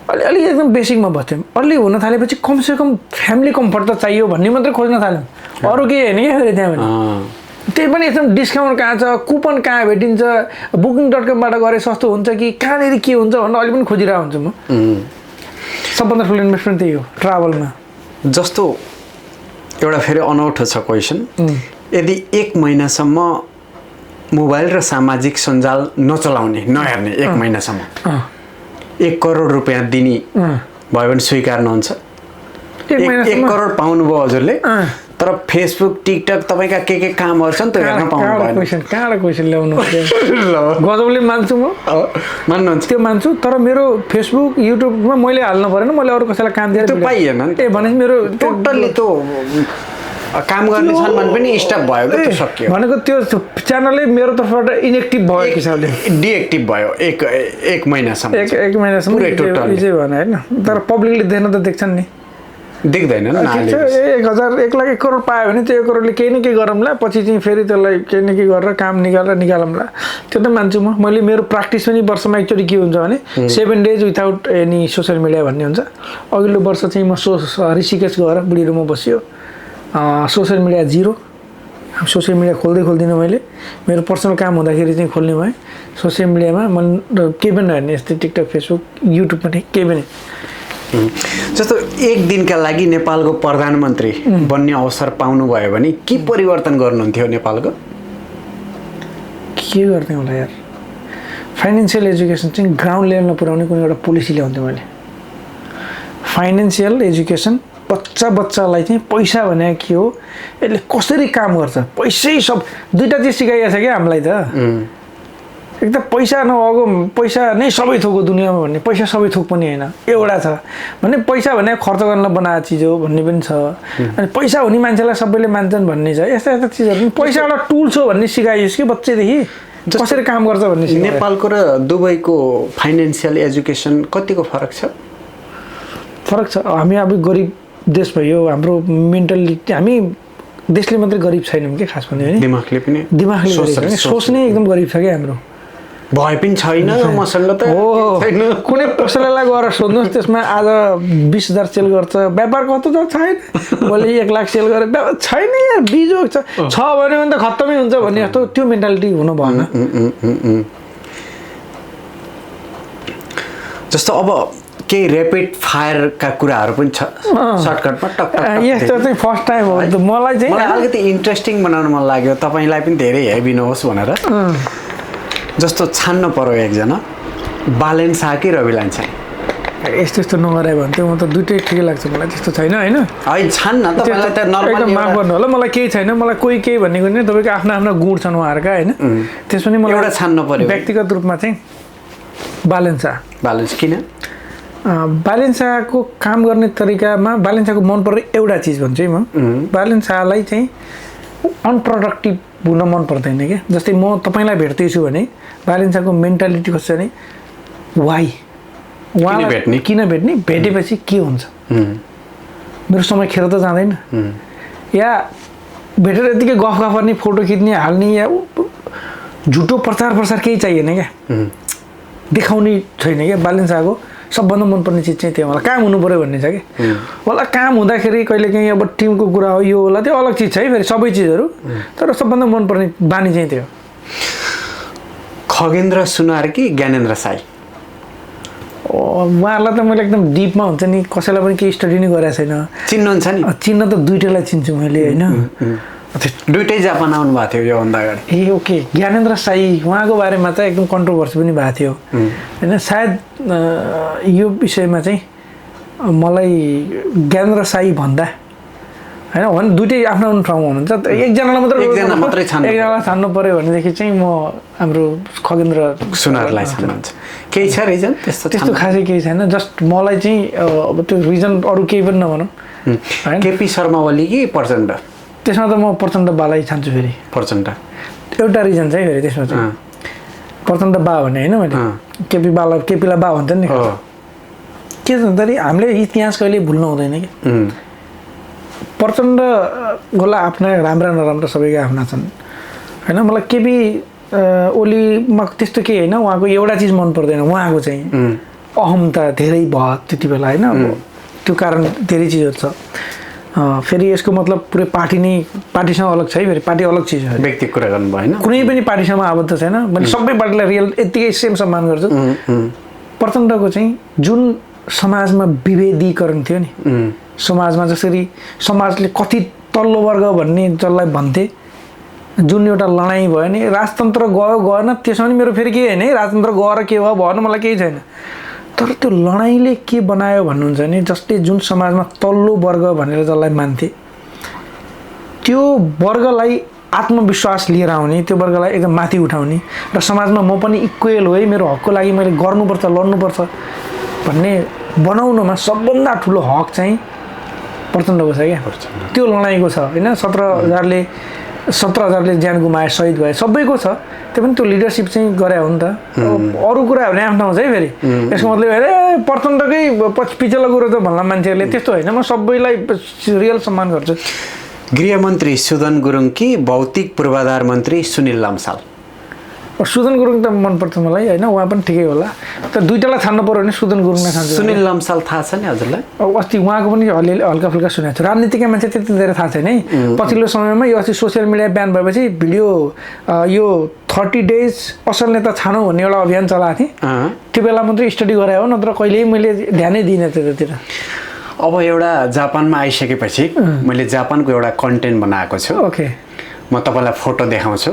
अलि एकदम बेसिकमा बस्थ्यौँ अलि हुन थालेपछि कमसेकम फ्यामिली कम्फर्ट त चाहियो भन्ने मात्रै खोज्न थाल्यौँ अरू केही होइन क्या फेरि त्यहाँ पनि त्यही पनि एकदम डिस्काउन्ट कहाँ छ कुपन कहाँ भेटिन्छ booking.com-बाट गरे सस्तो हुन्छ कि कहाँनिर के हुन्छ भनेर अहिले पनि खोजिरहेको हुन्छु म सबभन्दा ठुलो इन्भेस्टमेन्ट त्यही हो ट्राभलमा जस्तो एउटा फेरि अनौठो छ क्वेसन यदि 1 महिनासम्म मोबाइल र सामाजिक सञ्जाल नचलाउने नहेर्ने 1 महिनासम्म 1 करोड रुपियाँ दिने भयो भने स्वीकार्नुहुन्छ 1 करोड पाउनुभयो हजुरले तर फेसबुक टिकटक तपाईँका के कामहरू छन् त्यो हेर्न पाउनु भएन कहाँबाट क्वेसन ल्याउनु गजबले मान्छु म मान्नुहुन्छ त्यो मान्छु तर मेरो फेसबुक युट्युबमा मैले हाल्नु परेन मैले अरू कसैलाई काम दिएर त्यो पाइएन ए भने मेरो टोटल्ली त्यो काम गर्ने छन् पनि स्टप भयो कि त्यो सकियो भनेको त्यो च्यानलै मेरो तर्फबाट इनएक्टिभ भयो एक हिसाबले डिएक्टिभ भयो एक महिनासम्म एक महिनासम्म पुरै टोटल चाहिँ भएन होइन तर पब्लिकले देख्न त देख्छन् नि देख्दैन एक हजार 1 करोड पायो भने त्यो 1 करोडले केही न केही गरौँला पछि चाहिँ फेरि त्यसलाई केही न केही गरेर काम निकालौँला त्यो त मान्छु मैले मेरो प्र्याक्टिस पनि वर्षमा एकचोटि के हुन्छ भने 7 days without any social media भन्ने हुन्छ अघिल्लो वर्ष चाहिँ म ऋषिकेश गएर बुढी रुममा बस्यो सोसियल मिडिया 0 सोसियल मिडिया खोल्दिनँ मैले मेरो पर्सनल काम हुँदाखेरि चाहिँ खोल्ने भएँ सोसियल मिडियामा म केही पनि हेर्ने यस्तै टिकटक फेसबुक युट्युब पनि केही पनि जस्तो एक दिनका लागि नेपालको प्रधानमन्त्री बन्ने अवसर पाउनुभयो भने के परिवर्तन गर्नुहुन्थ्यो नेपालको के गर्ने होला यार फाइनेन्सियल एजुकेसन चाहिँ ग्राउन्ड लेभलमा पुर्याउने कुनै एउटा पोलिसी ल्याउँथेँ मैले फाइनेन्सियल एजुकेसन बच्चालाई चाहिँ पैसा भने के हो यसले कसरी काम गर्छ पैसै सब दुईटा चिज सिकाइएको छ क्या हामीलाई त एक त पैसा नभएको पैसा नै सबै थोक हो दुनियाँमा भन्ने पैसा सबै थोक पनि होइन एउटा छ भने पैसा भने खर्च गर्न बनाएको चिज हो भन्ने पनि छ अनि पैसा हुने मान्छेलाई सबैले मान्छन् भन्ने छ यस्ता यस्ता चिजहरू पनि पैसा एउटा टुल्स हो भन्ने सिकाइयोस् कि बच्चैदेखि कसरी काम गर्छ भन्ने नेपालको र दुबईको फाइनेन्सियल एजुकेसन कतिको फरक छ हामी अब गरिब देश भयो हाम्रो मेन्टलिटी हामी देशले मात्रै गरिब छैनौँ कि खास भन्यो भने दिमागले सोच्ने एकदम गरिब छ क्या हाम्रो भए पनि छैन मसँग त कुनै पसललाई गएर सोध्नुहोस् त्यसमा आज 20,000 सेल गर्छ व्यापार कस्तो त छैन भोलि 1 लाख सेल गरेर छैन यार बिजोग छ भन्यो भने त खत्तमै हुन्छ भन्ने जस्तो त्यो मेन्टालिटी हुनु भएन जस्तो अब केही ऱ्यापिड फायरका कुराहरू पनि छ सर्टकटमा टक यस्तो चाहिँ फर्स्ट टाइम हो मलाई चाहिँ अलिकति इन्ट्रेस्टिङ बनाउन मन लाग्यो तपाईँलाई पनि धेरै हेभी नहोस् भनेर जस्तो छान्न पर्यो एकजना बालेन शाह कि रवि लान्छा यस्तो नगरायो भने चाहिँ म त दुइटै ठिकै लाग्छ मलाई त्यस्तो छैन होइन छान्न तपाईँलाई त एकदम माफ गर्नु होला मलाई केही छैन मलाई कोही केही भनेको नि तपाईँको आफ्ना आफ्ना गुण छन् उहाँहरूका होइन त्यसमा मलाई एउटा छान्न पर्यो व्यक्तिगत रूपमा चाहिँ बालेन किन बालेन शाहको काम गर्ने तरिकामा बालेन शाहको मनपर्ने एउटा चिज भन्छु है म बालेन शाहलाई चाहिँ अनप्रोडक्टिभ हुन मन पर्दैन क्या जस्तै म तपाईँलाई भेट्दैछु भने बालेन शाहको मेन्टालिटी कस्तो छ भने वाइ उहाँलाई किन भेट्ने भेटेपछि के हुन्छ मेरो समय खेर त जाँदैन या भेटेर यतिकै गफ गर्ने फोटो खिच्ने हाल्ने या झुटो प्रचार केही चाहिएन क्या देखाउने छैन क्या बालेन शाहको सबभन्दा मनपर्ने चिज चाहिँ त्यो मलाई काम हुनु पऱ्यो भन्ने छ कि मलाई काम हुँदाखेरि कहिले काहीँ अब टिमको कुरा हो यो होला त्यो अलग चिज छ है फेरि सबै चिजहरू तर सबभन्दा मनपर्ने बानी चाहिँ त्यो खगेन्द्र सुनार कि ज्ञानेन्द्र साई उहाँहरूलाई त मैले एकदम डिपमा हुन्छ नि कसैलाई पनि केही स्टडी नै गरेको छैन चिन्नुहुन्छ नि चिन्न त दुइटैलाई चिन्छु मैले होइन दुइटै जापान आउनु भएको थियो योभन्दा अगाडि ए ओके ज्ञानेन्द्र साई उहाँको बारेमा त एकदम कन्ट्रोभर्सी पनि भएको थियो होइन सायद यो विषयमा चाहिँ मलाई ज्ञानेन्द्र साई भन्दा होइन भने दुइटै आफ्नो आफ्नो ठाउँमा हुनुहुन्छ एकजनालाई मात्रै छान्नु पऱ्यो भनेदेखि चाहिँ म हाम्रो खगेन्द्र सुनारलाई छान्नुहुन्छ केही छ रिजन त्यस्तो खासै केही छैन जस्ट मलाई चाहिँ अब त्यो रिजन अरू केही पनि नभनौँ केपी शर्मा ओली कि प्रचण्ड त्यसमा त म प्रचण्ड बालाई छान्छु फेरि प्रचण्ड एउटा रिजन चाहिँ फेरि त्यसमा चाहिँ प्रचण्ड बा भने होइन मैले केपीलाई बा भन्छ नि के छ भन्दाखेरि हामीले इतिहास कहिले भुल्नु हुँदैन कि प्रचण्ड गोला आफ्ना राम्रा नराम्रा सबैका आफ्ना छन् होइन मलाई केपी ओलीमा त्यस्तो केही होइन उहाँको एउटा चिज मन पर्दैन उहाँको चाहिँ अहमता धेरै भयो त्यति बेला होइन त्यो कारण धेरै चिजहरू छ फेरि यसको मतलब पुरै पार्टीसँग अलग छ है फेरि पार्टी अलग चिज हो व्यक्तिगत कुरा गर्नु भएन कुनै पनि पार्टीसँग आबद्ध छैन मैले सबै पार्टीलाई रियल यत्तिकै सेम सम्मान गर्छु प्रचण्डको चाहिँ जुन समाजमा विभेदीकरण थियो नि समाजमा जसरी समाजले कति तल्लो वर्ग भन्ने जसलाई भन्थे जुन एउटा लडाइँ भयो नि राजतन्त्र गयो गएन त्यसमा पनि मेरो फेरि केही होइन है राजतन्त्र गएर के भयो भएन मलाई केही छैन तर त्यो लडाइँले के बनायो भन्नुहुन्छ भने जसले जुन समाजमा तल्लो वर्ग भनेर जसलाई मान्थे त्यो वर्गलाई आत्मविश्वास लिएर आउने त्यो वर्गलाई एकदम माथि उठाउने र समाजमा म पनि इक्वेल हो है मेरो हकको लागि मैले गर्नुपर्छ लड्नुपर्छ भन्ने बनाउनमा सबभन्दा ठुलो हक चाहिँ प्रचण्डको छ क्या त्यो लडाइँको छ होइन 17,000ले 17,000ले ज्यान गुमाए शहीद भए सबैको छ त्यो पनि त्यो लिडरसिप चाहिँ गरे हो नि त अरू कुराहरू नै आफ्नो ठाउँमा छ है फेरि यसको मतलब अरे प्रचण्डकै पिछला कुरो त भन्ला मान्छेहरूले त्यस्तो होइन म सबैलाई रियल सम्मान गर्छु गृहमन्त्री सुदन गुरुङ कि भौतिक पूर्वाधार मन्त्री सुनिल लम्साल सुदन गुरुङ त मनपर्छ मलाई होइन उहाँ पनि ठिकै होला तर दुईटालाई छान्नु पऱ्यो भने सुदन गुरुङ नै छान्छु सुनिल लम्साल थाहा छ नि हजुरलाई अस्ति उहाँको पनि अलिअलि हल्का फुल्का सुनेको छु राजनीतिक मान्छे त्यति धेरै थाहा छैन है पछिल्लो समयमा यो अस्ति सोसियल मिडिया ब्यान भएपछि भिडियो यो 30 डेज असल नेता छानौँ भन्ने एउटा अभियान चलाएको थिएँ त्यो बेला मात्रै स्टडी गरायो नत्र कहिल्यै मैले ध्यानै दिइनँ त्यतातिर अब एउटा जापानमा आइसकेपछि मैले जापानको एउटा कन्टेन्ट बनाएको छु ओके म तपाईँलाई फोटो देखाउँछु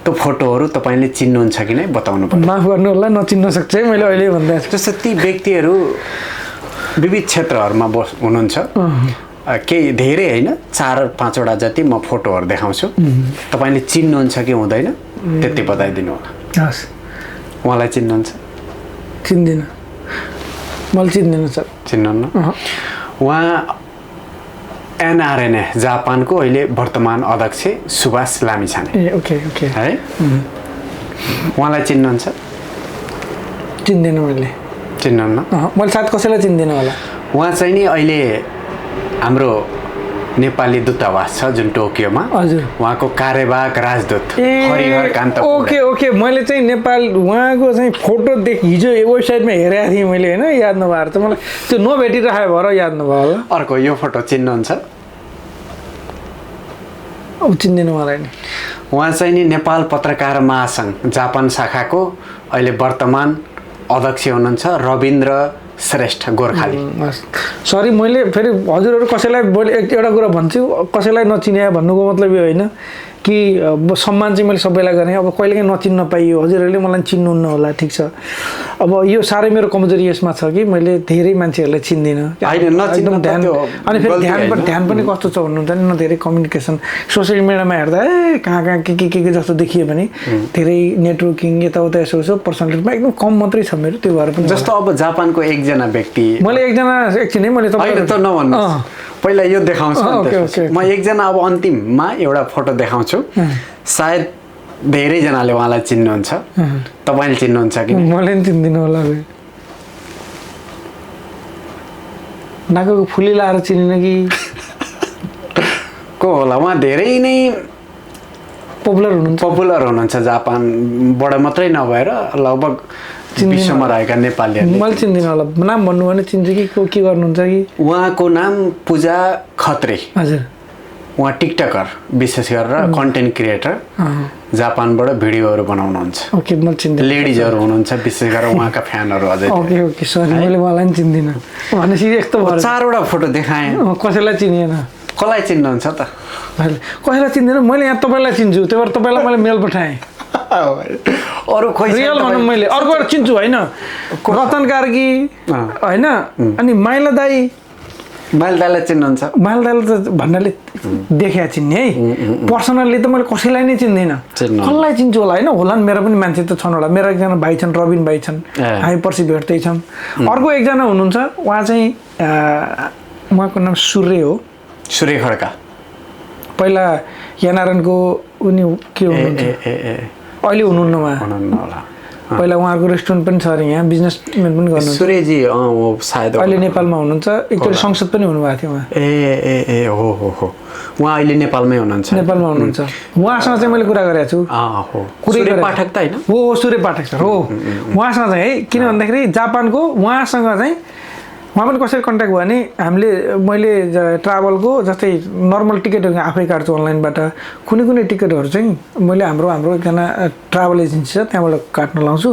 त्यो फोटोहरू तपाईँले चिन्नुहुन्छ कि नै बताउनु पर्छ माफ गर्नु होला नचिन्न सक्छ है मैले अहिले भन्दा जस्तो ती व्यक्तिहरू विविध क्षेत्रहरूमा हुनुहुन्छ केही धेरै होइन 4-5वटा जति म फोटोहरू देखाउँछु तपाईँले चिन्नुहुन्छ कि हुँदैन त्यति बताइदिनु होला हस् उहाँलाई चिन्नुहुन्छ चिन्दिनँ मैले चिन्दिनँ सर चिन्नुहुन्न उहाँ एनआरएनए जापानको अहिले वर्तमान अध्यक्ष सुभाष लामिछाने ए ओके ओके है उहाँलाई चिन्नुहुन्छ चिन्दिनँ मैले चिन्नुहुन्न मैले सायद कसैलाई चिन्दिनँ होला उहाँ चाहिँ नि अहिले हाम्रो नेपाली दूतावास छ जुन टोकियोमा हजुर उहाँको कार्यवाहक राजदूत हरिहर कान्त ओके ओके मैले चाहिँ नेपाल उहाँको चाहिँ फोटो हिजो वेबसाइटमा हेरेको थिएँ मैले होइन याद नभएर त मलाई त्यो नभेटिरहेको भएर याद नभयो होला अर्को यो फोटो चिन्नुहुन्छ अब चिन्दिनँ मलाई नि उहाँ चाहिँ नि नेपाल पत्रकार महासङ्घ जापान शाखाको अहिले वर्तमान अध्यक्ष हुनुहुन्छ रविन्द्र श्रेष्ठ गोर्खाली सरी मैले फेरि हजुरहरू कसैलाई एउटा कुरा भन्छु कसैलाई नचिने भन्नुको मतलब यो होइन कि सम्मान चाहिँ मैले सबैलाई गरेँ अब कहिलेकाहीँ नचिन्न पाइयो हजुरहरूले मलाई चिन्नुहुन्न होला ठिक छ अब यो साह्रै मेरो कमजोरी यसमा छ कि मैले धेरै मान्छेहरूलाई चिन्दिनँ एकदम ध्यान अनि फेरि ध्यान पनि कस्तो छ भन्नुहुन्छ नि न धेरै कम्युनिकेसन सोसियल मिडियामा हेर्दा कहाँ के जस्तो देखियो भने धेरै नेटवर्किङ यताउता यसो यसो पर्सनालिटीमा एकदम कम मात्रै छ मेरो त्यो भएर पनि जस्तो अब जापानको एकजना व्यक्ति मैले एकजना एकछिन है मैले पहिला यो देखाउँछु म एकजना अब अन्तिममा एउटा फोटो देखाउँछु सायद धेरैजनाले उहाँलाई चिन्नुहुन्छ तपाईँले चिन्नुहुन्छ कि मैले पनि चिन्दिनँ होला नाकको फुली लाएर चिनिन कि को होला उहाँ धेरै नै पपुलर हुनुहुन्छ जापानबाट मात्रै नभएर लगभग विश्वमा रहेका नेपालीहरूले मैले चिन्दिनँ होला नाम भन्नु भने चिन्छु कि के गर्नुहुन्छ कि उहाँको नाम पूजा खत्री हजुर उहाँ टिकटकर विशेष गरेर कन्टेन्ट क्रिएटर जापानबाट भिडियोहरू बनाउनुहुन्छ ओके मैले चिन्दिनँ लेडिजहरू हुनुहुन्छ विशेष गरेर उहाँका फ्यानहरू अझै ओके ओके सरी मैले उहाँलाई पनि चिन्दिनँ भनेपछि यस्तो भयो 4वटा फोटो देखाएँ कसैलाई चिनिएन कसलाई चिन्नुहुन्छ त कसैलाई चिन्दिनँ मैले यहाँ तपाईँलाई चिन्छु त्यही भएर तपाईँलाई मैले मेल पठाएँ अरू खोइ रियल भनौँ मैले अर्को चिन्छु होइन रतन कार्की होइन अनि माइला दाई दाईलाई चिन्नुहुन्छ माइला दाईलाई त भन्नाले देखिया चिन्ने है पर्सनल्ली त मैले कसैलाई नै चिन्दिनँ कसलाई चिन्छु होला होइन होला नि मेरो पनि मान्छे त छन् होला मेरो एकजना भाइ छन् रबिन भाइ छन् हामी पर्सि भेट्दैछौँ अर्को एकजना हुनुहुन्छ उहाँ चाहिँ उहाँको नाम सूर्य हो सूर्य खड्का पहिला एनआरएनको उनी के हुनुहुन्छ अहिले हुनुहुन्न उहाँ पहिला उहाँको रेस्टुरेन्ट पनि छ अरे यहाँ बिजनेसम्यान पनि गर्नुहुन्छ सूर्यजी सायद अहिले नेपालमा हुनुहुन्छ एकचोटि संसद पनि हुनुभएको थियो उहाँ ए हो उहाँ अहिले नेपालमै हुनुहुन्छ नेपालमा हुनुहुन्छ उहाँसँग चाहिँ मैले कुरा गरेको छु सूर्य पाठक त होइन हो सूर्य पाठक सर हो उहाँसँग चाहिँ है किन भन्दाखेरि जापानको उहाँसँग चाहिँ उहाँ पनि कसरी कन्ट्याक्ट भयो भने हामीले मैले ट्राभलको जस्तै नर्मल टिकटहरू आफै काट्छु अनलाइनबाट कुनै टिकटहरू चाहिँ मैले हाम्रो एकजना ट्राभल एजेन्सी छ त्यहाँबाट काट्न लाउँछु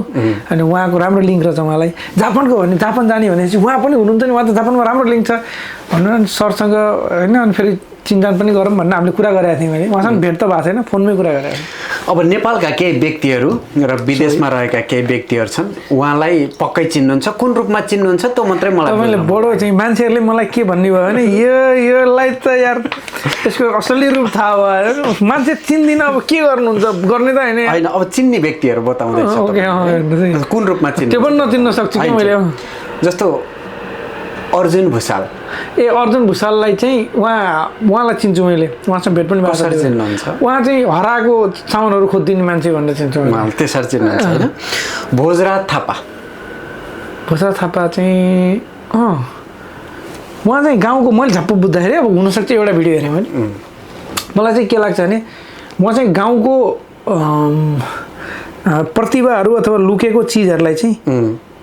अनि उहाँको राम्रो लिङ्क रहेछ उहाँलाई जापानको भने जापान जाने भनेपछि उहाँ पनि हुनुहुन्छ नि उहाँ त जापानमा राम्रो लिङ्क छ भनेर सरसँग होइन अनि फेरि चिन्जान पनि गरौँ भनेर हामीले कुरा गरेको थियौँ मैले उहाँसँग भेट त भएको छैन फोनमै कुरा गरेको थिएँ अब नेपालका केही व्यक्तिहरू र विदेशमा रहेका केही व्यक्तिहरू छन् उहाँलाई पक्कै चिन्नुहुन्छ कुन रूपमा चिन्नुहुन्छ त्यो मात्रै मलाई तपाईँले बडो चाहिँ मान्छेहरूले मलाई के भन्ने भयो भने योलाई त यार यसको असली रूप थाहा भयो मान्छे चिन्दिनँ अब के गर्नुहुन्छ गर्ने त होइन अब चिन्ने व्यक्तिहरू बताउँदैछ कुन रूपमा चिन्नु त्यो पनि नचिन्न सक्छु कि मैले जस्तो अर्जुन भुसाल ए अर्जुन भुसाललाई चाहिँ उहाँलाई चिन्छु मैले, उहाँसँग भेट पनि भएको कसरी छ। चिन्नुहुन्छ? उहाँ चाहिँ हराएको सामानहरू खोजिदिने मान्छे भनेर चिन्छु मैले। उहाँले त्यसरी चिन्नुहुन्छ होइन? भोजराज थापा भोजराज थापा चाहिँ उहाँ चाहिँ गाउँको, मैले झप्प बुझ्दाखेरि अब हुनसक्छ एउटा भिडियो हेरेँ मैले, मलाई चाहिँ के लाग्छ भने उहाँ चाहिँ गाउँको प्रतिभाहरू अथवा लुकेको चिजहरूलाई चाहिँ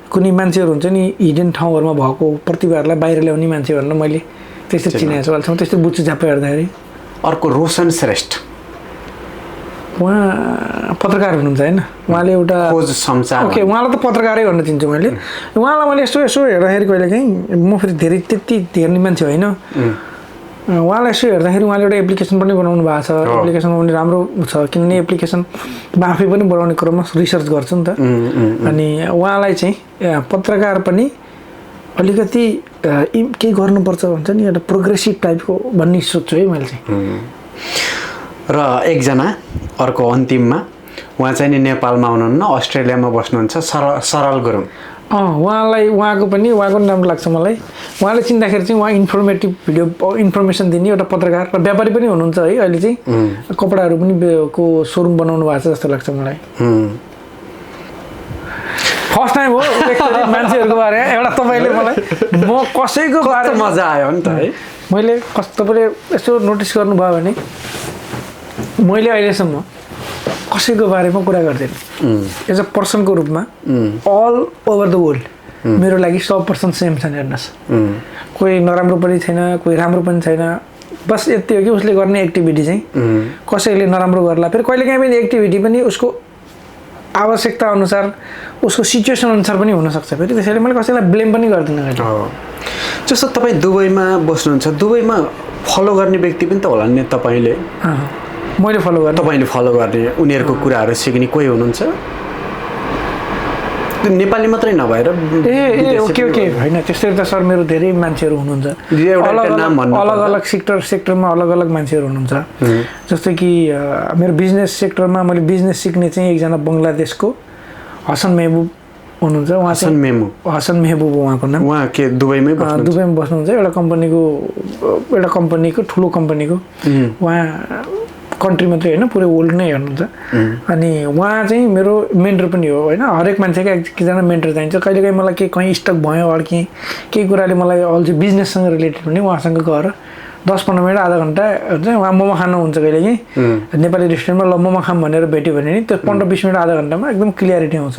कुनै मान्छेहरू हुन्छ नि हिडन ठाउँहरूमा भएको प्रतिभाहरूलाई बाहिर ल्याउने मान्छे भनेर मैले त्यस्तै चिनेको छु अहिलेसम्म, त्यस्तै बुझ्छु झ्याप्प हेर्दाखेरि। अर्को रोशन श्रेष्ठ उहाँ पत्रकार हुनुहुन्छ होइन, उहाँले एउटा खोज संसार ओके उहाँलाई त पत्रकारै भन्न चिन्छु मैले। उहाँलाई मैले यसो यसो हेर्दाखेरि कहिले काहीँ म फेरि धेरै त्यति हेर्ने मान्छे होइन, उहाँलाई यसो हेर्दाखेरि उहाँले एउटा एप्लिकेसन पनि बनाउनु भएको छ, एप्लिकेसन पनि राम्रो छ किनभने एप्लिकेसन म आफै पनि बनाउने क्रममा रिसर्च गर्छु नि त। अनि उहाँलाई चाहिँ पत्रकार पनि अलिकति केही गर्नुपर्छ भन्छ नि, एउटा प्रोग्रेसिभ टाइपको भन्ने सोच्छु है मैले चाहिँ। र एकजना अर्को अन्तिममा उहाँ चाहिँ नि नेपालमा हुनुहुन्न, अस्ट्रेलियामा बस्नुहुन्छ, सरल गुरुङ। उहाँको पनि नाम लाग्छ मलाई। उहाँले चिन्दाखेरि चाहिँ उहाँ इन्फर्मेटिभ भिडियो इन्फर्मेसन दिने एउटा पत्रकार र व्यापारी पनि हुनुहुन्छ है। अहिले चाहिँ कपडाहरू पनि को सोरुम बनाउनु भएको छ जस्तो लाग्छ मलाई। फर्स्ट टाइम हो मान्छेहरूको बारेमा एउटा तपाईँले मलाई, म कसैको बारेमा मजा आयो नि त है। मैले तपाईँले यसो नोटिस गर्नुभयो भने मैले अहिलेसम्म कसैको बारेमा कुरा गर्दैन एज अ पर्सनको रूपमा। अल ओभर द वर्ल्ड मेरो लागि 100% सेम छन्। हेर्नुहोस्, कोही नराम्रो पनि छैन, कोही राम्रो पनि छैन, बस यति हो कि उसले गर्ने एक्टिभिटी चाहिँ कसैले नराम्रो गर्ला, फेरि कहिलेकाहीँ पनि एक्टिभिटी पनि उसको आवश्यकता अनुसार उसको सिचुएसन अनुसार पनि हुनसक्छ। फेरि त्यसैले मैले कसैलाई ब्लेम पनि गर्दिनँ। जस्तो तपाईँ दुबईमा बस्नुहुन्छ, दुबईमा फलो गर्ने व्यक्ति पनि त होला नि तपाईँले? मैले फलो गर्ने, तपाईँले फलो गर्ने, उनीहरूको कुराहरू सिक्ने कोही हुनुहुन्छ? नेपाली मात्रै नभएर ओके होइन त्यस्तै त सर, मेरो धेरै मान्छेहरू हुनुहुन्छ, अलग अलग सेक्टरमा अलग अलग मान्छेहरू हुनुहुन्छ। जस्तै कि मेरो बिजनेस सेक्टरमा मैले बिजनेस सिक्ने चाहिँ एकजना बङ्गलादेशको हसन मेहबुब हुनुहुन्छ। उहाँ चाहिँ हसन मेहबुब उहाँको नाम। उहाँ के दुबईमै बस्नुहुन्छ, एउटा कम्पनीको ठुलो कम्पनीको उहाँ कन्ट्री मात्रै होइन पुरै वर्ल्ड नै हेर्नुहुन्छ। अनि उहाँ चाहिँ मेरो मेन्टर पनि हो होइन। हरेक मान्छेको एकजना मेन्टर चाहिन्छ। कहिलेकाहीँ मलाई कहीँ स्टक भयो अड्केँ केही कुराले मलाई अल्छी बिजनेससँग रिलेटेड पनि उहाँसँग गएर 10-15 मिनट आधा घन्टा चाहिँ उहाँ मोमो खानुहुन्छ कहिलेकाहीँ नेपाली रेस्टुरेन्टमा, ल मोमो खाम भनेर भेट्यो भने नि त्यो 15-20 मिनट आधा घन्टामा एकदम क्लियरिटी आउँछ।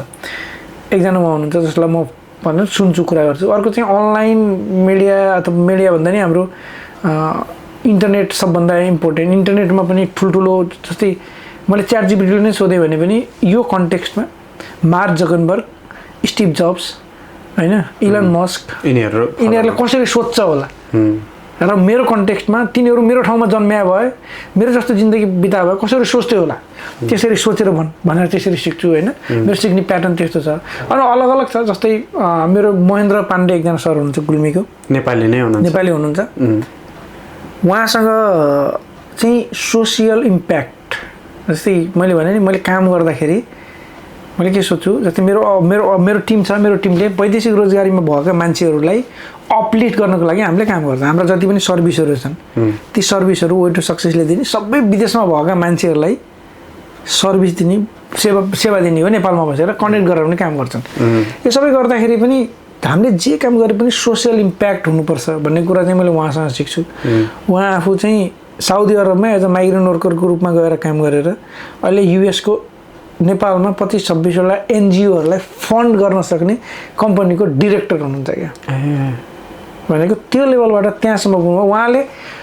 एकजना उहाँ हुनुहुन्छ जसलाई म भनेर सुन्छु, कुरा गर्छु। अर्को चाहिँ अनलाइन मिडिया अथवा मिडिया भन्दा नि हाम्रो इन्टरनेट सबभन्दा इम्पोर्टेन्ट। इन्टरनेटमा पनि ठुल्ठुलो जस्तै मैले ChatGPT नै सोधेँ भने पनि यो कन्टेक्स्टमा मार्क जकरबर्ग, स्टिभ जब्स होइन, इलन मस्क यिनीहरूले कसरी सोध्छ होला र मेरो कन्टेक्स्टमा तिनीहरू मेरो ठाउँमा जन्मिया भए मेरो जस्तो जिन्दगी बिता भए कसरी सोच्थ्यो होला, त्यसरी सोचेर भनेर त्यसरी सिक्छु होइन। मेरो सिक्ने प्याटर्न त्यस्तो छ। अनि अलग अलग छ। जस्तै मेरो महेन्द्र पाण्डे एकजना सर हुनुहुन्छ गुल्मीको, नेपाली हुनुहुन्छ। उहाँसँग चाहिँ सोसियल इम्प्याक्ट, जस्तै मैले भने नि मैले काम गर्दाखेरि मैले के सोच्छु, जस्तै मेरो टिम छ, मेरो टिमले वैदेशिक रोजगारीमा भएका मान्छेहरूलाई अपलिफ्ट गर्नको लागि हामीले काम गर्छ। हाम्रो जति पनि सर्भिसहरू छन् ती सर्भिसहरू वे टु सक्सेसले दिने, सबै विदेशमा भएका मान्छेहरूलाई सर्भिस दिने, सेवा दिने हो। नेपालमा बसेर कनेक्ट गरेर पनि काम गर्छन्। यो सबै गर्दाखेरि पनि हामीले जे काम गरे पनि सोसियल इम्प्याक्ट हुनुपर्छ भन्ने कुरा चाहिँ मैले उहाँसँग सिक्छु। उहाँ आफू चाहिँ साउदी अरबमा एज अ माइग्रेन्ट वर्करको रूपमा गएर काम गरेर अहिले युएसको नेपालमा 25-26वटा एनजिओहरूलाई फन्ड गर्न सक्ने कम्पनीको डिरेक्टर हुनुहुन्छ क्या। भनेको त्यो लेभलबाट त्यहाँसम्म पुग्नु। उहाँले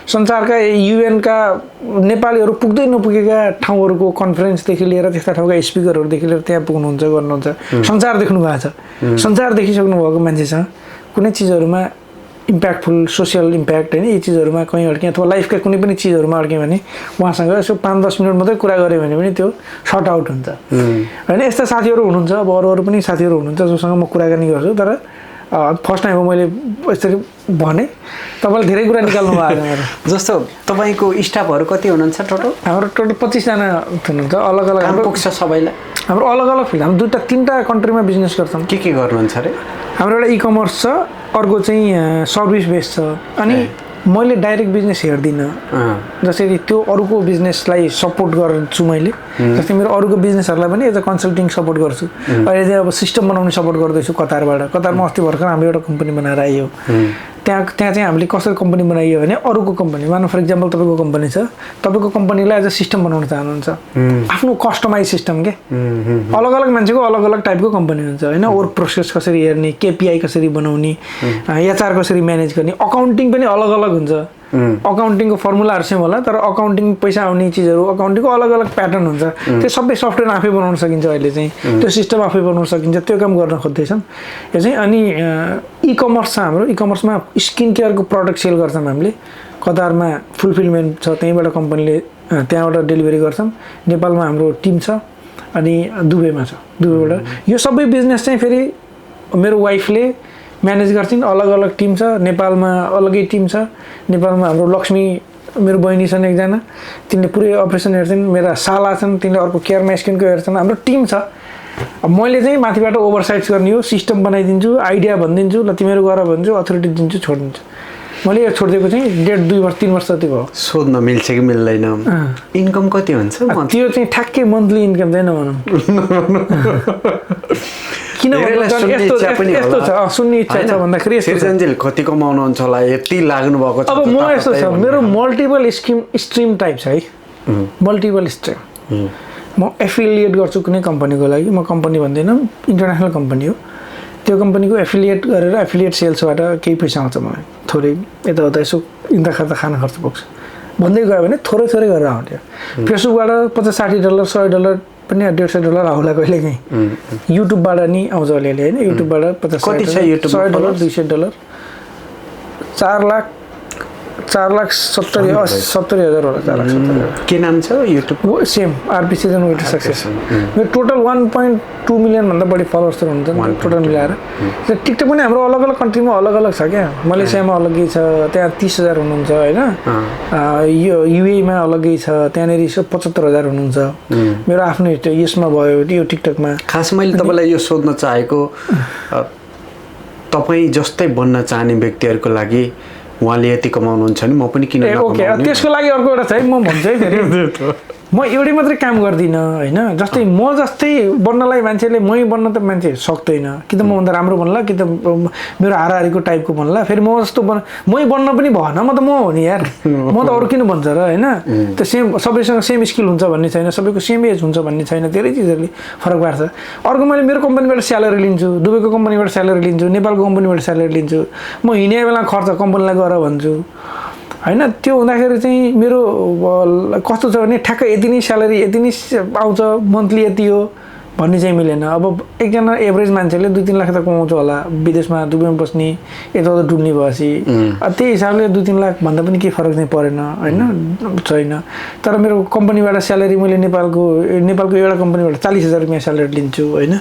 संसारका युएनका नेपालीहरू पुग्दै नपुगेका ठाउँहरूको कन्फरेन्सदेखि लिएर त्यस्ता ठाउँका स्पिकरहरूदेखि लिएर त्यहाँ पुग्नुहुन्छ, गर्नुहुन्छ। संसार देख्नु भएको छ। संसार देखिसक्नु भएको मान्छेसँग कुनै चिजहरूमा इम्प्याक्टफुल सोसियल इम्प्याक्ट होइन, यी चिजहरूमा कहीँ अड्केँ अथवा लाइफका कुनै पनि चिजहरूमा अड्केँ भने उहाँसँग यसो 5-10 मिनट मात्रै कुरा गऱ्यो भने पनि त्यो सर्ट आउट हुन्छ होइन। यस्ता साथीहरू हुनुहुन्छ, अब अरू पनि साथीहरू हुनुहुन्छ जोसँग म कुराकानी गर्छु। तर फर्स्ट टाइम हो मैले यसरी भने, तपाईँले धेरै कुरा निकाल्नु भएको छ। जस्तो तपाईँको स्टाफहरू कति हुनुहुन्छ टोटल? हाम्रो टोटल 25जना हुनुहुन्छ। अलग अलग काम पुग्छ सबैलाई? हाम्रो अलग अलग फिल्ड, हाम्रो 2-3टा कन्ट्रीमा बिजनेस गर्छौँ। के गर्नुहुन्छ अरे? हाम्रो एउटा इकमर्स छ, अर्को चाहिँ सर्भिस बेस्ड छ अनि मैले डाइरेक्ट बिजनेस हेर्दिनँ जसरी त्यो अरूको बिजनेसलाई सपोर्ट गर्छु मैले जस्तै मेरो अरूको बिजनेसहरूलाई पनि एज अ कन्सल्टिङ सपोर्ट गर्छु अहिले चाहिँ अब सिस्टम बनाउने सपोर्ट गर्दैछु कतारमा अस्ति भर्खर हाम्रो एउटा कम्पनी बनाएर आयो त्यहाँ चाहिँ हामीले कसरी कम्पनी बनाइयो भने अरूको कम्पनी मानव फर इक्जाम्पल तपाईँको कम्पनी छ तपाईँको कम्पनीलाई एज अ सिस्टम बनाउन चाहनुहुन्छ आफ्नो कस्टमाइज सिस्टम के अलग अलग मान्छेको अलग अलग टाइपको कम्पनी हुन्छ होइन वर्क प्रोसेस कसरी हेर्ने केपिआई कसरी बनाउने एचआर कसरी म्यानेज गर्ने अकाउन्टिङ पनि अलग अलग हुन्छ अकाउन्टिङको फर्मुलाहरू सेम होला तर अकाउन्टिङ पैसा आउने चिजहरू अकाउन्टिङको अलग अलग प्याटर्न हुन्छ त्यो सबै सफ्टवेयर आफै बनाउन सकिन्छ अहिले चाहिँ त्यो सिस्टम आफै बनाउन सकिन्छ त्यो काम गर्न खोज्दैछन् यो चाहिँ अनि इ कमर्स छ हाम्रो इ कमर्समा स्किन केयरको प्रडक्ट सेल गर्छौँ हामीले कतारमा फुलफिलमेन्ट छ त्यहीँबाट कम्पनीले त्यहाँबाट डेलिभरी गर्छौँ नेपालमा हाम्रो टिम छ अनि दुबईमा छ दुबईबाट यो सबै बिजनेस चाहिँ फेरि मेरो वाइफले म्यानेज गर्छिन् अलग अलग टिम छ नेपालमा अलगै टिम छ नेपालमा हाम्रो लक्ष्मी मेरो बहिनी छन् एकजना तिनले पुरै अपरेसन हेर्छन् मेरा साला छन् तिनले अर्को केयरमा स्किनको हेर्छन् हाम्रो टिम छ मैले चाहिँ माथिबाट ओभरसाइट गर्ने हो सिस्टम बनाइदिन्छु आइडिया भनिदिन्छु ल तिमीहरू गर भन्छु अथोरिटी दिन्छु छोडिदिन्छु मैले यो छोडिदिएको चाहिँ 1.5 2 वर्ष 3 वर्ष जति भयो सोध्न मिल्छ कि मिल्दैन इन्कम कति हुन्छ त्यो चाहिँ ठ्याक्कै मन्थली इन्कम चाहिँ नभनौँ किन यस्तो छ सुन्ने इच्छा छ भन्दाखेरि सृजनजीले कति कमाउनुहुन्छ होला यति लाग्नु भएको छ अब म यस्तो छ मेरो मल्टिपल स्ट्रिम टाइप छ है मल्टिपल स्ट्रिम म एफिलिएट गर्छु कुनै कम्पनीको लागि म कम्पनी भन्दिनँ इन्टरनेसनल कम्पनी हो त्यो कम्पनीको एफिलिएट गरेर एफिलिएट सेल्सबाट केही पैसा आउँछ मलाई थोरै यताउता यसो इन्दा खाता खाना खर्च पुग्छ भन्दै गयो भने थोरै थोरै गरेर आउँथ्यो फेसबुकबाट $50-60 $100 पनि $150 आउला कहिले काहीँ युट्युबबाट नि आउँछ अलिअलि होइन युट्युबबाट $50-$100 $200 $4,70,000 होला 4,70,000 के नाम छ YouTube same RP season wait success मेरो टोटल 1.2 मिलियन भन्दा बढी फलोवर्सहरू हुनुहुन्छ टोटल मिलाएर टिकटक पनि हाम्रो अलग अलग कन्ट्रीमा अलग अलग छ क्या मलेसियामा अलग्गै छ त्यहाँ 30,000 हुनुहुन्छ होइन यो युएमा अलग्गै छ त्यहाँनिर 75,000 हुनुहुन्छ मेरो आफ्नो यसमा भयो यो टिकटकमा खास मैले तपाईँलाई यो सोध्न चाहेको तपाईँ जस्तै बन्न चाहने व्यक्तिहरूको लागि उहाँले यति कमाउनुहुन्छ नि म पनि किन ओके त्यसको लागि अर्को एउटा छ है म भन्छु है फेरि म एउटै मात्रै काम गर्दिनँ होइन जस्तै म जस्तै बन्नलाई मान्छेले मै बन्न त मान्छे सक्दैन कि त मभन्दा राम्रो बन्ला कि त मेरो हाराहारीको टाइपको बन्ला फेरि म जस्तो मै बन्न पनि भएन म त म हो नि यार म त अरू किन भन्छ र होइन त्यो सेम सबैसँग सेम स्किल हुन्छ भन्ने छैन सबैको सेम एज हुन्छ भन्ने छैन धेरै चिजहरूले फरक पार्छ अर्को मैले मेरो कम्पनीबाट स्यालेरी लिन्छु दुबईको कम्पनीबाट स्यालेरी लिन्छु नेपालको कम्पनीबाट स्यालेरी लिन्छु म हिँडे बेला खर्च कम्पनीलाई गर भन्छु होइन त्यो हुँदाखेरि चाहिँ मेरो कस्तो छ भने ठ्याक्क यति नै स्यालेरी यति नै आउँछ मन्थली यति हो भन्ने चाहिँ मिलेन अब एकजना एभरेज मान्छेले 2-3 लाख त कमाउँछ होला विदेशमा दुबईमा बस्ने यताउता डुब्ने भएपछि त्यही हिसाबले 2-3 लाख भन्दा पनि केही फरक चाहिँ परेन होइन छैन तर मेरो कम्पनीबाट स्यालेरी मैले नेपालको एउटा कम्पनीबाट 40,000 रुपियाँ स्यालेरी लिन्छु होइन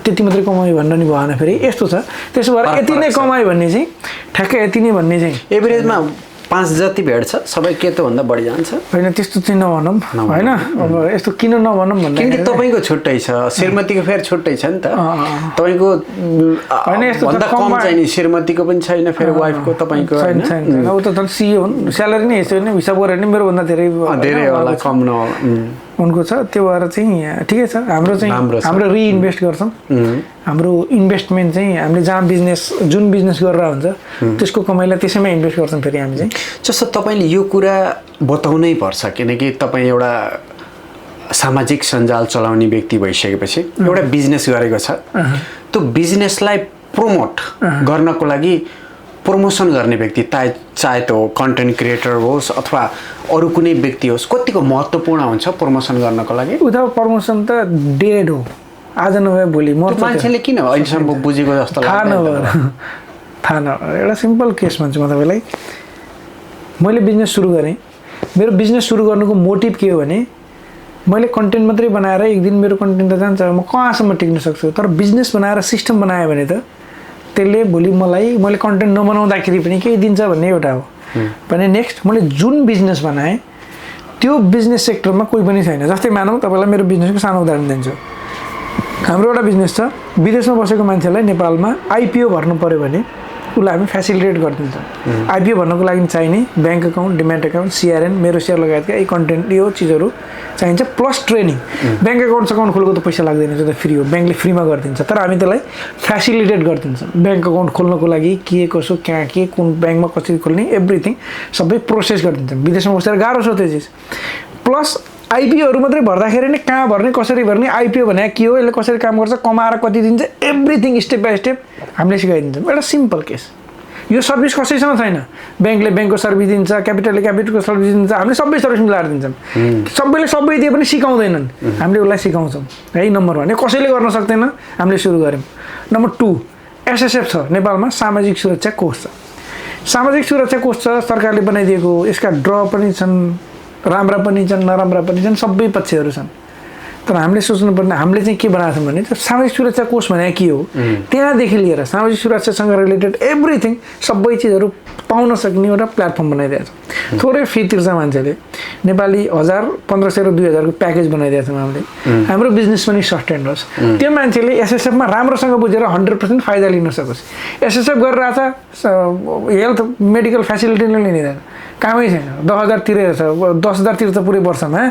त्यति मात्रै कमायो भन्नु नि भएन फेरि यस्तो छ त्यसो भएर यति नै कमायो भन्ने चाहिँ ठ्याक्कै यति नै भन्ने चाहिँ एभरेजमा 5 जति भेट्छ सबै के त भन्दा बढी जान्छ होइन त्यस्तो चाहिँ नभनौँ होइन अब यस्तो किन नभनौँ भन्दा किनकि तपाईँको छुट्टै छ श्रीमतीको फेरि छुट्टै छ नि त तपाईँको होइन यस्तो भन्दा कम चाहिँ नि श्रीमतीको पनि छैन फेरि वाइफको तपाईँको छैन छैन ऊ त झन् सिओ हुन् स्यालेरी नै यसो नै हिसाब गरेर नि मेरोभन्दा धेरै होला कम नहोला उनको छ त्यो भएर चाहिँ ठिकै छ हाम्रो चाहिँ हाम्रो रिइन्भेस्ट गर्छौँ हाम्रो इन्भेस्टमेन्ट चाहिँ हामीले जहाँ जुन बिजनेस गरेर हुन्छ त्यसको कमाइलाई त्यसैमा इन्भेस्ट गर्छौँ फेरि हामी चाहिँ जस्तो तपाईँले यो कुरा बताउनै पर्छ किनकि तपाईँ एउटा सामाजिक सञ्जाल चलाउने व्यक्ति भइसकेपछि एउटा बिजनेस गरेको छ त्यो बिजनेसलाई प्रमोट गर्नको लागि प्रमोसन गर्ने व्यक्ति चाहे त्यो कन्टेन्ट क्रिएटर होस् अथवा अरू कुनै व्यक्ति होस् कतिको महत्त्वपूर्ण हुन्छ प्रमोसन गर्नको लागि उता प्रमोसन त डेड हो आज नभए भोलि मान्छेले किन अहिलेसम्म बुझेको जस्तो थाहा नभएर एउटा सिम्पल केस भन्छु म तपाईँलाई मैले बिजनेस सुरु गरेँ मेरो बिजनेस सुरु गर्नुको मोटिभ के हो भने मैले कन्टेन्ट मात्रै बनाएर एक दिन मेरो कन्टेन्ट त जान्छ म कहाँसम्म टिक्न सक्छु तर बिजनेस बनाएर सिस्टम बनायो भने त त्यसले भोलि मैले कन्टेन्ट नबनाउँदाखेरि पनि केही दिन्छ भन्ने एउटा हो भने नेक्स्ट मैले जुन बिजनेस बनाएँ त्यो बिजनेस सेक्टरमा कोही पनि छैन जस्तै मानौँ तपाईँलाई मेरो बिजनेसको सानो उदाहरण दिन्छु हाम्रो एउटा बिजनेस छ विदेशमा बसेको मान्छेलाई नेपालमा आइपिओ भर्नु पऱ्यो भने उसलाई हामी फेसिलिटेट गरिदिन्छौँ। आइपिओ भन्नको लागि चाहिने bank account, demat account, CRN, मेरो सेयर लगायतका यी कन्टेन्ट यो चिजहरू चाहिन्छ, प्लस ट्रेनिङ। ब्याङ्क अकाउन्ट खोल्को त पैसा लाग्दैन, त्यो त फ्री हो, ब्याङ्कले फ्रीमा गरिदिन्छ, तर हामी त्यसलाई फेसिलिटेट गरिदिन्छौँ। ब्याङ्क अकाउन्ट खोल्नको लागि के कसो कहाँ के कुन ब्याङ्कमा कसरी खोल्ने एभ्रिथिङ सबै प्रोसेस गरिदिन्छौँ। विदेशमा बसेर गाह्रो छ त्यो चिज। प्लस आइपिओहरू मात्रै भर्दाखेरि नै कहाँ भर्ने कसरी भर्ने, आइपिओ भने के हो, यसले कसरी काम गर्छ, कमाएर कति दिन्छ, एभ्रिथिङ स्टेप बाई स्टेप हामीले सिकाइदिन्छौँ। एउटा सिम्पल केस, यो सर्भिस कसैसँग छैन। ब्याङ्कले ब्याङ्कको सर्भिस दिन्छ, क्यापिटलले क्यापिटलको सर्भिस दिन्छ, हामीले सबै सर्भिस मिलाएर दिन्छौँ। सबैले सबै दिए पनि सिकाउँदैनन्, हामीले उसलाई सिकाउँछौँ है। नम्बर 1 कसैले गर्न सक्दैन, हामीले सुरु गऱ्यौँ। नम्बर 2 एसएसएफ छ नेपालमा, सामाजिक सुरक्षा कोष छ। सामाजिक सुरक्षा कोष छ, सरकारले बनाइदिएको। यसका ड्र पनि छन्, राम्रा पनि छन्, नराम्रा पनि छन्, सबै पक्षहरू छन्। तर हामीले सोच्नुपर्ने हामीले चाहिँ के बनाएको छौँ भने त्यो सामाजिक सुरक्षा कोष भने के हो, त्यहाँदेखि लिएर सामाजिक सुरक्षासँग रिलेटेड एभ्रिथिङ सबै चिजहरू पाउन सक्ने एउटा प्लेटफर्म बनाइदिएको छ। थोरै फी तिर्छ मान्छेले, नेपाली 1000, 1500 र 2000 को प्याकेज बनाइदिएको छौँ हामीले। हाम्रो बिजनेस पनि सस्टेन्ड होस्, त्यो मान्छेले एसएसएफमा राम्रोसँग बुझेर 100% फाइदा लिन सकोस्। एसएसएफ गरिरहेछ, हेल्थ मेडिकल फेसिलिटी नै लिँदैन, कामै छैन, 10,000 तिरेर छ, 10,000 तिर्छ पुरै वर्षमा,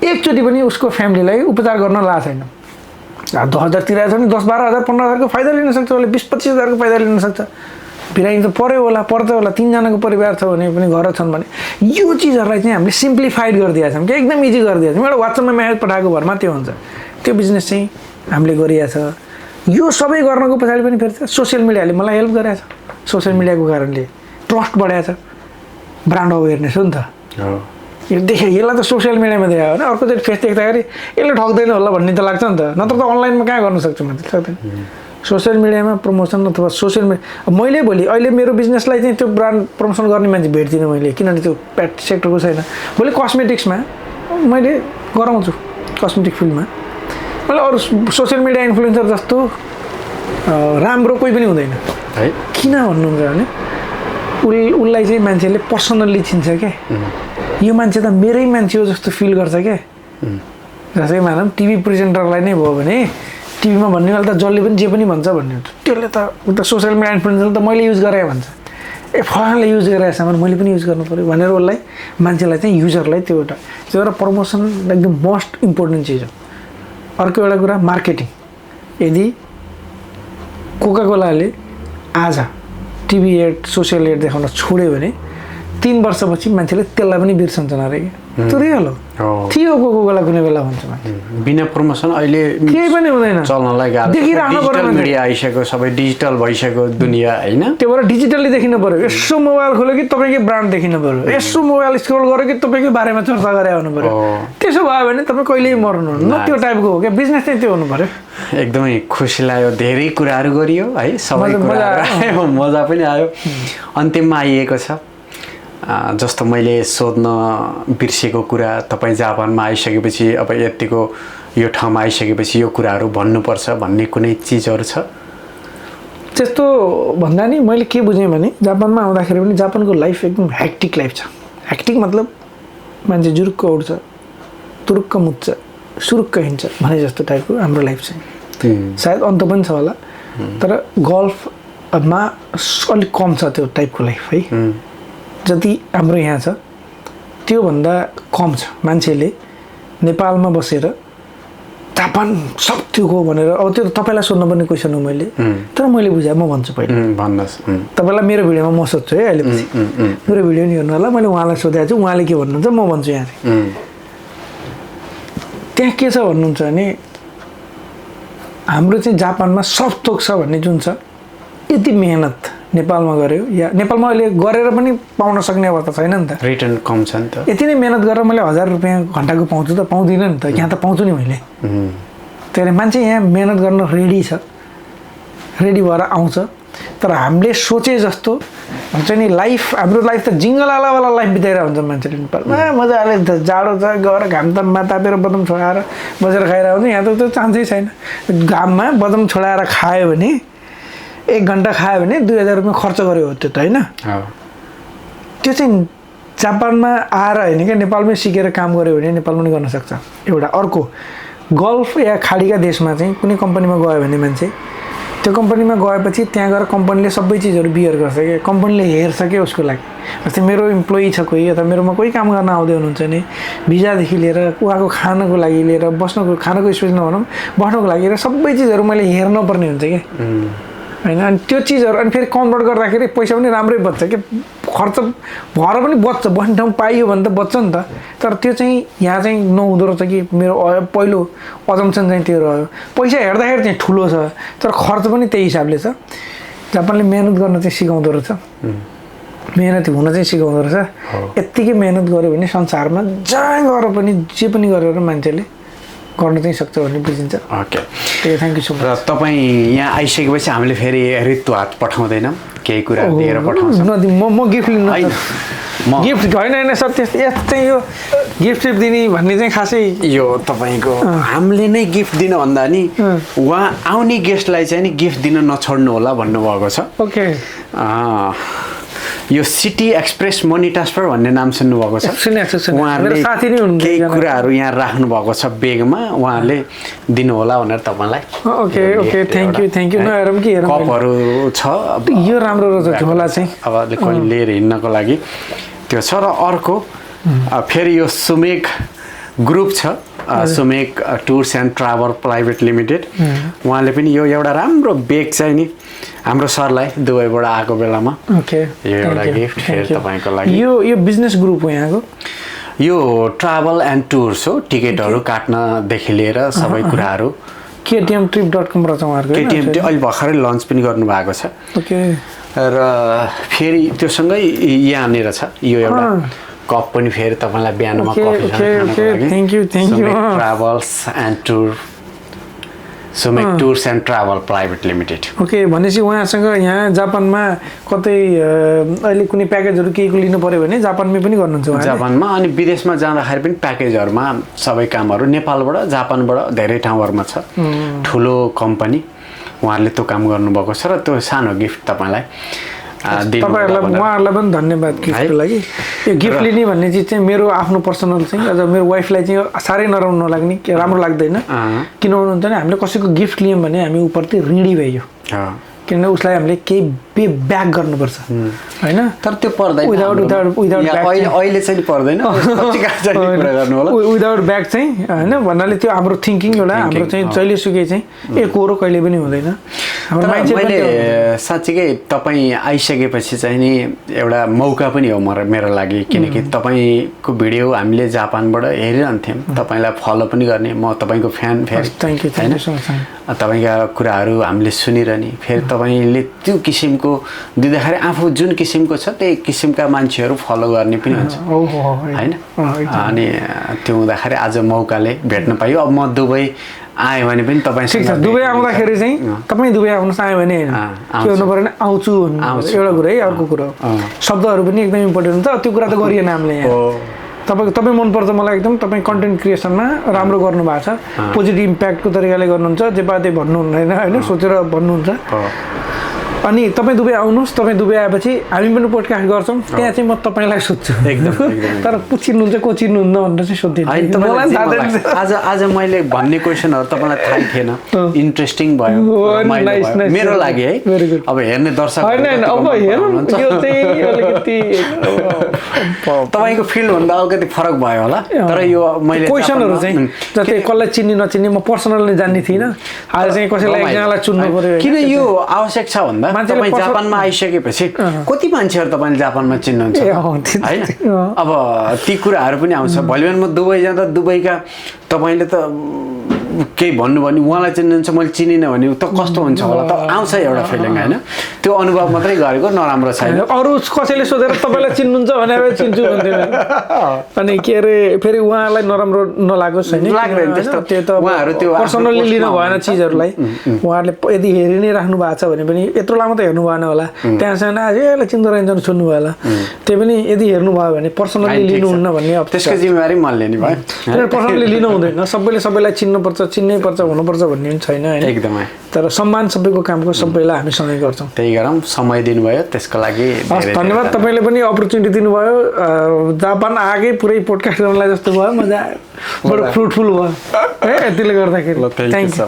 एकचोटि पनि उसको फ्यामिलीलाई उपचार गर्न लागेको छैन। 10,000 तिरेको छ भने 10, 12,000, 15,000 को फाइदा लिन सक्छ, उसले 20-25,000 को फाइदा लिन सक्छ। बिरामी त पर्यो होला, पर्छ होला, 3 जनाको परिवार छ भने पनि घर छन् भने, यो चिजहरूलाई चाहिँ हामीले सिम्प्लिफाइड गरिदिएका छौँ कि एकदम इजी गरिदिएका छौँ। एउटा वाट्सएपमा म्यासेज पठाएको भरमा त्यो हुन्छ। त्यो बिजनेस चाहिँ हामीले गरिएको छ। यो सबै गर्नको पछाडि पनि फेरि सोसियल मिडियाले मलाई हेल्प गरेको छ। सोसियल मिडियाको कारणले ट्रस्ट बढाएको छ, ब्रान्ड अवेरनेस हो नि त। यो देखेँ, यसलाई त सोसियल मिडियामा देखायो भने अर्कोचोटि फेस देख्दाखेरि यसले ठग्दैन होला भन्ने त लाग्छ नि त, नत्र त अनलाइनमा कहाँ गर्न सक्छु मान्छे, सक्दैन। सोसियल मिडियामा प्रमोसन अथवा सोसियल मिडिया, मैले भोलि अहिले मेरो बिजनेसलाई चाहिँ त्यो ब्रान्ड प्रमोसन गर्ने मान्छे भेट्दिनँ मैले, किनभने त्यो पेट सेक्टरको छैन। भोलि कस्मेटिक्समा मैले गराउँछु, कस्मेटिक फिल्डमा मैले अरू सोसियल मिडिया इन्फ्लुएन्सर जस्तो राम्रो कोही पनि हुँदैन है। किन भन्नुहुन्छ भने उसलाई चाहिँ मान्छेले पर्सनल्ली चिन्छ क्या, यो मान्छे त मेरै मान्छे हो जस्तो फिल गर्छ क्या। जस्तै मानौँ टिभी प्रेजेन्टरलाई नै भयो भने टिभीमा भन्ने बेला त जसले पनि जे पनि भन्छ भन्ने हुन्छ, त्यसले त उता सोसियल मिडिया इन्फ्लुएन्सरले त मैले युज गरेँ भन्छ, फलानाले युज गरेको सामान मैले पनि युज गर्नु पऱ्यो भनेर उसलाई मान्छेलाई चाहिँ युजरलाई त्यो एउटा प्रमोसन एकदम मोस्ट इम्पोर्टेन्ट चिज हो। अर्को एउटा कुरा मार्केटिङ। यदि कोकाकोलाले आज टिभी एड सोसियल एड देखाउन छोड्यो भने 3 वर्षपछि मान्छेले त्यसलाई पनि बिर्सन्छन् अरे क्या, त्यो रियल हो। थियो कोकाकोला कुनै बेला भन्छ मान्छे, बिना प्रमोसन अहिले केही पनि हुँदैन, चल्नलाई गाह्रो। देखिराख्नु पर्यो, मिडिया आइसक्यो, सबै डिजिटल भइसक्यो दुनियाँ होइन। त्यो भएर डिजिटल्ली देखिनु पऱ्यो। यसो मोबाइल खोल्यो कि तपाईँकै ब्रान्ड देखिनु पऱ्यो, यसो मोबाइल स्क्रोल गर्यो कि तपाईँकै बारेमा चर्चा गरे आउनु पऱ्यो। त्यसो भयो भने तपाईँ कहिल्यै मर्नुहुन्न, त्यो टाइपको हो क्या बिजनेस चाहिँ, त्यो हुनु पऱ्यो। एकदमै खुसी लाग्यो, धेरै कुराहरू गरियो है, सबै कुराहरू मजा पनि आयो। अन्तिममा आइएको छ जस्तो मैले सोध्न बिर्सेको कुरा, तपाईँ जापानमा आइसकेपछि अब यतिको यो ठाउँमा आइसकेपछि यो कुराहरू भन्नुपर्छ भन्ने कुनै चिजहरू छ? त्यस्तो भन्दा नि मैले के बुझेँ भने जापानमा आउँदाखेरि पनि जापानको लाइफ एकदम हेक्टिक लाइफ छ। हेक्टिक मतलब मान्छे जुरुक्क उठ्छ, तुरुक्क मुत्छ, सुरुक्क हिँड्छ भने जस्तो टाइपको हाम्रो लाइफ चाहिँ। सायद अन्त पनि छ होला, तर गल्फमा अलिक कम छ त्यो टाइपको लाइफ है। जति हाम्रो यहाँ छ त्योभन्दा कम छ। मान्छेले नेपालमा बसेर जापान सब त्यो हो भनेर, अब त्यो तपाईँलाई सोध्नुपर्ने क्वेसन हो मैले, तर मैले बुझाएँ म भन्छु पहिला। भन्नुहोस्। तपाईँलाई मेरो भिडियोमा म सोध्छु है, अहिले पछि मेरो भिडियो नि हेर्नु होला, मैले उहाँलाई सोधेको छु, उहाँले के भन्नुहुन्छ म भन्छु। यहाँ चाहिँ त्यहाँ के छ भन्नुहुन्छ भने हाम्रो चाहिँ जापानमा सब थोक छ भन्ने जुन छ, यति मेहनत नेपालमा गऱ्यो या नेपालमा अहिले गरेर पनि पाउन सक्ने अवस्था छैन नि त, रिटर्न कम छ नि त। यति नै मेहनत गरेर मैले 1000 रुपियाँ घन्टाको पाउँछु त पाउँदिनँ नि त, यहाँ त पाउँछु नि मैले। त्यही भएर मान्छे यहाँ मेहनत गर्न रेडी छ, रेडी भएर आउँछ। तर हामीले सोचे जस्तो हुन्छ नि लाइफ, हाम्रो लाइफ त जिङ्गलालावाला लाइफ बिताइरहेको हुन्छ मान्छेले नेपालमा। मजाले जाडो छ, गएर घाम तापमा तापेर बदम छोडाएर बसेर खाइरहेको हुन्छ। यहाँ त त्यो चान्सै छैन। घाममा बदम छोडाएर खायो भने 1 घन्टा खायो भने 2000 रुपियाँ खर्च गर्यो हो त्यो त होइन। त्यो चाहिँ जापानमा आएर होइन क्या, नेपालमै सिकेर काम गऱ्यो भने नेपालमा पनि गर्न सक्छ। एउटा अर्को गल्फ या खाडीका देशमा चाहिँ कुनै कम्पनीमा गयो भने मान्छे त्यो कम्पनीमा गएपछि त्यहाँ गएर कम्पनीले सबै चिजहरू बियर गर्छ क्या, कम्पनीले हेर्छ क्या उसको लागि। जस्तै मेरो इम्प्लोइ छ कोही अथवा मेरोमा कोही काम गर्न आउँदै हुनुहुन्छ भने भिजादेखि लिएर उहाँको खानको लागि लिएर बस्नको खानको स्पेस नभनौँ बस्नको लागि लिएर सबै चिजहरू मैले हेर्न पर्ने हुन्छ क्या होइन। अनि त्यो चिजहरू अनि फेरि कन्भर्ट गर्दाखेरि पैसा पनि राम्रै बच्छ क्या, खर्च भएर पनि बच्छ, बस्ने ठाउँ पाइयो भने त बच्छ नि त। तर त्यो चाहिँ यहाँ चाहिँ नहुँदो रहेछ कि मेरो पहिलो अजम्सन चाहिँ त्यो रह्यो। पैसा हेर्दाखेरि चाहिँ ठुलो छ तर खर्च पनि त्यही हिसाबले छ। जापानले मेहनत गर्न चाहिँ सिकाउँदो रहेछ, मेहनत हुन चाहिँ सिकाउँदो रहेछ। यत्तिकै मेहनत गऱ्यो भने संसारमा जहाँ गएर पनि जे पनि गरेर मान्छेले गर्न चाहिँ सक्छ भन्ने बुझिन्छ। Okay, thank you so much. र तपाईँ यहाँ आइसकेपछि हामीले फेरि ऋतु हात पठाउँदैनौँ, केही कुरा दिएर पठाउँछौँ। म गिफ्ट लिनु होइन म गिफ्ट होइन सर, त्यस्तो यस्तै यो गिफ्ट दिने भन्ने चाहिँ खासै यो तपाईँको हामीले नै गिफ्ट दिनुभन्दा नि उहाँ आउने गेस्टलाई चाहिँ नि गिफ्ट दिन नछोड्नु होला भन्नुभएको छ। ओके, यो सिटी एक्सप्रेस मनी ट्रान्सफर भन्ने नाम सुन्नुभएको छ? सुनेको छु। उहाँहरूले साथी नै हुनुहुन्छ केही कुराहरू यहाँ राख्नु भएको छ बेगमा, उहाँहरूले दिनु होला भनेर तपाईँलाई। ओके ओके, थ्याङ्क यू नहेरौँ कि हेरौँ। कपहरू छ, यो राम्रो रहेछ झोला चाहिँ, अब कहिले लिएर हिँड्नको लागि त्यो छ। र अर्को फेरि यो सुमेक ग्रुप छ, Sumek tours and travel private limited, उहाँले पनि यो एउटा राम्रो बेग चाहिँ नि हाम्रो सरलाई दुबईबाट आएको बेलामा ओके यो एउटा गिफ्ट फेरि तपाईँको लागि। यो बिजनेस ग्रुप हो यहाँको? यो ट्राभल एन्ड टुर्स हो, टिकटहरू काट्नदेखि लिएर सबै कुराहरू। KTMtrip.com रहेछ उहाँहरूको? KTM अहिले भर्खरै लन्च पनि गर्नुभएको छ। ओके, र फेरि त्योसँगै यहाँनिर छ यो एउटा कप पनि फेरि तपाईँलाई बिहानमा coffee thank you travels and tour, Sumek tours and travel private limited. Okay, भनेपछि उहाँसँग यहाँ जापानमा कतै अहिले कुनै प्याकेजहरू केहीको लिनु पऱ्यो भने जापानमै पनि गर्नुहुन्छ उहाँ? जापानमा अनि विदेशमा जाँदाखेरि पनि प्याकेजहरूमा सबै कामहरू नेपालबाट जापानबाट धेरै ठाउँहरूमा छ। ठुलो कम्पनी उहाँहरूले त्यो काम गर्नुभएको छ र त्यो सानो गिफ्ट तपाईँलाई तपाईँहरूलाई उहाँहरूलाई पनि धन्यवाद गिफ्टको लागि। यो गिफ्ट लिने भन्ने चिज चाहिँ मेरो आफ्नो पर्सनल चाहिँ अझ मेरो वाइफलाई चाहिँ साह्रै नराम्रो नलाग्ने, राम्रो लाग्दैन। किन भन्नुहुन्छ भने हामीले कसैको गिफ्ट लियौँ भने हामी उप्रति ऋणी भइयो, किनभने उसलाई हामीले केही ब्याक गर्नुपर्छ होइन। तर त्यो पर्दैन, अहिले चाहिँ पर्दैन, विदाउट ब्याग चाहिँ होइन भन्नाले त्यो हाम्रो थिङ्किङ एउटा हाम्रो चाहिँ जहिलेसुकै चाहिँ एक हो कहिले पनि हुँदैन। मैले साँच्चीकै तपाईँ आइसकेपछि चाहिँ नि एउटा मौका पनि हो मेरो लागि, किनकि तपाईँको भिडियो हामीले जापानबाट हेरिरहन्थ्यौँ, तपाईँलाई फलो पनि गर्ने, म तपाईँको फ्यान थ्याङ्क यू। तपाईँका कुराहरू हामीले सुनिरहने, फेरि तपाईँले त्यो किसिमको दिँदाखेरि आफू जुन किसिमको छ त्यही किसिमका मान्छेहरू फलो गर्ने पनि हुन्छ होइन। अनि त्यो हुँदाखेरि आज मौकाले भेट्न पाइयो। अब म दुबई आयो भने पनि तपाईँसँग दुबई आउँदाखेरि चाहिँ तपाईँ दुबई आउनुहोस्, आयो भने होइन के हुनु पऱ्यो भने आउँछु एउटा कुरा है। अर्को कुरो शब्दहरू पनि एकदम इम्पोर्टेन्ट हुन्छ, त्यो कुरा त गरिएन हामीले यहाँ। तपाईँ मनपर्छ मलाई एकदम, तपाईँ कन्टेन्ट क्रिएसनमा राम्रो गर्नुभएको छ, पोजिटिभ इम्प्याक्टको तरिकाले गर्नुहुन्छ, जे पाए त्यही भन्नुहुँदैन होइन, सोचेर भन्नुहुन्छ। अनि तपाईँ दुबई आउनुहोस्, तपाईँ दुबई आएपछि हामी पनि पोडकास्ट गर्छौँ, त्यहाँ चाहिँ म तपाईँलाई सोध्छु तर पुछिनुहुन्छ को चिन्नुहुन्न भनेर चाहिँ सोध्दिनँ। आज मैले भन्ने क्वेसनहरू तपाईँलाई थाहै थिएन, इन्ट्रेस्टिङ भयो मेरो लागि है। अब हेर्ने दर्शक तपाईँको फिल्डभन्दा अलिकति फरक भयो होला, तर यो मैले क्वेसनहरू चाहिँ जस्तै कसलाई चिन्ने नचिन्ने म पर्सनली जान्ने थिइनँ, आज चाहिँ कसैलाई एकजनालाई चुन्नु पऱ्यो। किन यो आवश्यक छ भन्दा तपाईँ जापानमा आइसकेपछि कति मान्छेहरू तपाईँले जापानमा चिन्नुहुन्छ होइन। अब ती कुराहरू पनि आउँछ। भोलि बिहान म दुबई जाँदा दुबईका तपाईँले त केही भन्नु भने उहाँलाई चिन्नुहुन्छ, मैले चिनिनँ भने त कस्तो हुन्छ होला, त आउँछ एउटा फिलिङ होइन। त्यो अनुभव मात्रै गरेको नराम्रो छैन। अरू कसैले सोधेर तपाईँलाई चिन्नुहुन्छ भने चिन्छु भन्थ्यो अनि के अरे फेरि उहाँलाई नराम्रो नलागोस् होइन, लाग्दैन त्यस्तो। त्यो त उहाँहरू त्यो पर्सनल्ली लिनु भएन चिजहरूलाई। उहाँहरूले यदि हेरि नै राख्नु भएको छ भने पनि यत्रो लामो त हेर्नु भएन होला, त्यहाँसम्म आज यसलाई चिन्दो रहेछ छोड्नु भयो होला। त्यही पनि यदि हेर्नुभयो भने पर्सनल्ली लिनुहुन्न भन्ने त्यसको जिम्मेवारी मैले लिने भयो। पर्सनल्ली लिनु हुँदैन, सबैले सबैलाई चिन्नुपर्छ, चिन्नै पर्छ, हुनुपर्छ भन्ने पनि छैन होइन। एकदमै, तर सम्मान सबैको कामको सबैलाई हामी सँगै गर्छौँ। त्यही गरौँ, समय दिनुभयो त्यसको लागि धन्यवाद। तपाईँले पनि अपर्च्युनिटी दिनुभयो, जापान आएकै पुरै पोडकास्ट गर्नलाई जस्तो भयो, मजा आयो, बडो फ्रुटफुल भयो है यतिले गर्दाखेरि। Thank you.